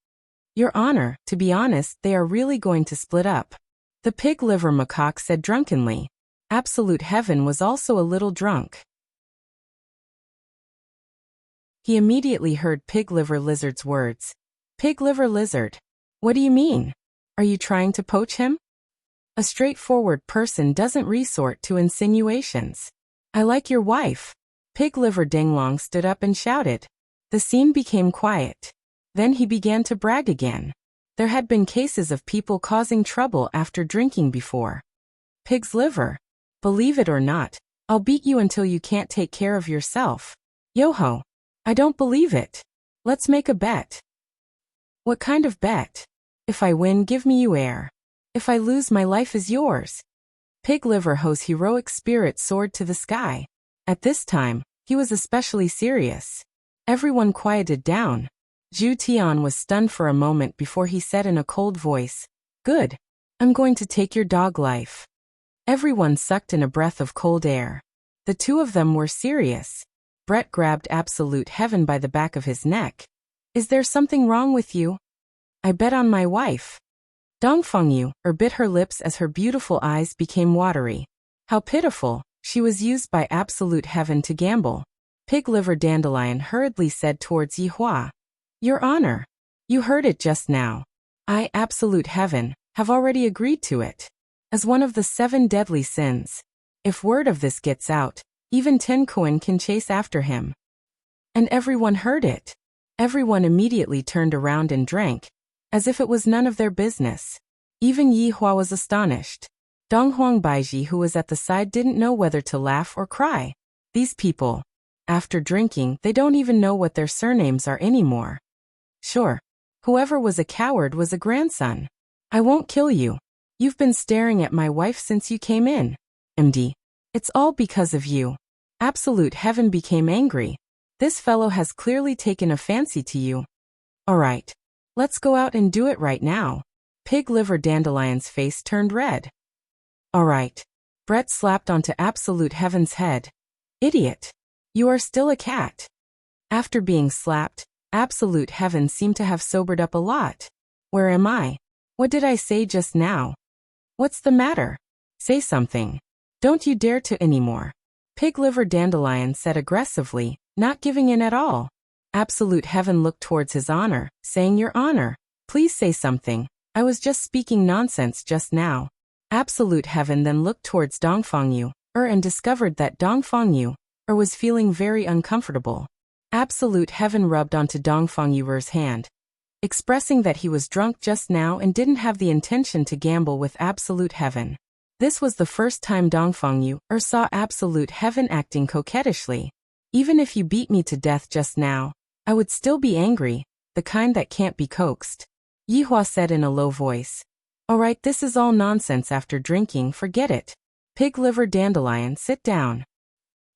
[SPEAKER 1] Your honor, to be honest, they are really going to split up. The pig liver macaque said drunkenly. Absolute Heaven was also a little drunk. He immediately heard Pig Liver Lizard's words. Pig Liver Lizard? What do you mean? Are you trying to poach him? A straightforward person doesn't resort to insinuations. I like your wife. Pig Liver Dinglong stood up and shouted. The scene became quiet. Then he began to brag again. There had been cases of people causing trouble after drinking before. Pig's liver. Believe it or not, I'll beat you until you can't take care of yourself. Yo-ho. I don't believe it. Let's make a bet. What kind of bet? If I win, give me you air. If I lose, my life is yours. Pig Liver Ho's heroic spirit soared to the sky. At this time, he was especially serious. Everyone quieted down. Ju Tian was stunned for a moment before he said in a cold voice, Good. I'm going to take your dog life. Everyone sucked in a breath of cold air. The two of them were serious. Brett grabbed Absolute Heaven by the back of his neck. Is there something wrong with you? I bet on my wife. Dongfeng Yu bit her lips as her beautiful eyes became watery. How pitiful, she was used by Absolute Heaven to gamble. Pig Liver Dandelion hurriedly said towards Yihua. Your honor. You heard it just now. I, Absolute Heaven, have already agreed to it. As one of the 7 deadly sins. If word of this gets out, even Ten Kuan can chase after him. And everyone heard it. Everyone immediately turned around and drank, as if it was none of their business. Even Yihua was astonished. Donghuang Baiji, who was at the side, didn't know whether to laugh or cry. These people, after drinking, they don't even know what their surnames are anymore. Sure, whoever was a coward was a grandson. I won't kill you. You've been staring at my wife since you came in. MD. It's all because of you. Absolute Heaven became angry. This fellow has clearly taken a fancy to you. Alright. Let's go out and do it right now. Pig Liver Dandelion's face turned red. Alright. Brett slapped onto Absolute Heaven's head. Idiot. You are still a cat. After being slapped, Absolute Heaven seemed to have sobered up a lot. Where am I? What did I say just now? What's the matter? Say something. Don't you dare to anymore. Pig Liver Dandelion said aggressively, not giving in at all. Absolute Heaven looked towards his honor, saying, Your honor, please say something. I was just speaking nonsense just now. Absolute Heaven then looked towards Dongfang Yu, and discovered that Dongfang Yu, was feeling very uncomfortable. Absolute Heaven rubbed onto Dongfang Yu's hand, expressing that he was drunk just now and didn't have the intention to gamble with Absolute Heaven. This was the first time Dongfang Yu saw Absolute Heaven acting coquettishly. Even if you beat me to death just now, I would still be angry, the kind that can't be coaxed. Yihua said in a low voice. Alright, this is all nonsense after drinking, forget it. Pig Liver Dandelion, sit down.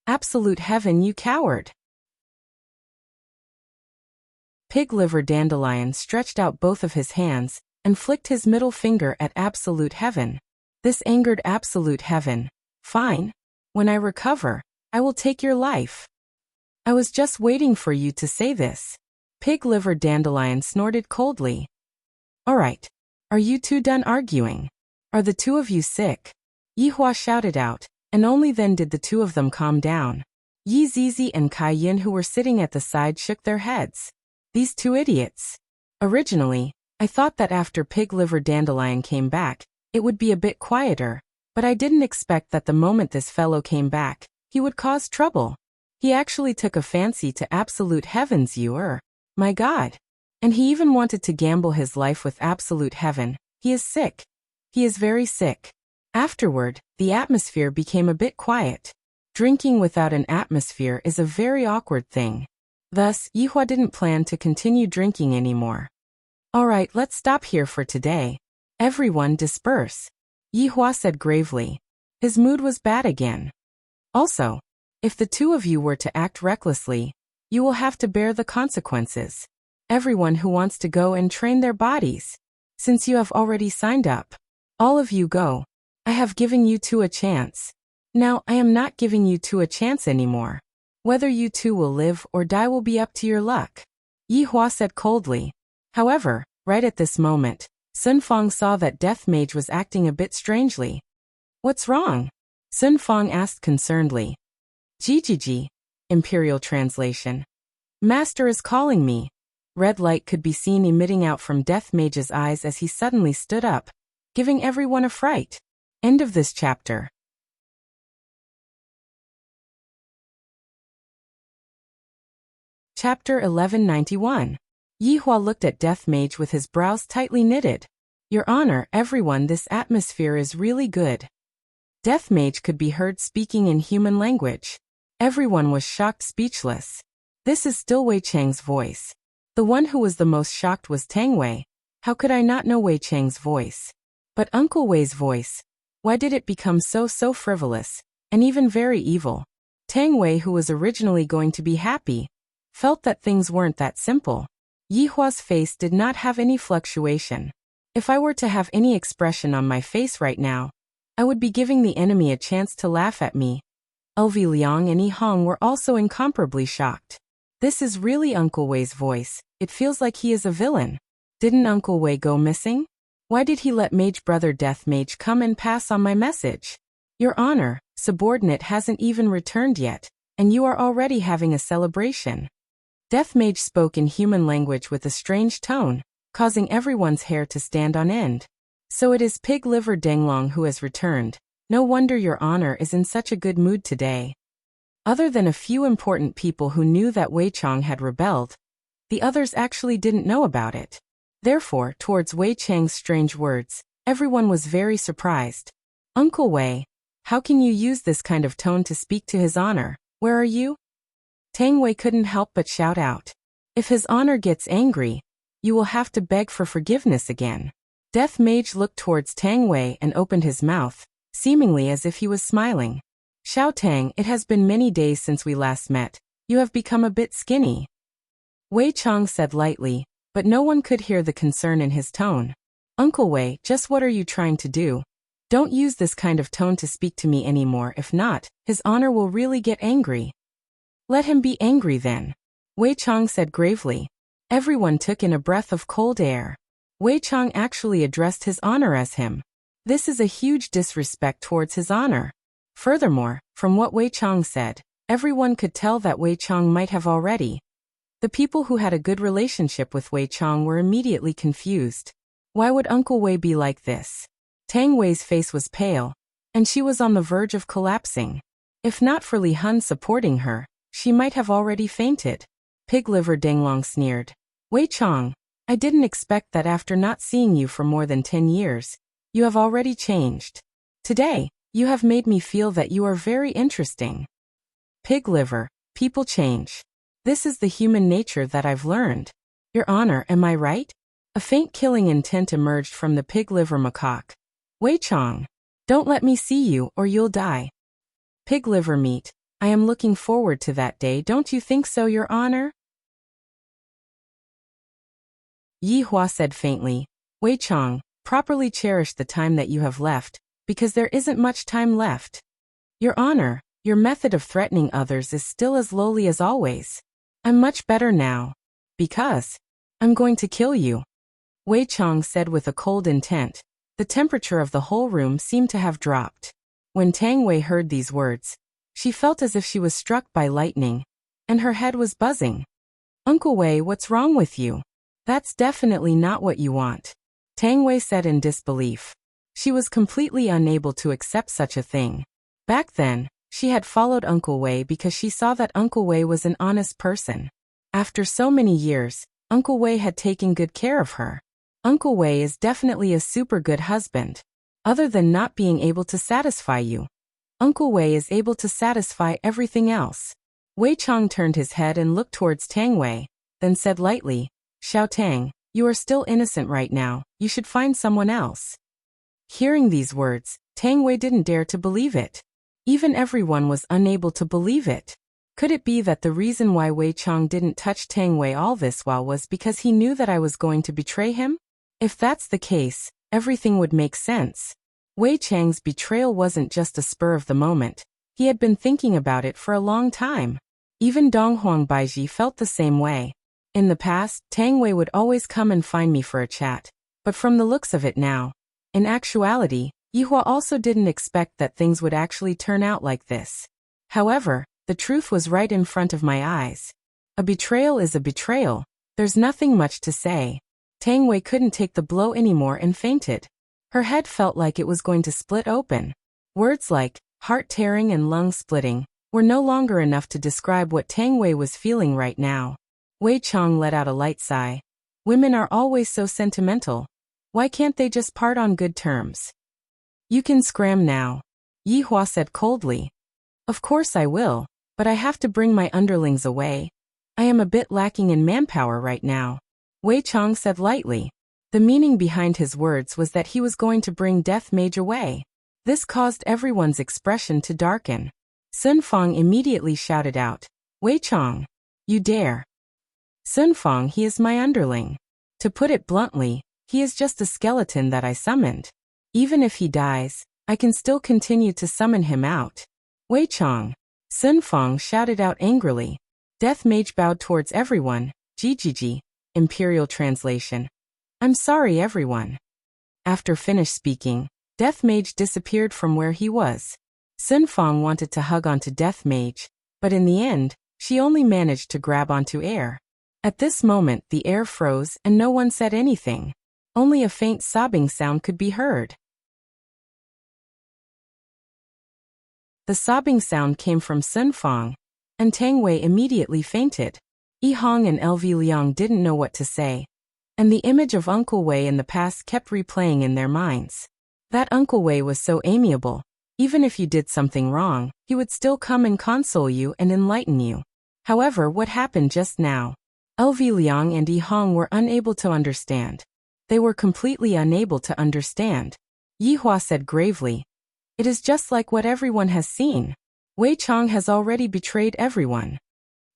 [SPEAKER 1] Absolute Heaven, you coward. Pig Liver Dandelion stretched out both of his hands and flicked his middle finger at Absolute Heaven. This angered Absolute Heaven. Fine. When I recover, I will take your life. I was just waiting for you to say this. Pig Liver Dandelion snorted coldly. All right. Are you two done arguing? Are the two of you sick? Yihua shouted out, and only then did the two of them calm down. Yi Zizi and Kai Yin, who were sitting at the side, shook their heads. These two idiots. Originally, I thought that after Pig Liver Dandelion came back, it would be a bit quieter, but I didn't expect that the moment this fellow came back, he would cause trouble. He actually took a fancy to Absolute Heavens, my God. And he even wanted to gamble his life with Absolute Heaven. He is sick. He is very sick. Afterward, the atmosphere became a bit quiet. Drinking without an atmosphere is a very awkward thing. Thus, Yihua didn't plan to continue drinking anymore. All right, let's stop here for today. Everyone disperse. Yihua said gravely. His mood was bad again. Also, if the two of you were to act recklessly, you will have to bear the consequences. Everyone who wants to go and train their bodies. Since you have already signed up, all of you go. I have given you two a chance. Now I am not giving you two a chance anymore. Whether you two will live or die will be up to your luck. Yihua said coldly. However, right at this moment, Sun Fong saw that Death Mage was acting a bit strangely. What's wrong? Sun Fong asked concernedly. Jijiji. Imperial translation. Master is calling me. Red light could be seen emitting out from Death Mage's eyes as he suddenly stood up, giving everyone a fright. End of this chapter. Chapter 1191. Yihua looked at Death Mage with his brows tightly knitted. Your Honor, everyone, this atmosphere is really good. Death Mage could be heard speaking in human language. Everyone was shocked, speechless. This is still Wei Chang's voice. The one who was the most shocked was Tang Wei. How could I not know Wei Chang's voice? But Uncle Wei's voice. Why did it become so frivolous, and even very evil? Tang Wei, who was originally going to be happy, felt that things weren't that simple. Yihua's face did not have any fluctuation. If I were to have any expression on my face right now, I would be giving the enemy a chance to laugh at me. Elvi Liang and Yi Hong were also incomparably shocked. This is really Uncle Wei's voice. It feels like he is a villain. Didn't Uncle Wei go missing? Why did he let Mage Brother Death Mage come and pass on my message? Your Honor, subordinate hasn't even returned yet, and you are already having a celebration. Death Mage spoke in human language with a strange tone, causing everyone's hair to stand on end. So it is Pig Liver Denglong who has returned. No wonder Your Honor is in such a good mood today. Other than a few important people who knew that Wei Chang had rebelled, the others actually didn't know about it. Therefore, towards Wei Chang's strange words, everyone was very surprised. Uncle Wei, how can you use this kind of tone to speak to His Honor? Where are you? Tang Wei couldn't help but shout out. If His Honor gets angry, you will have to beg for forgiveness again. Death Mage looked towards Tang Wei and opened his mouth, seemingly as if he was smiling. Xiao Tang, it has been many days since we last met. You have become a bit skinny. Wei Chang said lightly, but no one could hear the concern in his tone. Uncle Wei, just what are you trying to do? Don't use this kind of tone to speak to me anymore. If not, His Honor will really get angry. Let him be angry then. Wei Chang said gravely. Everyone took in a breath of cold air. Wei Chang actually addressed His Honor as him. This is a huge disrespect towards His Honor. Furthermore, from what Wei Chang said, everyone could tell that Wei Chang might have already. The people who had a good relationship with Wei Chang were immediately confused. Why would Uncle Wei be like this? Tang Wei's face was pale, and she was on the verge of collapsing. If not for Li Hun supporting her, she might have already fainted. Pig Liver Denglong sneered. Wei Chang, I didn't expect that after not seeing you for more than 10 years, you have already changed. Today, you have made me feel that you are very interesting. Pig Liver, people change. This is the human nature that I've learned. Your Honor, am I right? A faint killing intent emerged from the Pig Liver macaque. Wei Chang, don't let me see you or you'll die. Pig Liver Meat, I am looking forward to that day, don't you think so, Your Honor? Yihua said faintly. Wei Chang, properly cherish the time that you have left, because there isn't much time left. Your Honor, Your method of threatening others is still as lowly as always. I'm much better now. Because I'm going to kill you, Wei Chang said with a cold intent. The temperature of the whole room seemed to have dropped. When Tang Wei heard these words, she felt as if she was struck by lightning, and her head was buzzing. Uncle Wei, what's wrong with you? That's definitely not what you want, Tang Wei said in disbelief. She was completely unable to accept such a thing. Back then, she had followed Uncle Wei because she saw that Uncle Wei was an honest person. After so many years, Uncle Wei had taken good care of her. Uncle Wei is definitely a super good husband. Other than not being able to satisfy you, Uncle Wei is able to satisfy everything else. Wei Chang turned his head and looked towards Tang Wei, then said lightly, Xiao Tang, you are still innocent right now, you should find someone else. Hearing these words, Tang Wei didn't dare to believe it. Even everyone was unable to believe it. Could it be that the reason why Wei Chang didn't touch Tang Wei all this while was because he knew that I was going to betray him? If that's the case, everything would make sense. Wei Chang's betrayal wasn't just a spur of the moment. He had been thinking about it for a long time. Even Donghuang Baiji felt the same way. In the past, Tang Wei would always come and find me for a chat. But from the looks of it now, in actuality, Yihua also didn't expect that things would actually turn out like this. However, the truth was right in front of my eyes. A betrayal is a betrayal. There's nothing much to say. Tang Wei couldn't take the blow anymore and fainted. Her head felt like it was going to split open. Words like heart-tearing and lung-splitting were no longer enough to describe what Tang Wei was feeling right now. Wei Chang let out a light sigh. Women are always so sentimental. Why can't they just part on good terms? You can scram now, Yihua said coldly. Of course I will, but I have to bring my underlings away. I am a bit lacking in manpower right now, Wei Chang said lightly. The meaning behind his words was that he was going to bring Death Mage away. This caused everyone's expression to darken. Sun Fang immediately shouted out, Wei Chang, you dare. Sun Fang, he is my underling. To put it bluntly, he is just a skeleton that I summoned. Even if he dies, I can still continue to summon him out. Wei Chang, Sun Fang shouted out angrily. Death Mage bowed towards everyone. Jijiji, Imperial Translation. I'm sorry everyone. After finished speaking, Death Mage disappeared from where he was. Sun Fang wanted to hug onto Death Mage, but in the end, she only managed to grab onto air. At this moment the air froze and no one said anything. Only a faint sobbing sound could be heard. The sobbing sound came from Sun Fang, and Tang Wei immediately fainted. Yi Hong and LV Liang didn't know what to say, and the image of Uncle Wei in the past kept replaying in their minds. That Uncle Wei was so amiable. Even if you did something wrong, he would still come and console you and enlighten you. However, what happened just now? LV Liang and Yi Hong were unable to understand. They were completely unable to understand. Yihua said gravely, It is just like what everyone has seen. Wei Chang has already betrayed everyone.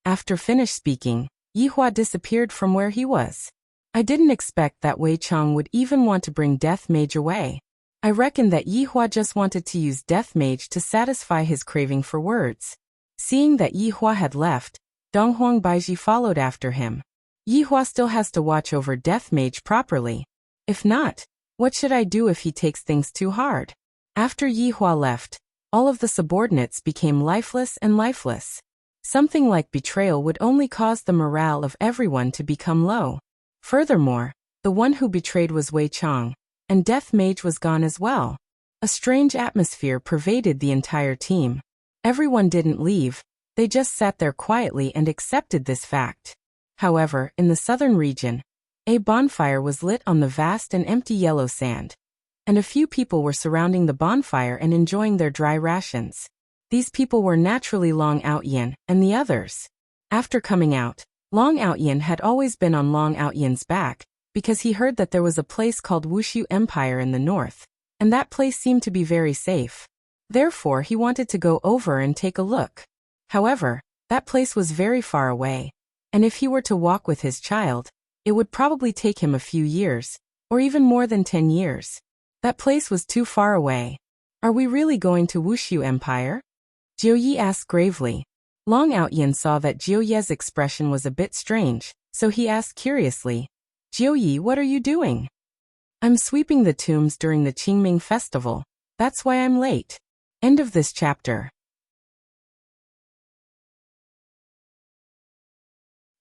[SPEAKER 1] After finished speaking, Yihua disappeared from where he was. I didn't expect that Wei Chang would even want to bring Death Mage away. I reckon that Yihua just wanted to use Death Mage to satisfy his craving for words. Seeing that Yihua had left, Donghuang Baiji followed after him. Yihua still has to watch over Death Mage properly. If not, what should I do if he takes things too hard? After Yihua left, all of the subordinates became lifeless and lifeless. Something like betrayal would only cause the morale of everyone to become low. Furthermore, the one who betrayed was Wei Chang, and Death Mage was gone as well. A strange atmosphere pervaded the entire team. Everyone didn't leave, they just sat there quietly and accepted this fact. However, in the southern region, a bonfire was lit on the vast and empty yellow sand, and a few people were surrounding the bonfire and enjoying their dry rations. These people were naturally Long Outyin and the others. After coming out, Long Outyin had always been on Long Outyin's back, because he heard that there was a place called Wushu Empire in the north, and that place seemed to be very safe. Therefore he wanted to go over and take a look. However, that place was very far away, and if he were to walk with his child, it would probably take him a few years, or even more than 10 years. That place was too far away. Are we really going to Wushu Empire? Jiu Yi asked gravely. Long Outyin saw that Jiu Ye's expression was a bit strange, so he asked curiously, Jiu Yi, what are you doing? I'm sweeping the tombs during the Qingming festival. That's why I'm late. End of this chapter.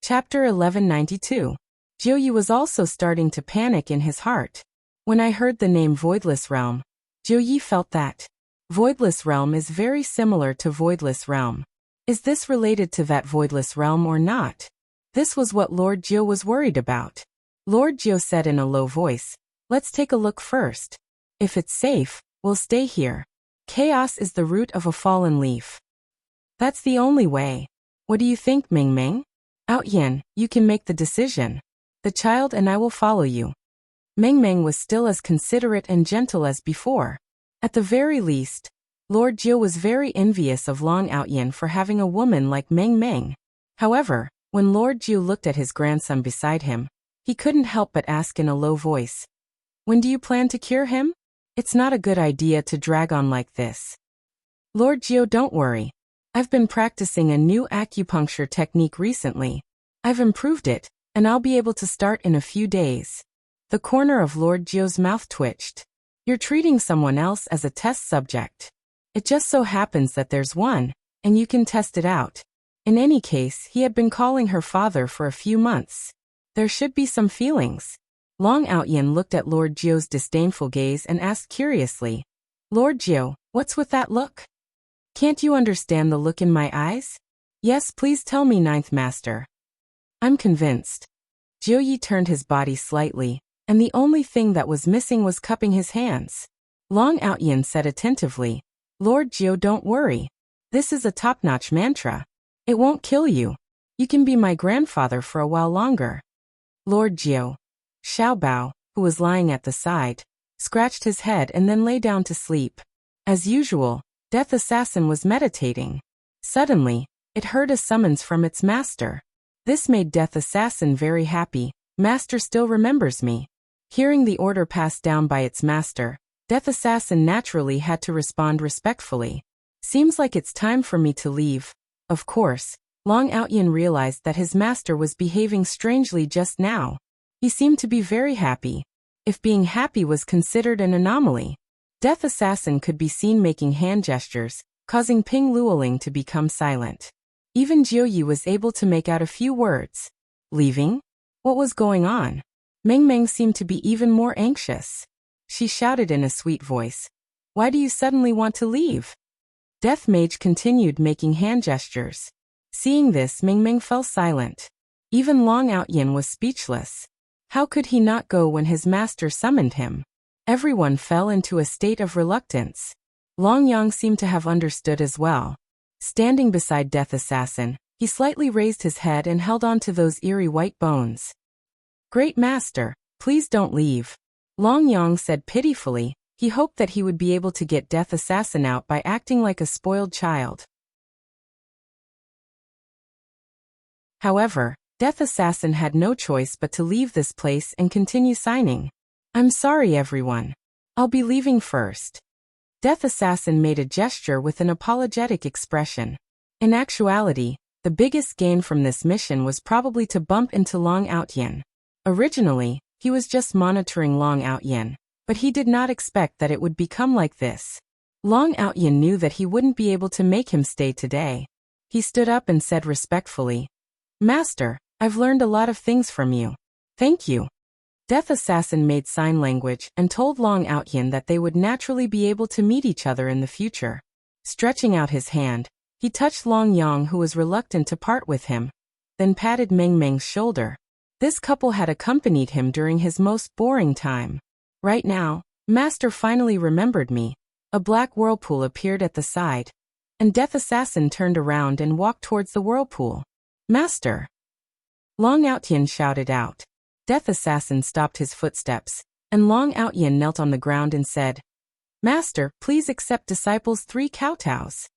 [SPEAKER 1] Chapter 1192. Jiu Yi was also starting to panic in his heart. When I heard the name Voidless Realm, Jiu Yi felt that Voidless Realm is very similar to Voidless Realm. Is this related to that Voidless Realm or not? This was what Lord Jiu was worried about. Lord Jiu said in a low voice, let's take a look first. If it's safe, we'll stay here. Chaos is the root of a fallen leaf. That's the only way. What do you think, Ming Ming? Outyin, you can make the decision. The child and I will follow you. Ming Ming was still as considerate and gentle as before. At the very least, Lord Jiu was very envious of Long Outyin for having a woman like Ming Ming. However, when Lord Jiu looked at his grandson beside him, he couldn't help but ask in a low voice, when do you plan to cure him? It's not a good idea to drag on like this. Lord Jiu, don't worry. I've been practicing a new acupuncture technique recently. I've improved it, and I'll be able to start in a few days. The corner of Lord Jiu's mouth twitched. You're treating someone else as a test subject. It just so happens that there's one, and you can test it out. In any case, he had been calling her father for a few months. There should be some feelings. Long Outyin looked at Lord Jiu's disdainful gaze and asked curiously, Lord Jiu, what's with that look? Can't you understand the look in my eyes? Yes, please tell me, Ninth Master. I'm convinced. Jiu Yi turned his body slightly, and the only thing that was missing was cupping his hands. Long Outyin said attentively, Lord Jiu, don't worry. This is a top-notch mantra. It won't kill you. You can be my grandfather for a while longer. Lord Jiu. Xiao Bao, who was lying at the side, scratched his head and then lay down to sleep. As usual, Death Assassin was meditating. Suddenly, it heard a summons from its master. This made Death Assassin very happy. Master still remembers me. Hearing the order passed down by its master, Death Assassin naturally had to respond respectfully. Seems like it's time for me to leave. Of course, Long Outyin realized that his master was behaving strangely just now. He seemed to be very happy. If being happy was considered an anomaly, Death Assassin could be seen making hand gestures, causing Ping Luoling to become silent. Even Jiu Yi was able to make out a few words. Leaving? What was going on? Ming Ming seemed to be even more anxious. She shouted in a sweet voice, why do you suddenly want to leave? Death Mage continued making hand gestures. Seeing this, Ming Ming fell silent. Even Long Outyin was speechless. How could he not go when his master summoned him? Everyone fell into a state of reluctance. Long Yang seemed to have understood as well. Standing beside Death Assassin, he slightly raised his head and held on to those eerie white bones. Great Master, please don't leave. Long Yang said pitifully. He hoped that he would be able to get Death Assassin out by acting like a spoiled child. However, Death Assassin had no choice but to leave this place and continue signing. I'm sorry, everyone. I'll be leaving first. Death Assassin made a gesture with an apologetic expression. In actuality, the biggest gain from this mission was probably to bump into Long Outyin. Originally, he was just monitoring Long Outyin, but he did not expect that it would become like this. Long Outyin knew that he wouldn't be able to make him stay today. He stood up and said respectfully, Master, I've learned a lot of things from you. Thank you. Death Assassin made sign language and told Long Outyin that they would naturally be able to meet each other in the future. Stretching out his hand, he touched Long Yang, who was reluctant to part with him, then patted Ming Ming's shoulder. This couple had accompanied him during his most boring time. Right now, Master finally remembered me. A black whirlpool appeared at the side, and Death Assassin turned around and walked towards the whirlpool. Master! Long Outyin shouted out. Death Assassin stopped his footsteps, and Long Outyin knelt on the ground and said, Master, please accept disciples 3 kowtows.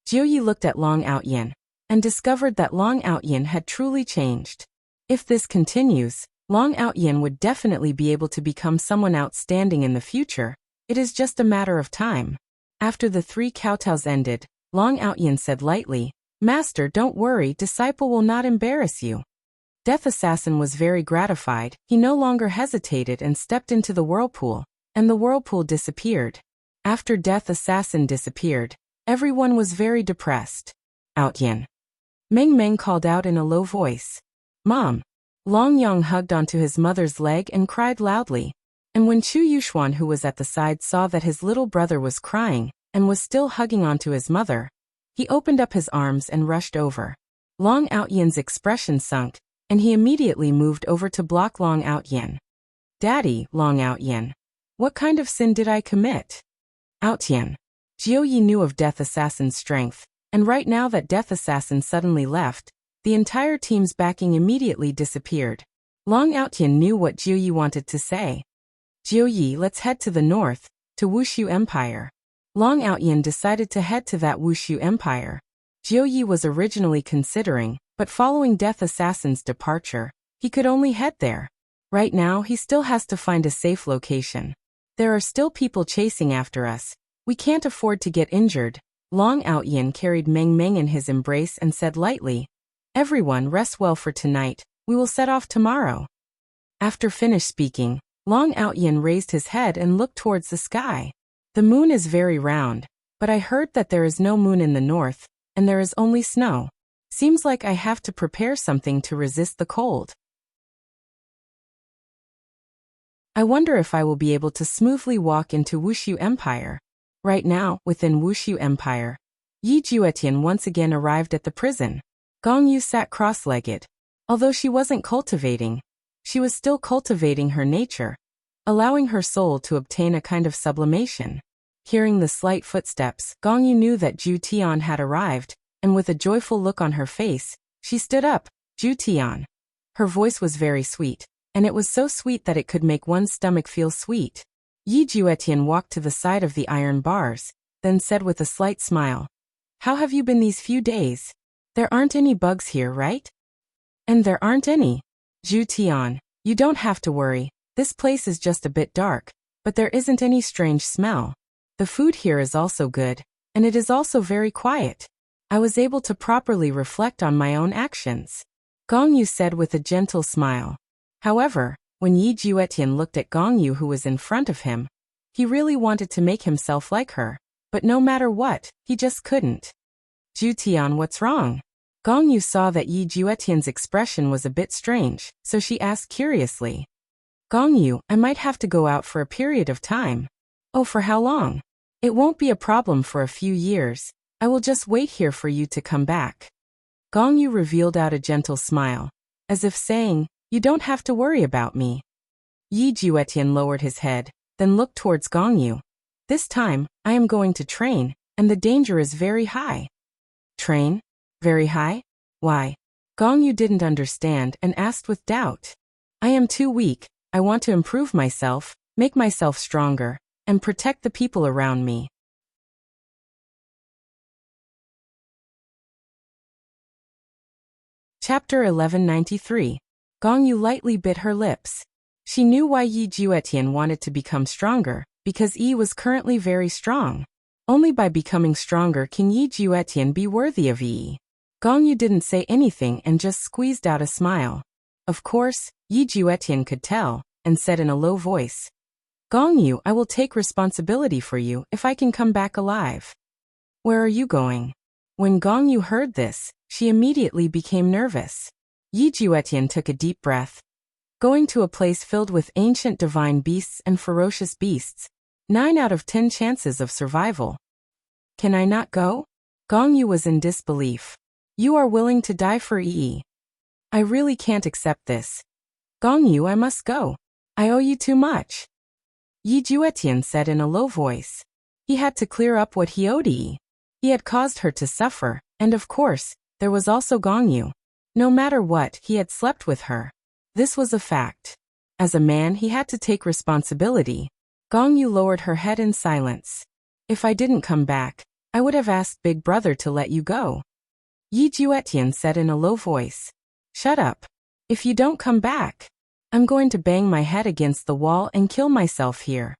[SPEAKER 1] Jiu Yi looked at Long Outyin, and discovered that Long Outyin had truly changed. If this continues, Long Outyin would definitely be able to become someone outstanding in the future. It is just a matter of time. After the 3 kowtows ended, Long Outyin said lightly, Master, don't worry, disciple will not embarrass you. Death Assassin was very gratified. He no longer hesitated and stepped into the whirlpool, and the whirlpool disappeared. After Death Assassin disappeared, everyone was very depressed. Outyin. Meng Meng called out in a low voice. Mom. Long Yang hugged onto his mother's leg and cried loudly. And when Chu Yuxuan, who was at the side, saw that his little brother was crying and was still hugging onto his mother, he opened up his arms and rushed over. Long Outyin's expression sunk, and he immediately moved over to block Long Outyin. Daddy, Long Outyin. What kind of sin did I commit? Outyin. Jiuyi knew of Death Assassin's strength, and right now that Death Assassin suddenly left, the entire team's backing immediately disappeared. Long Outyin knew what Jiuyi wanted to say. Jiuyi, let's head to the north, to Wushu Empire. Long Outyin decided to head to that Wushu Empire. Jiuyi was originally considering, but following Death Assassin's departure, he could only head there. Right now, he still has to find a safe location. There are still people chasing after us. We can't afford to get injured. Long Outyin carried Meng Meng in his embrace and said lightly, Everyone rest well for tonight. We will set off tomorrow. After finished speaking, Long Outyin raised his head and looked towards the sky. The moon is very round, but I heard that there is no moon in the north, and there is only snow. Seems like I have to prepare something to resist the cold. I wonder if I will be able to smoothly walk into Wushu Empire. Right now, within Wushu Empire, Yi Juetian once again arrived at the prison. Gong Yu sat cross-legged. Although she wasn't cultivating, she was still cultivating her nature, allowing her soul to obtain a kind of sublimation. Hearing the slight footsteps, Gong Yu knew that Ju Tian had arrived, and with a joyful look on her face, she stood up. Ju Tian. Her voice was very sweet, and it was so sweet that it could make one's stomach feel sweet. Yi Juetian walked to the side of the iron bars, then said with a slight smile, How have you been these few days? There aren't any bugs here, right? And there aren't any. Ju Tian, you don't have to worry. This place is just a bit dark, but there isn't any strange smell. The food here is also good, and it is also very quiet. I was able to properly reflect on my own actions. Gong Yu said with a gentle smile. However, when Yi Juetian looked at Gong Yu, who was in front of him, he really wanted to make himself like her, but no matter what, he just couldn't. Ju Tian, what's wrong? Gong Yu saw that Yi Juetian's expression was a bit strange, so she asked curiously. Gong Yu, I might have to go out for a period of time. Oh, for how long? It won't be a problem for a few years. I will just wait here for you to come back. Gong Yu revealed out a gentle smile, as if saying, You don't have to worry about me. Yi Juetian lowered his head, then looked towards Gong Yu. This time, I am going to train, and the danger is very high. Train? Very high? Why? Gong Yu didn't understand and asked with doubt. I am too weak. I want to improve myself, make myself stronger, and protect the people around me. Chapter 1193. Gong Yu lightly bit her lips. She knew why Yi Juetian wanted to become stronger, because Yi was currently very strong. Only by becoming stronger can Yi Juetian be worthy of Yi. Gong Yu didn't say anything and just squeezed out a smile. Of course, Yi Juetian could tell, and said in a low voice, Gong Yu, I will take responsibility for you if I can come back alive. Where are you going? When Gong Yu heard this, she immediately became nervous. Yi Juetian took a deep breath. Going to a place filled with ancient divine beasts and ferocious beasts. 9 out of 10 chances of survival. Can I not go? Gong Yu was in disbelief. You are willing to die for Yi. I really can't accept this. Gong Yu, I must go. I owe you too much. Yi Juetian said in a low voice. He had to clear up what he owed Yi. He had caused her to suffer, and of course, there was also Gong Yu. No matter what, he had slept with her. This was a fact. As a man, he had to take responsibility. Gong Yu lowered her head in silence. If I didn't come back, I would have asked Big Brother to let you go. Yi Juetian said in a low voice. Shut up. If you don't come back, I'm going to bang my head against the wall and kill myself here.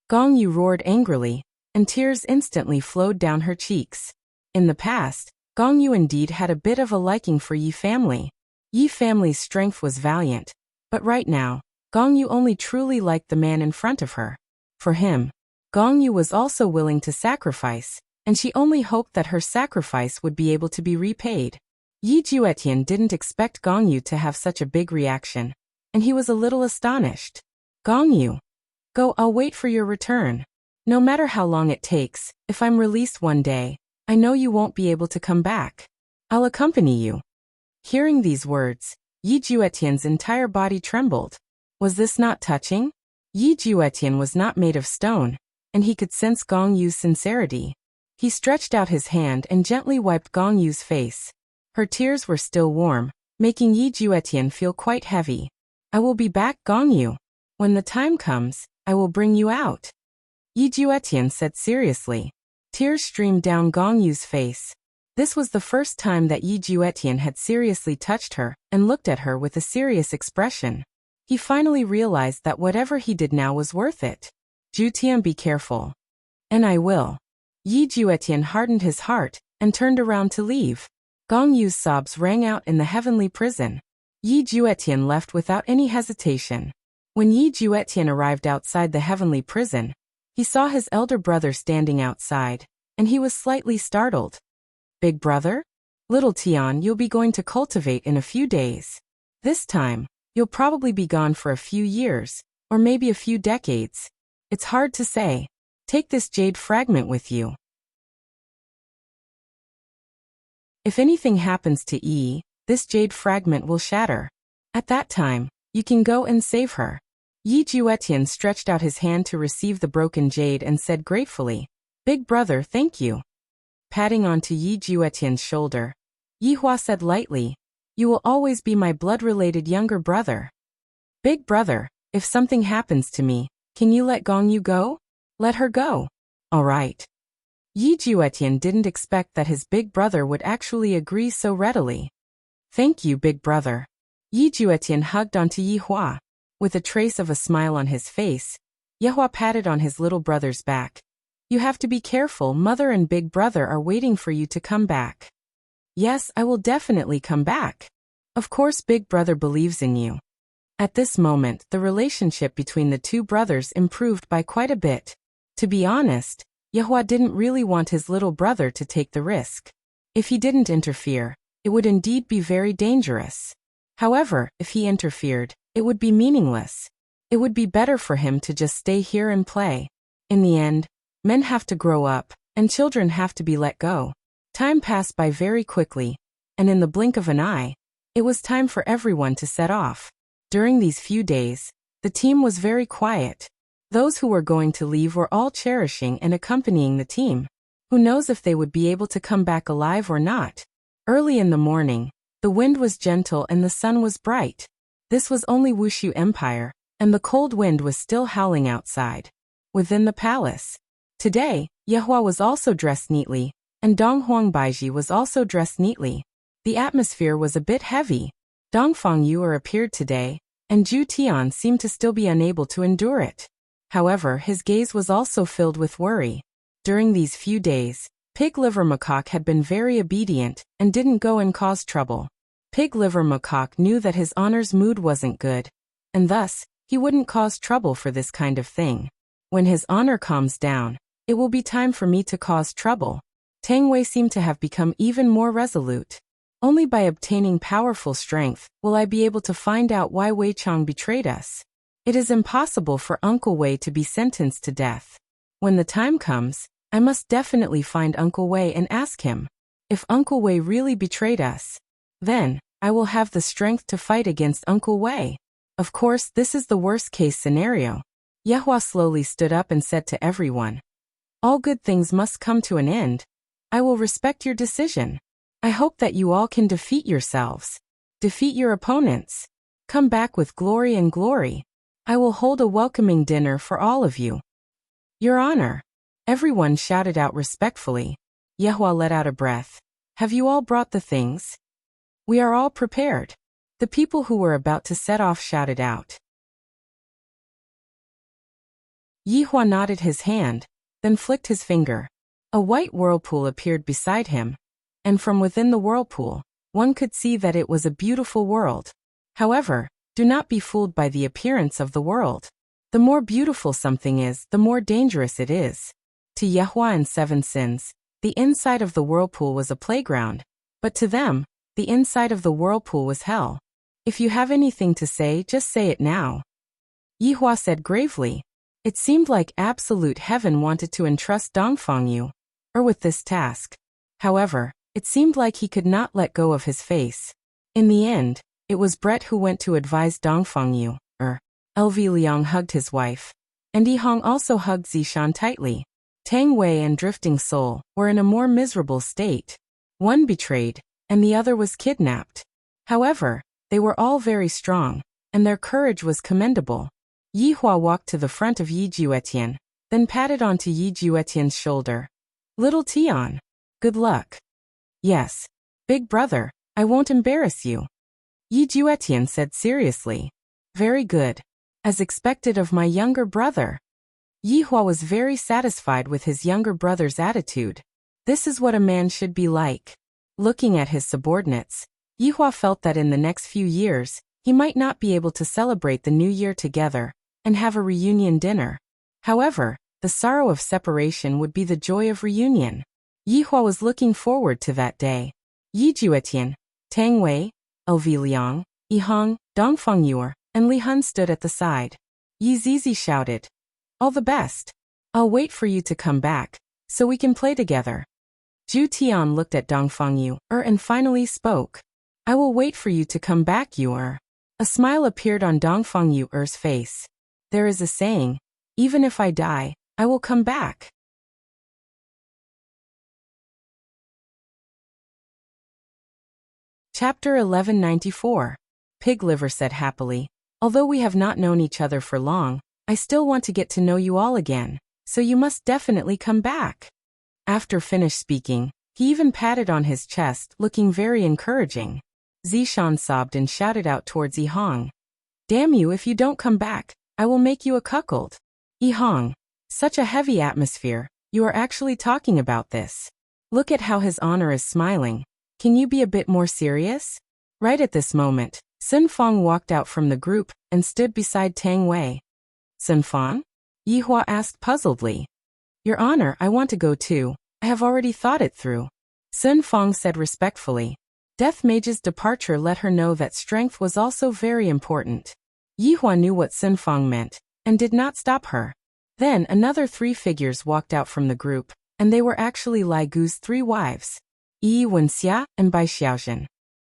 [SPEAKER 1] Gong Yu roared angrily, and tears instantly flowed down her cheeks. In the past, Gong Yu indeed had a bit of a liking for Yi family. Yi family's strength was valiant, but right now, Gong Yu only truly liked the man in front of her. For him, Gong Yu was also willing to sacrifice, and she only hoped that her sacrifice would be able to be repaid. Yi Juetian didn't expect Gong Yu to have such a big reaction, and he was a little astonished. Gong Yu, go, I'll wait for your return. No matter how long it takes, if I'm released one day, I know you won't be able to come back. I'll accompany you. Hearing these words, Yi Juetian's entire body trembled. Was this not touching? Yi Juetian was not made of stone, and he could sense Gong Yu's sincerity. He stretched out his hand and gently wiped Gong Yu's face. Her tears were still warm, making Yi Juetian feel quite heavy. I will be back, Gong Yu. When the time comes, I will bring you out. Yi Juetian said seriously. Tears streamed down Gong Yu's face. This was the first time that Yi Juetian had seriously touched her and looked at her with a serious expression. He finally realized that whatever he did now was worth it. Jutian, be careful. And I will. Yi Juetian hardened his heart and turned around to leave. Gong Yu's sobs rang out in the heavenly prison. Yi Juetian left without any hesitation. When Yi Juetian arrived outside the heavenly prison, he saw his elder brother standing outside, and he was slightly startled. Big brother? Little Tian, you'll be going to cultivate in a few days. This time, you'll probably be gone for a few years, or maybe a few decades. It's hard to say. Take this jade fragment with you. If anything happens to Yi, this jade fragment will shatter. At that time, you can go and save her. Yi Juetian stretched out his hand to receive the broken jade and said gratefully, Big brother, thank you. Patting onto Yi Juetian's shoulder, Yi Hua said lightly, You will always be my blood-related younger brother. Big brother, if something happens to me, can you let Gong Yu go? Let her go. All right. Yi Juetian didn't expect that his big brother would actually agree so readily. Thank you, big brother. Yi Juetian hugged onto Yi Hua. With a trace of a smile on his face, Yi Hua patted on his little brother's back. You have to be careful, mother and big brother are waiting for you to come back. Yes, I will definitely come back. Of course, big brother believes in you. At this moment, the relationship between the two brothers improved by quite a bit. To be honest, Yi Hua didn't really want his little brother to take the risk. If he didn't interfere, it would indeed be very dangerous. However, if he interfered, it would be meaningless. It would be better for him to just stay here and play. In the end, men have to grow up, and children have to be let go. Time passed by very quickly, and in the blink of an eye, it was time for everyone to set off. During these few days, the team was very quiet. Those who were going to leave were all cherishing and accompanying the team. Who knows if they would be able to come back alive or not? Early in the morning, the wind was gentle and the sun was bright. This was only Wushu Empire, and the cold wind was still howling outside. Within the palace. Today, Yi Hua was also dressed neatly, and Donghuang Baiji was also dressed neatly. The atmosphere was a bit heavy. Dongfang Yuer appeared today, and Zhu Tian seemed to still be unable to endure it. However, his gaze was also filled with worry. During these few days, Pig Liver Macaque had been very obedient and didn't go and cause trouble. Pig Liver Macaque knew that his honor's mood wasn't good, and thus, he wouldn't cause trouble for this kind of thing. When his honor calms down, it will be time for me to cause trouble. Tang Wei seemed to have become even more resolute. Only by obtaining powerful strength will I be able to find out why Wei Chang betrayed us. It is impossible for Uncle Wei to be sentenced to death. When the time comes, I must definitely find Uncle Wei and ask him. If Uncle Wei really betrayed us, then I will have the strength to fight against Uncle Wei. Of course, this is the worst-case scenario. Yi Hua slowly stood up and said to everyone, All good things must come to an end. I will respect your decision. I hope that you all can defeat yourselves. Defeat your opponents. Come back with glory and glory. I will hold a welcoming dinner for all of you. Your Honor. Everyone shouted out respectfully. Yi Hua let out a breath. Have you all brought the things? We are all prepared. The people who were about to set off shouted out. Yi Hua nodded his hand, then flicked his finger. A white whirlpool appeared beside him, and from within the whirlpool, one could see that it was a beautiful world. However, do not be fooled by the appearance of the world. The more beautiful something is, the more dangerous it is. To Yehua and Seven Sins, the inside of the whirlpool was a playground, but to them, the inside of the whirlpool was hell. If you have anything to say, just say it now. Yehua said gravely. It seemed like absolute heaven wanted to entrust Dongfang Yu with this task. However, it seemed like he could not let go of his face. In the end, it was Brett who went to advise Dongfang Yu. LV Liang hugged his wife, and Yihong also hugged Zishan tightly. Tang Wei and Drifting Soul were in a more miserable state. One betrayed, and the other was kidnapped. However, they were all very strong, and their courage was commendable. Yihua walked to the front of Yi Juetian, then patted onto Yi Juetian's shoulder. Little Tian, good luck. Yes, big brother, I won't embarrass you. Yi Juetian said seriously. Very good. As expected of my younger brother. Yihua was very satisfied with his younger brother's attitude. This is what a man should be like. Looking at his subordinates, Yihua felt that in the next few years, he might not be able to celebrate the new year together and have a reunion dinner. However, the sorrow of separation would be the joy of reunion. Yihua was looking forward to that day. Yi Juetian, Tang Wei, LV Liang, Yihong, Dongfang Yu, and Li Hun stood at the side. Yi Zizi shouted, all the best. I'll wait for you to come back, so we can play together. Zhu Tian looked at Dongfang Yu and finally spoke. I will wait for you to come back, Yu. A smile appeared on Dongfang Yu's face. There is a saying, even if I die, I will come back. Chapter 1194. Pig Liver said happily, although we have not known each other for long, I still want to get to know you all again, so you must definitely come back. After finished speaking, he even patted on his chest, looking very encouraging. Zishan sobbed and shouted out towards Yihong. Damn you, if you don't come back, I will make you a cuckold. Yihong, such a heavy atmosphere, you are actually talking about this. Look at how his honor is smiling. Can you be a bit more serious? Right at this moment, Sun Fang walked out from the group and stood beside Tang Wei. Sun Fang? Yihua asked puzzledly. Your Honor, I want to go too. I have already thought it through. Sun Fang said respectfully. Death Mage's departure let her know that strength was also very important. Yihua knew what Sun Fang meant, and did not stop her. Then another 3 figures walked out from the group, and they were actually Lai Gu's 3 wives, Yi Wenxia and Bai Xiaozhen.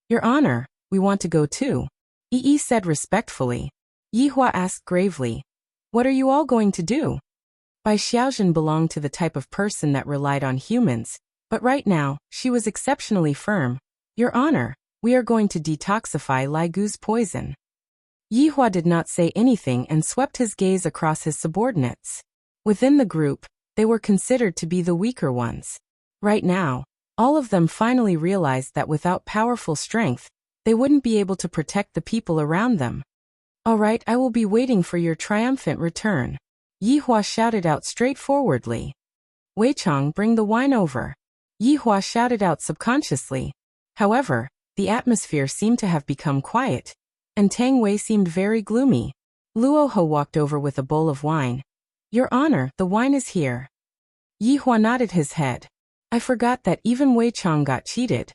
[SPEAKER 1] Your Honor, we want to go too. Yi said respectfully. Yihua asked gravely. What are you all going to do? Bai Xiaozhen belonged to the type of person that relied on humans, but right now, she was exceptionally firm. Your Honor, we are going to detoxify Lai Gu's poison. Yihua did not say anything and swept his gaze across his subordinates. Within the group, they were considered to be the weaker ones. Right now, all of them finally realized that without powerful strength, they wouldn't be able to protect the people around them. All right, I will be waiting for your triumphant return. Yihua shouted out straightforwardly. Wei Chang, bring the wine over. Yihua shouted out subconsciously. However, the atmosphere seemed to have become quiet, and Tang Wei seemed very gloomy. Luo He walked over with a bowl of wine. Your Honor, the wine is here. Yihua nodded his head. I forgot that even Wei Chang got cheated.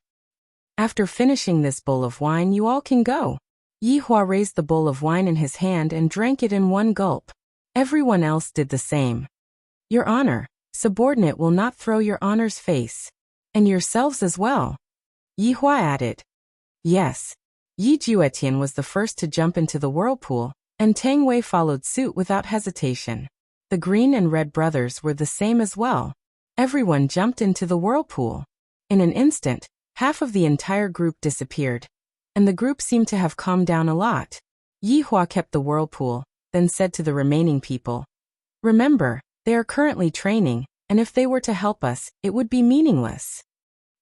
[SPEAKER 1] After finishing this bowl of wine, you all can go. Yihua raised the bowl of wine in his hand and drank it in one gulp. Everyone else did the same. Your Honor, subordinate will not throw your Honor's face. And yourselves as well. Yihua added. Yes. Yi Juetian was the first to jump into the whirlpool, and Tang Wei followed suit without hesitation. The green and red brothers were the same as well. Everyone jumped into the whirlpool. In an instant, half of the entire group disappeared, and the group seemed to have calmed down a lot. Yihua kept the whirlpool, then said to the remaining people, remember, they are currently training, and if they were to help us, it would be meaningless.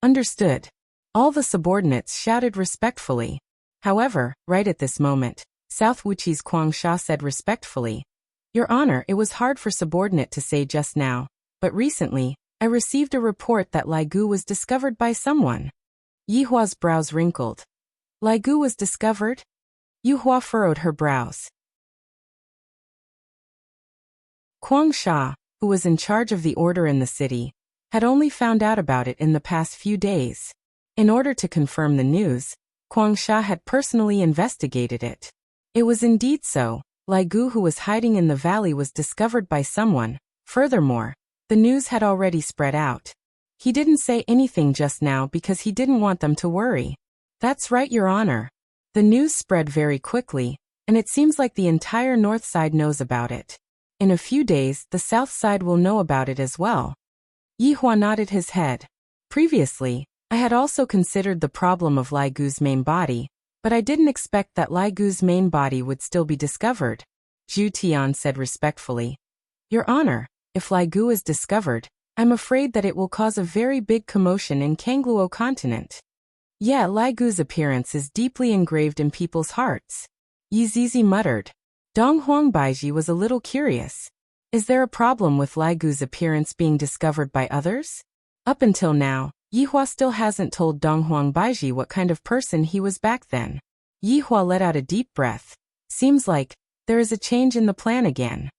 [SPEAKER 1] Understood. All the subordinates shouted respectfully. However, right at this moment, South Wuqi's Kuang Sha said respectfully, Your Honor, it was hard for subordinate to say just now, but recently, I received a report that Lai Gu was discovered by someone. Yihua's brows wrinkled. Lai Gu was discovered? Yihua furrowed her brows. Kuang Sha, who was in charge of the order in the city, had only found out about it in the past few days. In order to confirm the news, Kuang Sha had personally investigated it. It was indeed so. Lai Gu, who was hiding in the valley, was discovered by someone. Furthermore, the news had already spread out. He didn't say anything just now because he didn't want them to worry. That's right, Your Honor. The news spread very quickly, and it seems like the entire north side knows about it. In a few days, the south side will know about it as well. Yihua nodded his head. Previously, I had also considered the problem of Lai Gu's main body, but I didn't expect that Lai Gu's main body would still be discovered. Zhu Tian said respectfully. Your Honor, if Lai Gu is discovered, I'm afraid that it will cause a very big commotion in Kangluo continent. Yeah, Lai Gu's appearance is deeply engraved in people's hearts. Yi Zizi muttered. Dong Huangbaiji was a little curious. Is there a problem with Lai Gu's appearance being discovered by others? Up until now, Yihua still hasn't told Dong Huangbaiji what kind of person he was back then. Yihua let out a deep breath. Seems like there is a change in the plan again.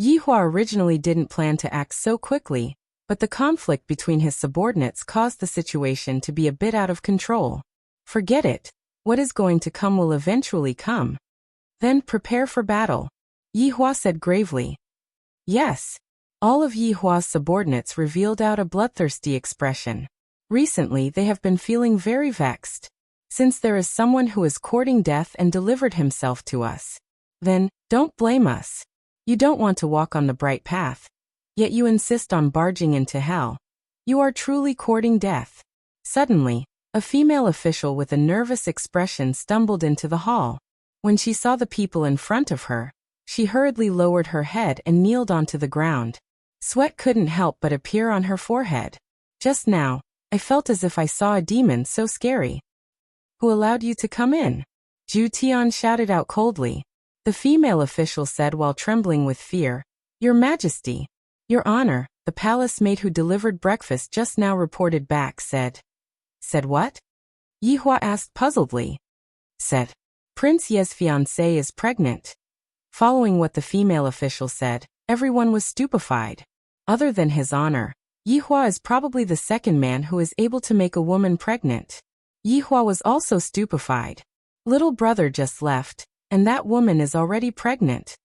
[SPEAKER 1] Yihua originally didn't plan to act so quickly, but the conflict between his subordinates caused the situation to be a bit out of control. Forget it. What is going to come will eventually come. Then prepare for battle, Yihua said gravely. Yes. All of Yihua's subordinates revealed out a bloodthirsty expression. Recently they have been feeling very vexed. Since there is someone who is courting death and delivered himself to us, then, don't blame us. You don't want to walk on the bright path, yet you insist on barging into hell. You are truly courting death. Suddenly, a female official with a nervous expression stumbled into the hall. When she saw the people in front of her, she hurriedly lowered her head and kneeled onto the ground. Sweat couldn't help but appear on her forehead. Just now, I felt as if I saw a demon so scary. Who allowed you to come in? Zhu Tian shouted out coldly. The female official said while trembling with fear. Your Majesty. Your Honor, the palace maid who delivered breakfast just now reported back said. Said what? Yihua asked puzzledly. Said. Prince Ye's fiancée is pregnant. Following what the female official said, everyone was stupefied. Other than His Honor, Yihua is probably the second man who is able to make a woman pregnant. Yihua was also stupefied. Little brother just left, and that woman is already pregnant.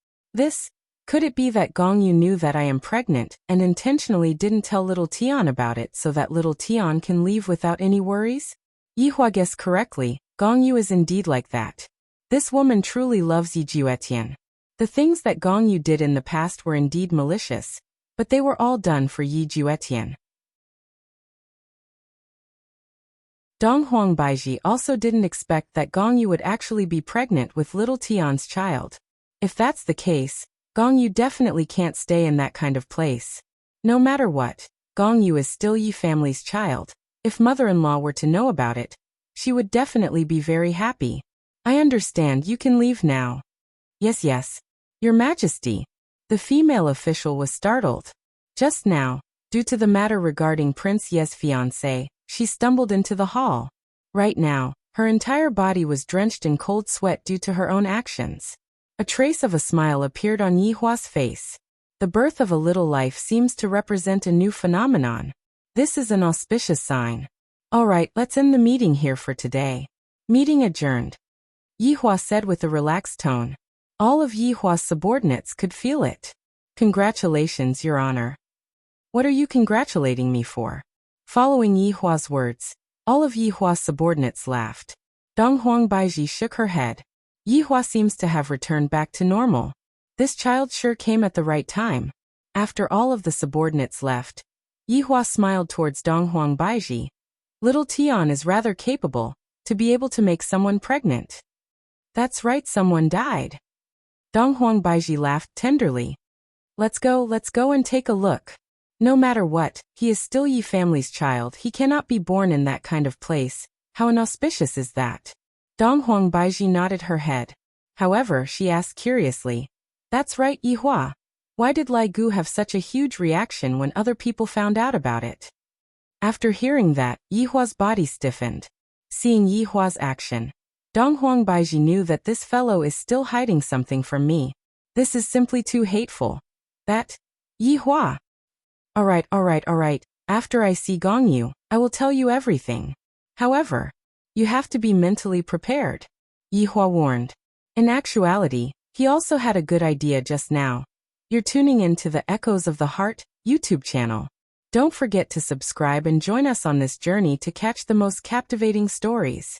[SPEAKER 1] Could it be that Gong Yu knew that I am pregnant and intentionally didn't tell little Tian about it so that little Tian can leave without any worries? Yihua guessed correctly. Gong Yu is indeed like that. This woman truly loves Yi Juetian. The things that Gong Yu did in the past were indeed malicious, but they were all done for Yi Juetian. Dong Huangbaiji also didn't expect that Gong Yu would actually be pregnant with little Tian's child. If that's the case, Gong Yu definitely can't stay in that kind of place. No matter what, Gong Yu is still Yi family's child. If mother-in-law were to know about it, she would definitely be very happy. I understand, you can leave now. Yes, Your Majesty. The female official was startled. Just now, due to the matter regarding Prince Ye's fiancé, she stumbled into the hall. Right now, her entire body was drenched in cold sweat due to her own actions. A trace of a smile appeared on Yihua's face. The birth of a little life seems to represent a new phenomenon. This is an auspicious sign. Alright, let's end the meeting here for today. Meeting adjourned. Yihua said with a relaxed tone. All of Yihua's subordinates could feel it. Congratulations, Your Honor. What are you congratulating me for? Following Yihua's words, all of Yihua's subordinates laughed. Dong Huangbaiji shook her head. Yihua seems to have returned back to normal. This child sure came at the right time. After all of the subordinates left, Yihua smiled towards Dong Huangbaiji. Little Tian is rather capable to be able to make someone pregnant. That's right, someone died. Dong Huangbaiji laughed tenderly. Let's go and take a look. No matter what, he is still Yi family's child. He cannot be born in that kind of place. How inauspicious is that? Dong Huangbaiji nodded her head. However, she asked curiously. That's right, Yihua. Why did Lai Gu have such a huge reaction when other people found out about it? After hearing that, Yihua's body stiffened. Seeing Yihua's action, Donghuang Baiji knew that this fellow is still hiding something from me. This is simply too hateful. That? Yihua. Alright. After I see Gongyu, I will tell you everything. However, you have to be mentally prepared, Yihua warned. In actuality, he also had a good idea just now. You're tuning in to the Echoes of the Heart YouTube channel. Don't forget to subscribe and join us on this journey to catch the most captivating stories.